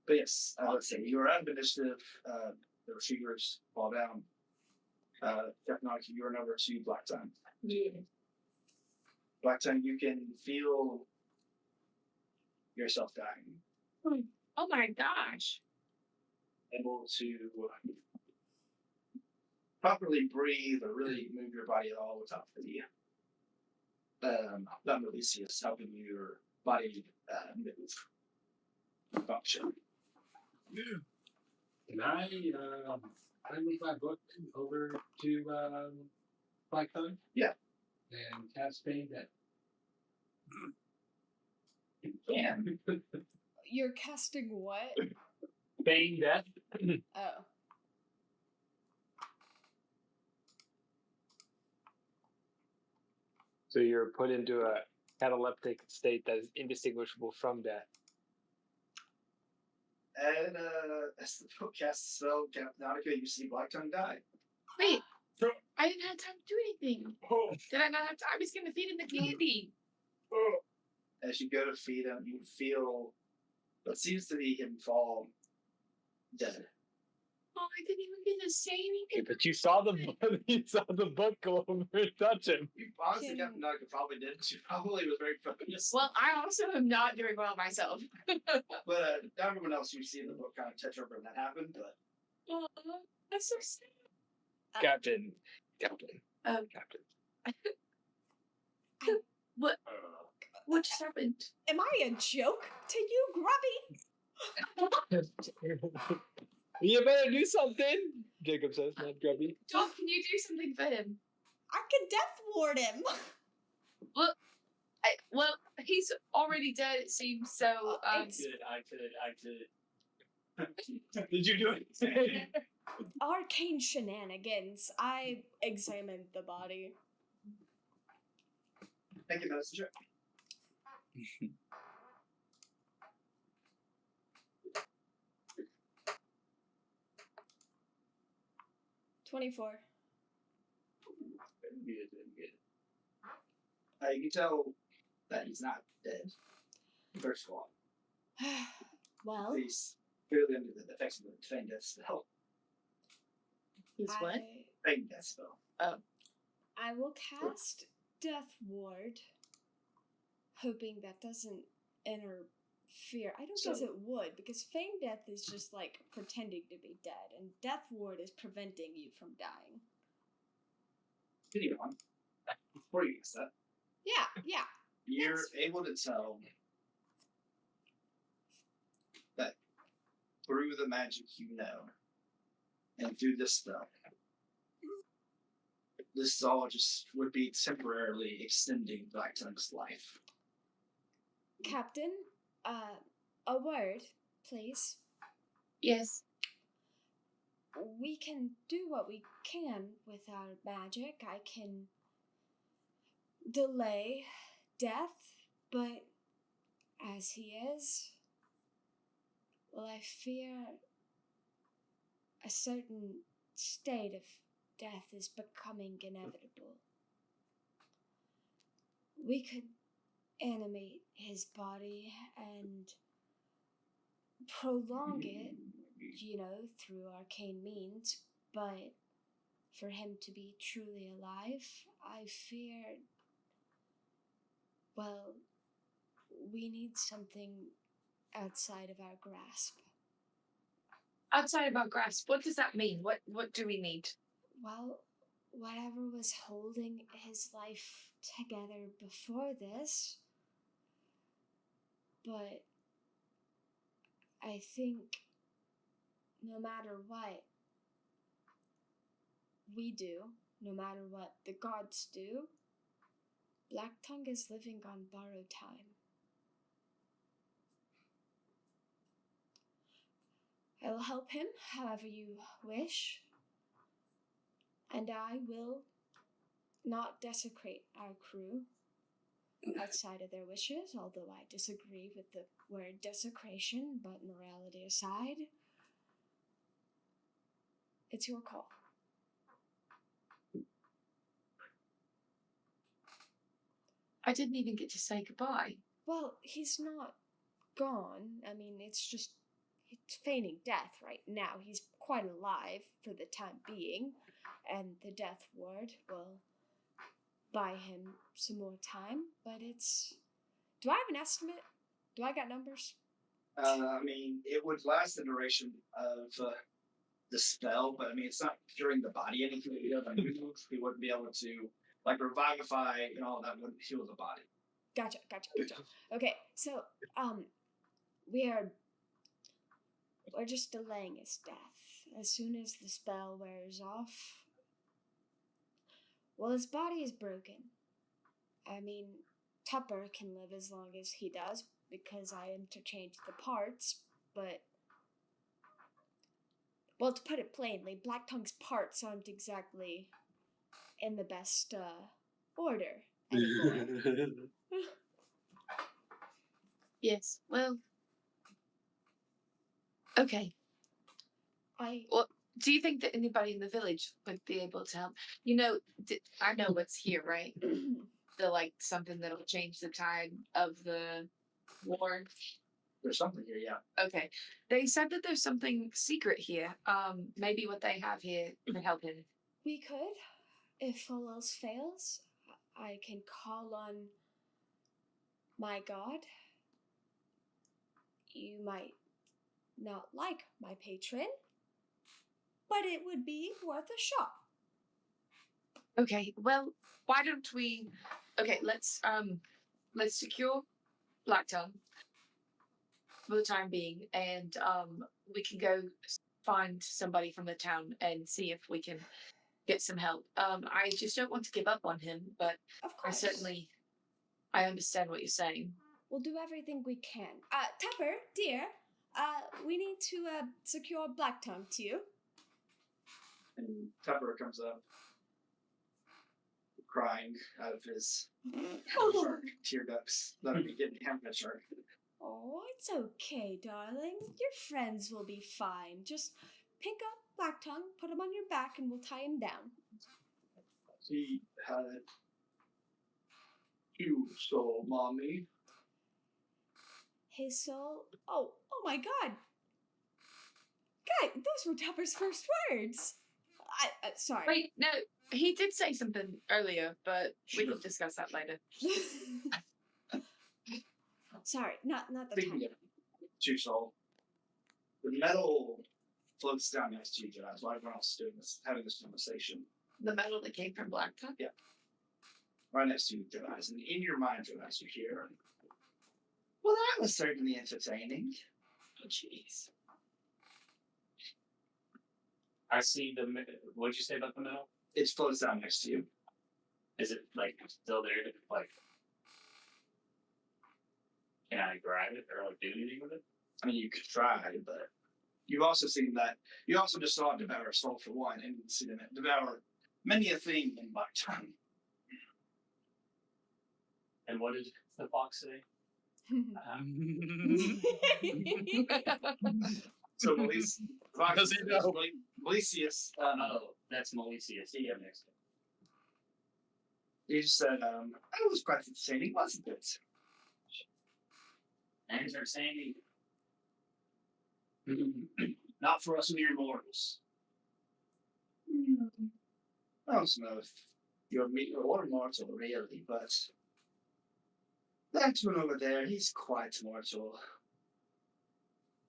But yes, let's see. You are out of initiative. The receivers fall down. Technology, you run over to Black Tongue. Yeah. Black Tongue, you can feel yourself dying. Oh my gosh. Able to properly breathe or really move your body at all without the non-Elysius helping your body move. Function. Can I move my book over to Black Tongue? Yeah. And cast Bane Death. Yeah. You're casting what? Bane Death. Oh. So you're put into a cataleptic state that is indistinguishable from death. And as the book casts the spell, Nautica, you see Black Tongue die. Wait. I didn't have time to do anything. Did I not have time? I was going to feed him the candy. As you go to feed him, you feel what seems to be him fall dead. Oh, I didn't even get to say anything. But you saw the book go over and touch him. You honestly, Captain Nautica probably did. She probably was very focused. Well, I also am not doing well myself. But everyone else, you see the book kind of touch over when that happened. But Oh, that's so sad. Captain. Oh. Captain. What just happened? Am I a joke to you, Grubby? You better do something, Jacob says, not Grubby. Dog, can you do something for him? I can death ward him. Well, he's already dead, it seems, so, I could. Did you do it? Arcane shenanigans. I examined the body. make a medicine check. 24. Very good. You can tell that he's not dead. First of all, Well, he's clearly under the effects of the Feign Death spell. He's what? Feign Death spell. Oh. I will cast Death Ward hoping that doesn't interfere. I don't guess it would, because feign death is just like pretending to be dead, and death ward is preventing you from dying. Continue on. Before you guess that, Yeah. you're able to tell that through the magic you know, and through this spell, this all just would be temporarily extending Black Tongue's life. Captain, a word, please. Yes. We can do what we can with our magic. I can delay death, but as he is, well, I fear a certain state of death is becoming inevitable. We could animate his body and prolong it, through arcane means, but for him to be truly alive, I fear, well, we need something outside of our grasp. Outside of our grasp, what does that mean? What do we need? Well, whatever was holding his life together before this, but I think no matter what we do, no matter what the gods do, Black Tongue is living on borrowed time. I will help him however you wish, and I will not desecrate our crew outside of their wishes, although I disagree with the word desecration, but morality aside, it's your call. I didn't even get to say goodbye. Well, he's not gone. I mean, he's feigning death right now. He's quite alive for the time being, and the death ward will buy him some more time, but do I have an estimate? Do I got numbers? I mean, it would last the duration of the spell, but I mean, it's not curing the body anything. He wouldn't be able to, like, revivify and all that wouldn't heal the body. Gotcha. Okay, so, we're just delaying his death. As soon as the spell wears off, well, his body is broken. I mean, Tupper can live as long as he does because I interchange the parts, but, well, to put it plainly, Black Tongue's parts aren't exactly in the best order anymore. Yes, well, okay. Do you think that anybody in the village would be able to help? I know what's here, right? Something that'll change the tide of the war. There's something here, yeah. Okay. They said that there's something secret here. Maybe what they have here could help him. We could. If all else fails, I can call on my god. You might not like my patron, but it would be worth a shot. Okay, well, why don't we... Okay, let's secure Black Tongue for the time being, and we can go find somebody from the town and see if we can get some help. I just don't want to give up on him, but of course. I understand what you're saying. We'll do everything we can. Tupper, dear, we need to secure Black Tongue to you. And Tupper comes up, crying out of his shark tear ducts. That'll be getting him a shark. Oh, it's okay, darling. Your friends will be fine. Just pick up Black Tongue, put him on your back, and we'll tie him down. He had you soul, mommy. His soul? Oh my god! God, those were Tupper's first words! Sorry. Wait, no, he did say something earlier, but we can discuss that later. sorry, not the Speaking time. of True Soul, the metal floats down next to you, Jedi, while everyone else is doing this, having this conversation. The metal that came from Blacktop? Yeah. Right next to you, Jedi. And in your mind, Jedi, you hear, well, that was certainly entertaining. Oh, jeez. I see the. What'd you say about the metal? It floats down next to you. Is it like still there? Like, can I grab it or like do anything with it? I mean, you could try, but you've also seen that. You also just saw it devour a soul for one, and seen it devour many a thing in Black Time. And what did the fox say? So Melissa, Does he know? Melicius, Oh, that's Melicius. Yeah, next. he just said, "That was quite entertaining, wasn't it?" Entertaining. Not for us mere mortals. I don't know if you're or mortal, really, but that one over there, he's quite mortal.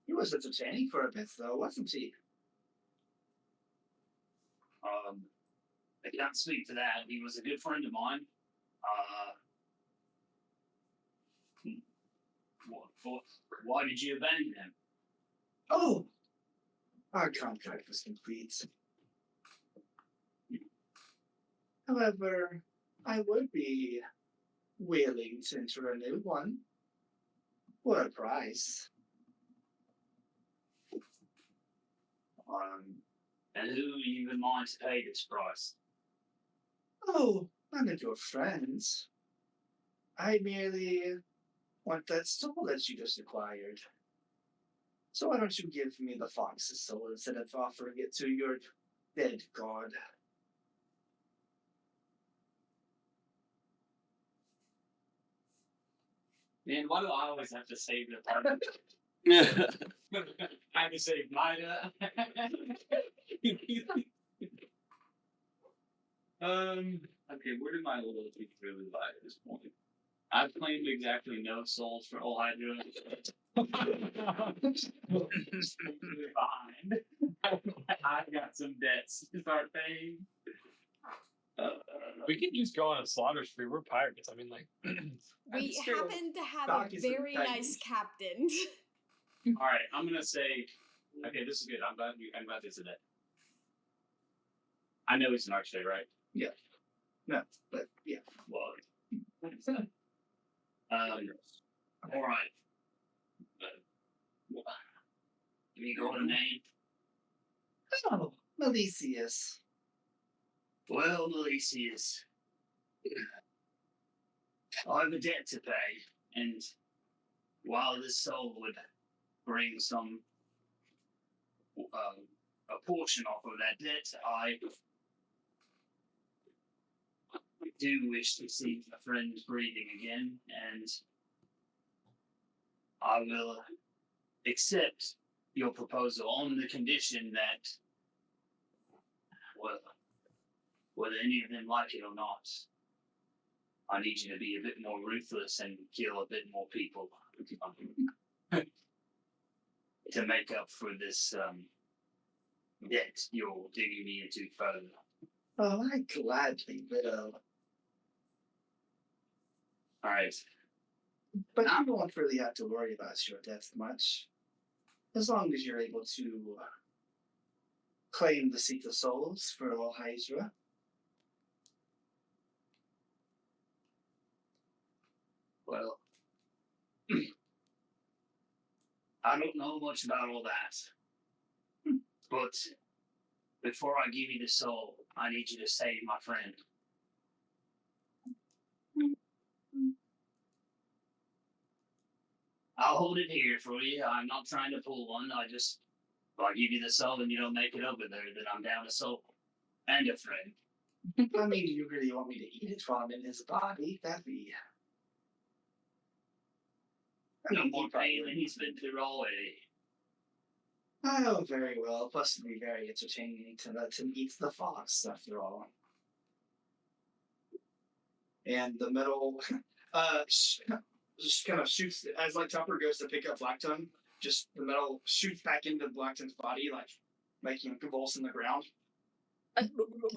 He was entertaining for a bit, though, wasn't he? I can't speak to that. He was a good friend of mine. Why did you abandon him? Oh, our contract was complete. However, I would be willing to enter a new one. What a price. And who you in mind to pay this price? Oh, none of your friends. I merely want that soul that you just acquired. So why don't you give me the fox's soul instead of offering it to your dead god? Man, why do I always have to save the part? I have to save mine. Okay, where do my loyalty really lie at this point? I've claimed exactly no souls for all Hydra. Behind. I've got some debts to start paying. We can just go on a slaughter spree. We're pirates. I mean, like, We Still, happen to have Doc a is a very titan. nice captain. All right, I'm gonna say. Okay, this is good. I'm glad this is it. I know he's an archday, right? No, but yeah. Well, all right. Give me your name. Oh, Melicius. Well, Melicius, I have a debt to pay, and while this soul would bring some a portion off of that debt, I do wish to see my friend breathing again, and I will accept your proposal on the condition that, well, whether any of them like it or not, I need you to be a bit more ruthless and kill a bit more people to make up for this debt you're digging me into further. Oh, I gladly will. All right. But you don't really have to worry about your death much. As long as you're able to claim the Seat of Souls for all Hydra. Well, I don't know much about all that, but before I give you the soul, I need you to save my friend. I'll hold it here for you. I'm not trying to pull one. If I give you the soul and you don't make it over there, then I'm down a soul and a friend. I mean, do you really want me to eat it from in his body? That'd be... No more pain than he's been through already. Oh, very well. Plus, it'd be very entertaining to let him eat the fox, after all. And the middle... just kind of shoots as like Tupper goes to pick up Blacktongue. Just the metal shoots back into Blacktongue's body, like making him convulse in the ground.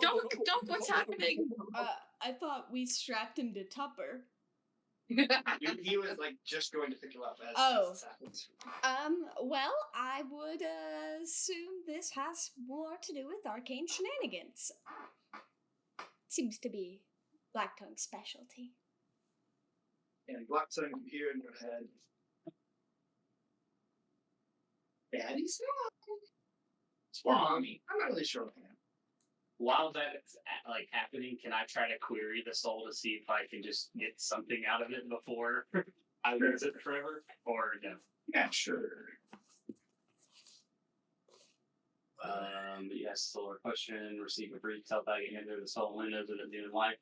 Don't, what's happening? I thought we strapped him to Tupper. He was like just going to pick him up as this happens. Well, I would assume this has more to do with arcane shenanigans. Seems to be Blacktongue's specialty. And Blacktongue, you hear in your head, Daddy's Mommy. I'm not really sure what I am. While that's like happening, can I try to query the soul to see if I can just get something out of it before I lose it forever? Or no? Yeah, sure. Yes, solar question. Receive a brief tell back and enter the soul windows of the new life.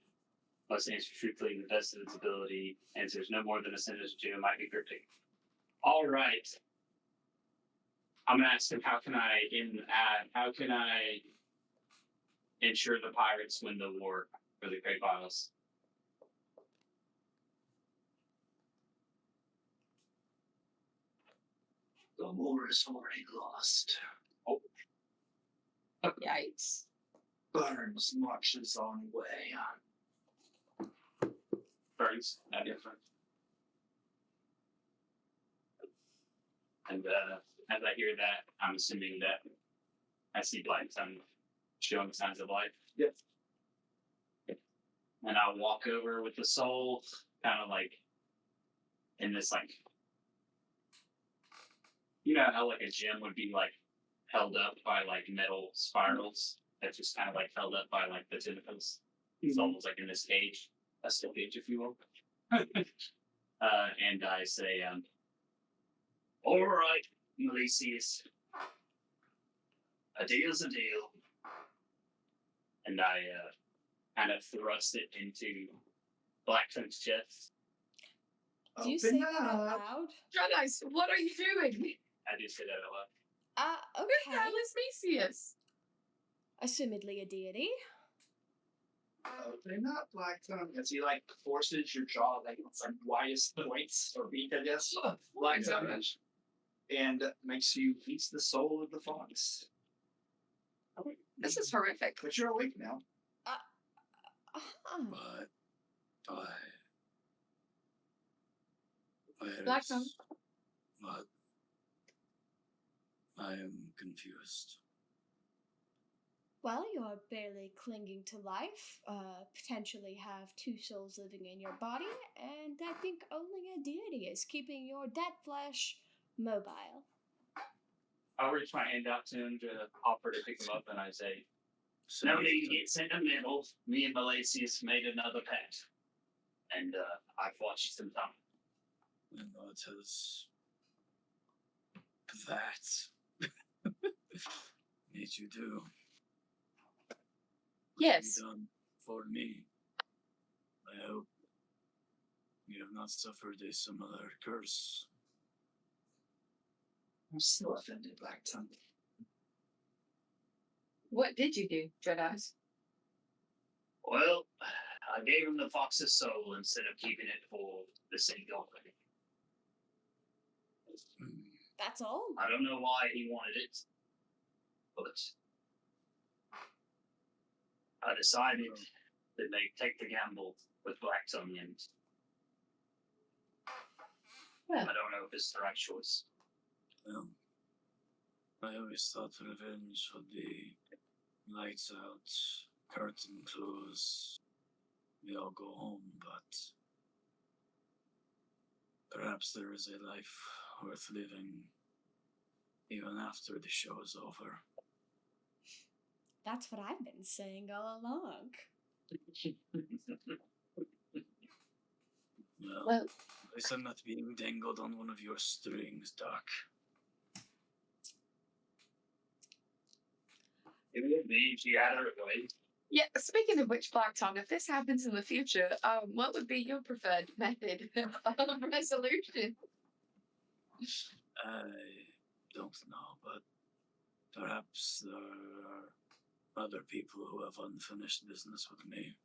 Must answer truthfully to the best of its ability. Answers no more than a sentence or two and might be cryptic. All right. I'm gonna ask him how can I ensure the pirates win the war for the Great Isles? The war is already lost. Yikes. Burns marches on way. Burns, not different. And as I hear that, I'm assuming that I see Blacktongue showing signs of life. Yep. And I'll walk over with the soul, kind of like in this like, you know how like a gem would be like held up by like metal spirals that's just kind of like held up by like the tentacles. It's almost like in this cage, a steel cage, if you will. And I say, all right, Malicius. A deal's a deal. And I kind of thrust it into Blacktongue's chest. Do you say that out loud? Jedi's, what are you doing? I do say that out loud. Who the hell Okay. is Mesius? Assumedly a deity. They're not Blacktongue. As he like forces your jaw, like it's like widest points or beak, I guess. Blacktongue. And makes you eat the soul of the fox. This is horrific. But you're awake now. But Blacktongue. But I am confused. Well, you're barely clinging to life, potentially have two souls living in your body, and I think only a deity is keeping your dead flesh mobile. I'll reach my hand out to him to offer to pick him up, and I say, So no need to get sentimental. Me and Malicius made another pact. And I've watched some time. And what has that made you do? What have Yes. you done for me? I hope you have not suffered a similar curse. I'm still offended, Blacktongue. What did you do, Jedi's? Well, I gave him the fox's soul instead of keeping it for the sake of it. That's all? I don't know why he wanted it, but I decided to take the gamble with Blacktongue, and I don't know if it's the right choice. Well, I always thought revenge would be lights out, curtain close, we all go home, but perhaps there is a life worth living even after the show is over. That's what I've been saying all along. Well, at least I'm not being dangled on one of your strings, Doc. It would be if you had a way. Yeah, speaking of which, Blacktongue, if this happens in the future, what would be your preferred method of resolution? I don't know, but perhaps there are other people who have unfinished business with me.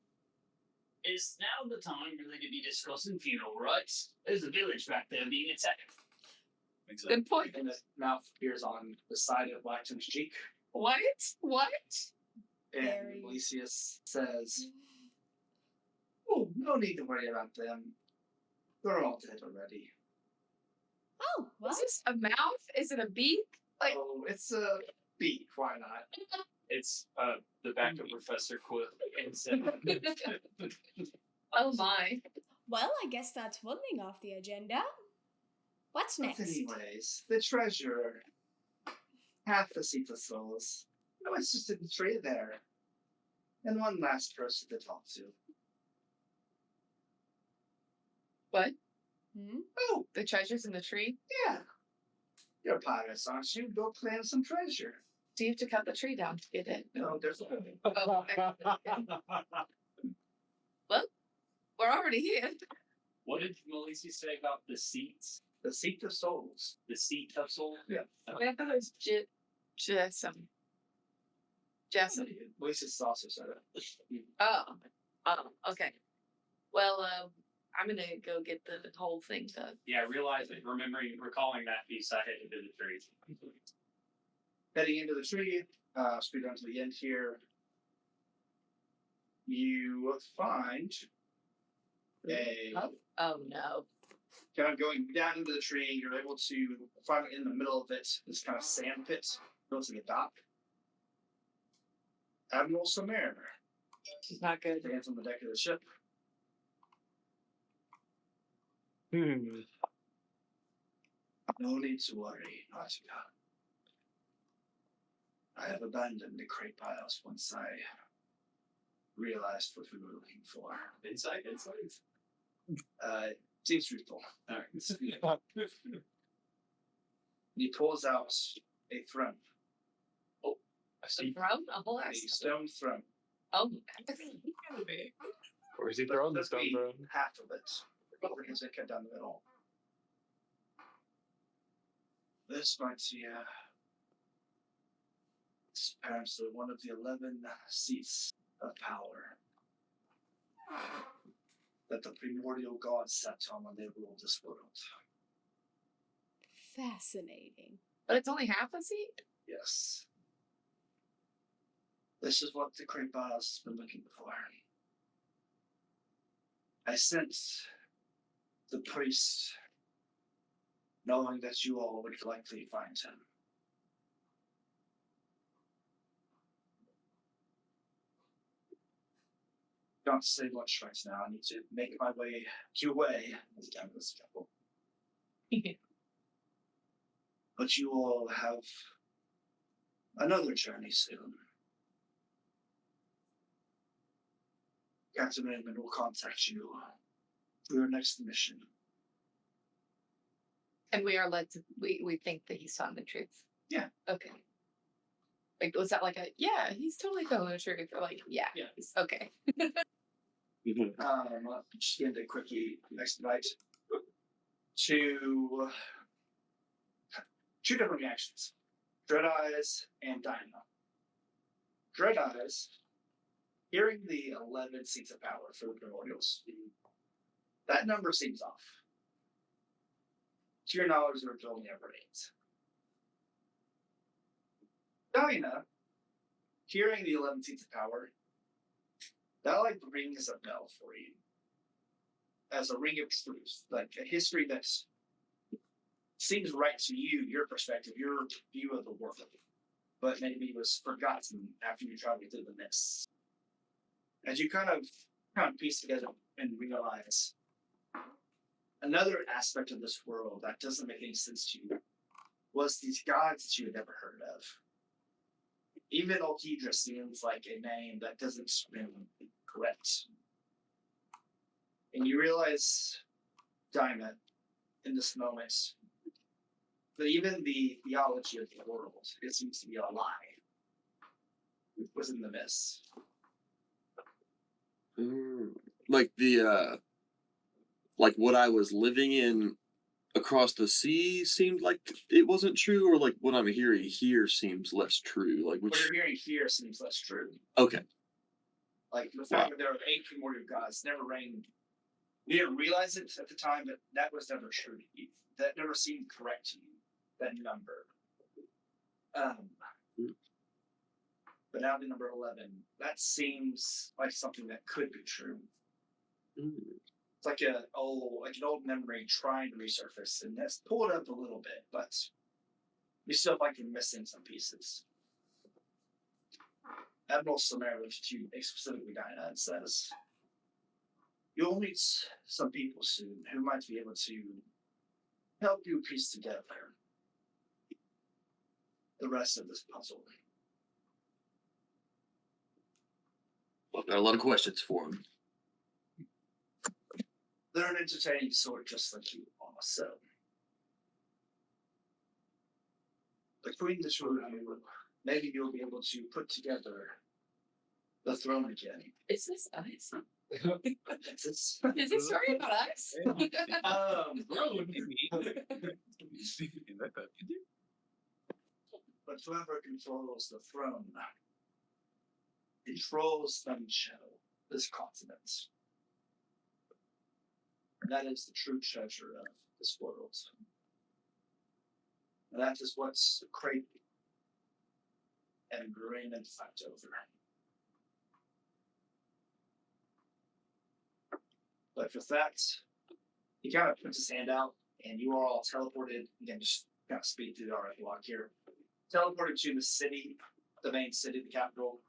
Is now the time really to be discussing funeral rites? There's a village back there being attacked. Exactly. Good point. And the mouth appears on the side of Blackton's cheek. What? What? And Very- Elysius says, "Oh, no need to worry about them. They're all dead already." Oh, well. Is this a mouth? Is it a beak? Like, Oh, it's a beak. Why not? It's the back of Professor Quill and said, oh my. Well, I guess that's one thing off the agenda. What's But next? anyways, the treasure. Half the seat of souls. No, it's just in the tree there. And one last person to talk to. What? Hmm? Oh, The treasure's in the tree? yeah. You're pirates, aren't you? Go claim some treasure. Do you have to cut the tree down to get it? No, there's a Oh, okay. Well, we're already here. What did Melissa say about the seats? the seat of souls. The seat of soul? Yeah. I thought it was Jessam. Jessam. Elysius also said it. Oh. Oh, okay. Well, I'm gonna go get the whole thing done. Yeah, I realized that recalling that piece, I had to do the trees. Heading into the tree, speed on to the end here. You find a Oh no. kind of going down into the tree. You're able to find in the middle of it this kind of sand pit, goes to the dock. Admiral Submariner She's not good. stands on the deck of the ship. No need to worry, Nautica. I have abandoned the crate piles once I realized what we were looking for. Insight. Seems truthful. Alright. He pulls out a throne, I see. Throne? A whole a ass. stone throne. Oh. Or is he throwing the Let's stone be throne? half of it. Because it cut down the middle. This might be it's apparently one of the 11 seats of power that the primordial gods sat on when they ruled this world. Fascinating. But it's only half a seat? Yes. This is what the Great Boss has been looking for. I sent the priest, knowing that you all would likely find him. Don't say much right now. I need to make my way your way as down this temple. But you all have another journey soon. Captain Raymond will contact you for your next mission. And we are led to we think that he's telling the truth. Yeah. Okay. Like was that like a yeah, he's totally telling the truth. Or like, yeah. Yeah. He's, okay. Just going to quickly expedite to two different reactions. Dread Eyes and Dinah. Dread Eyes, hearing the 11 seats of power for the primordials, that number seems off. To your knowledge, there are only ever 8. Dinah, hearing the 11 seats of power, that like rings a bell for you. As a ring of truth, like a history that seems right to you, your perspective, your view of the world, but maybe was forgotten after you traveled through the mists. As you kind of piece together and realize another aspect of this world that doesn't make any sense to you was these gods that you had never heard of. Even Olkidra seems like a name that doesn't ring correct. And you realize, Dinah, in this moment, that even the theology of the world, it seems to be a lie within the mist. Like the like what I was living in across the sea seemed like it wasn't true, or like what I'm hearing here seems less true. Like What which you're hearing here seems less true. okay. Like the fact that there are 8 primordial gods never reigned. You didn't realize it at the time, but that was never true to you. That never seemed correct to you. That number. But now the number 11, that seems like something that could be true. It's like an old memory trying to resurface, and that's pulled up a little bit, but you still like you're missing some pieces. Admiral Samara looks at you specifically, Dinah, and says, "You'll meet some people soon who might be able to help you piece together the rest of this puzzle." I've got a lot of questions for him. They're an entertaining sort just like you are, so. Between the two of you, maybe you'll be able to put together the throne again. Is this us? It's, Is this story about us? but whoever controls the throne controls the shadow, this continent. And that is the true treasure of this world. And that is what's Craig and Raymond fight over. But with that, he kind of puts his hand out, and you are all teleported. Again, just kind of speed through the RF block here. Teleported to the city, the main city, the capital.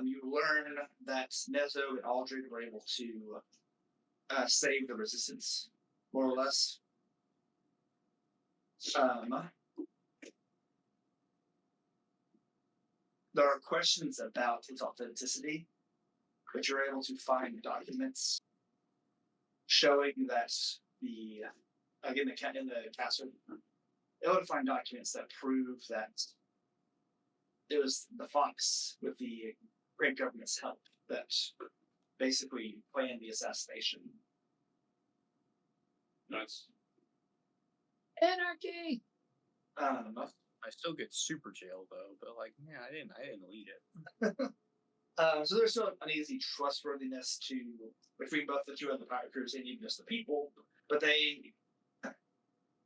You learn that Nezo and Aldred were able to save the resistance, more or less. There are questions about its authenticity, but you're able to find documents showing that in the castle, you're able to find documents that prove that it was the Fox with the great government's help that basically planned the assassination. Nice. Anarchy. I still get super jail though, but like, yeah, I didn't lead it. So there's still an uneasy trustworthiness between both the two other pirate crews and even just the people, but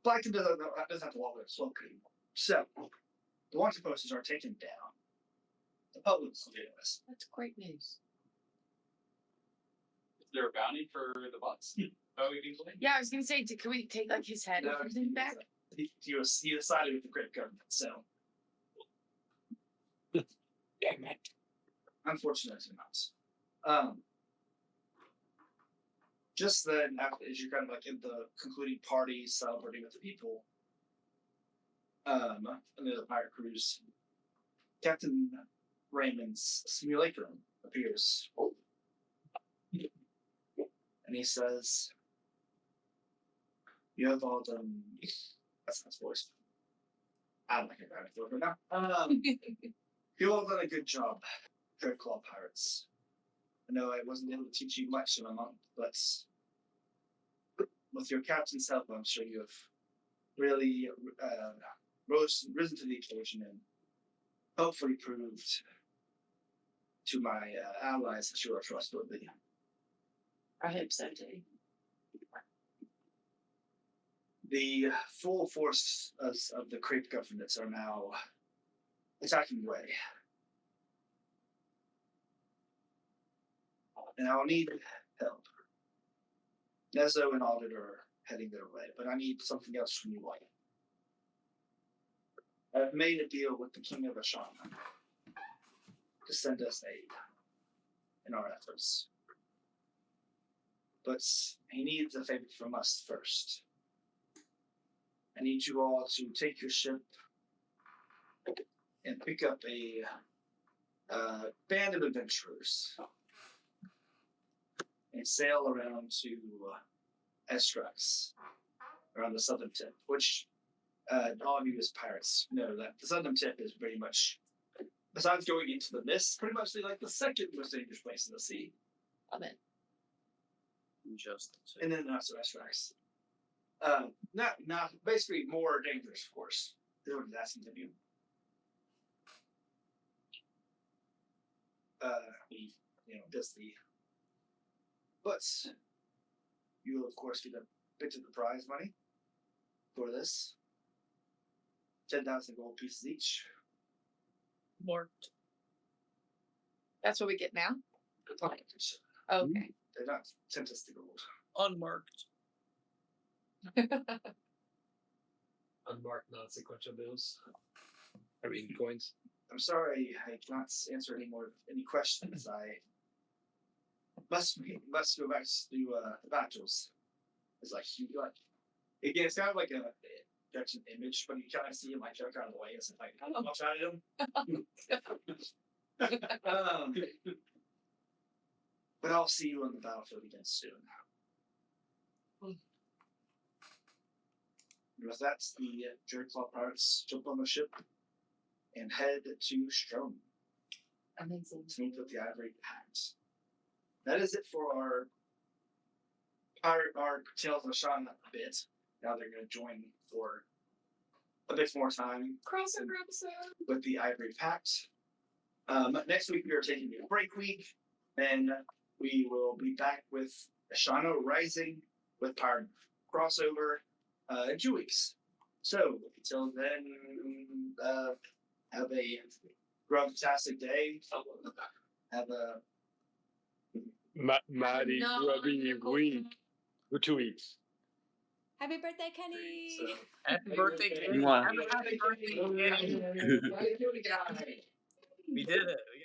Blackton doesn't have to walk with smoke anymore. So the wanted posters are taken down. The public's doing this. That's great news. Is there a bounty for the bots? Oh, we can play? Yeah, I was gonna say, can we take like his head or something back? He decided with the great government, so. Damn it. Unfortunately not. Just then, as you're kind of like in the concluding party celebrating with the people, and the other pirate crews, Captain Raymond's simulacrum appears. And he says, "You have all done." That's not his voice. I don't like it right now. You all done a good job, Dreadclaw Pirates. I know I wasn't able to teach you much in a month, but with your captain's help, I'm sure you have really risen to the occasion and hopefully proved to my allies that you are trustworthy. I hope so too. The full force of the Creep governments are now attacking the way. And I'll need help. Nezo and Aldred are heading their way, but I need something else from you all. I've made a deal with the King of Ashana to send us aid in our efforts. But he needs a favor from us first. I need you all to take your ship and pick up a band of adventurers and sail around to Estrax, around the southern tip, which all of you as pirates know that the southern tip is pretty much, besides going into the mist, pretty much like the second most dangerous place in the sea. Amen. Just And then also Estrax. Not basically more dangerous, of course. That's what he's asking of you. be, busy. But you will, of course, get a bit of the prize money for this. 10,000 gold pieces each. Marked. That's what we get now? Marked. Okay. They're not sent us the gold. Unmarked. Unmarked non-sequential bills. I mean coins. I'm sorry, I cannot answer any questions. I must go back to the battles. It's like again, it's kind of like a projection image, but you kind of see him like joke out of the way as if like watch out at him. But I'll see you on the battlefield again soon. And with that, the Jerklaw pirates jump on the ship and head to Strom Amazing. to meet with the Ivory Pact. That is it for our Tales of Ashana bit. Now they're going to join for a bit more time Crossover episode. with the Ivory Pact. Next week we are taking a break week, and we will be back with Ashana Rising with Pirate Crossover in 2 weeks. So until then, have a fantastic day. Have a Mighty grubby week. For 2 weeks. Happy birthday, Kenny! so. Happy birthday, Kenny. Mwah. Happy birthday, Kenny. Happy birthday. We did it. We